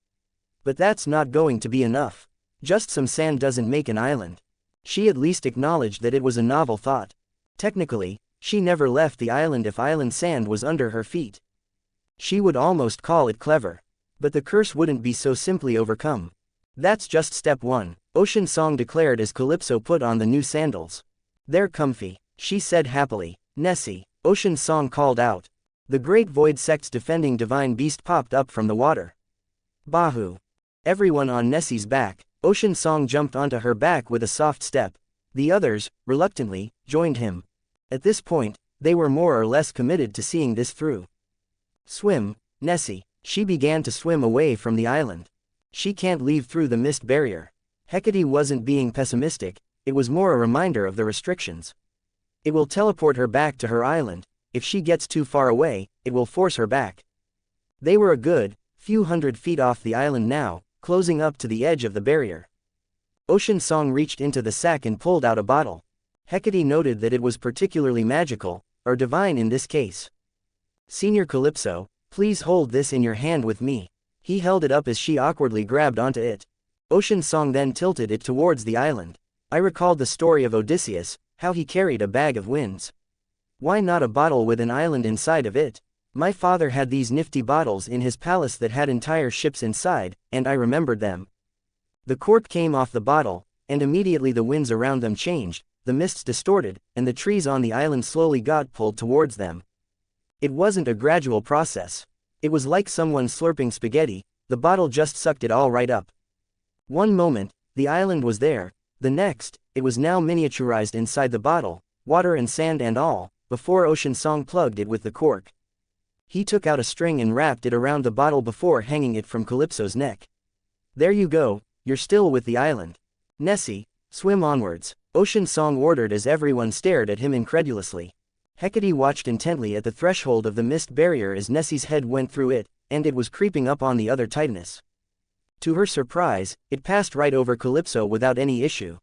But that's not going to be enough. Just some sand doesn't make an island. She at least acknowledged that it was a novel thought. Technically, she never left the island if island sand was under her feet. She would almost call it clever. But the curse wouldn't be so simply overcome. That's just step one, Ocean Song declared as Calypso put on the new sandals. They're comfy, she said happily. Nessie, Ocean Song called out. The Great Void Sect's defending divine beast popped up from the water. Bahu. Everyone on Nessie's back. Ocean Song jumped onto her back with a soft step. The others, reluctantly, joined him. At this point, they were more or less committed to seeing this through. Swim, Nessie. She began to swim away from the island. She can't leave through the mist barrier. Hecate wasn't being pessimistic, it was more a reminder of the restrictions. It will teleport her back to her island. If she gets too far away, it will force her back. They were a good few hundred feet off the island now, closing up to the edge of the barrier. Ocean Song reached into the sack and pulled out a bottle. Hecate noted that it was particularly magical, or divine in this case. "Senior Calypso, please hold this in your hand with me." He held it up as she awkwardly grabbed onto it. Ocean Song then tilted it towards the island. I recalled the story of Odysseus, how he carried a bag of winds. Why not a bottle with an island inside of it? My father had these nifty bottles in his palace that had entire ships inside, and I remembered them. The cork came off the bottle, and immediately the winds around them changed, the mists distorted, and the trees on the island slowly got pulled towards them. It wasn't a gradual process. It was like someone slurping spaghetti, the bottle just sucked it all right up. One moment, the island was there, the next, it was now miniaturized inside the bottle, water and sand and all, before Ocean Song plugged it with the cork. He took out a string and wrapped it around the bottle before hanging it from Calypso's neck. "There you go, you're still with the island. Nessie, swim onwards," Ocean Song ordered as everyone stared at him incredulously. Hecate watched intently at the threshold of the mist barrier as Nessie's head went through it, and it was creeping up on the other tightness. To her surprise, it passed right over Calypso without any issue.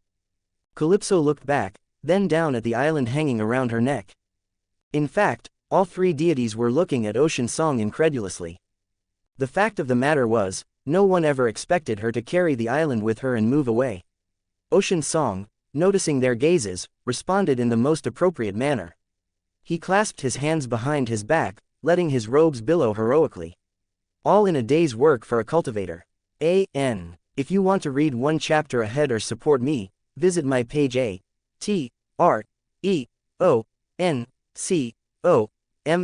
Calypso looked back, then down at the island hanging around her neck. In fact, all three deities were looking at Ocean Song incredulously. The fact of the matter was, no one ever expected her to carry the island with her and move away. Ocean Song, noticing their gazes, responded in the most appropriate manner. He clasped his hands behind his back, letting his robes billow heroically. All in a day's work for a cultivator. If you want to read one chapter ahead or support me, visit my page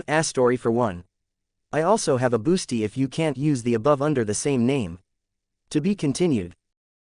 AStoryForOne. I also have a boosty if you can't use the above under the same name. To be continued.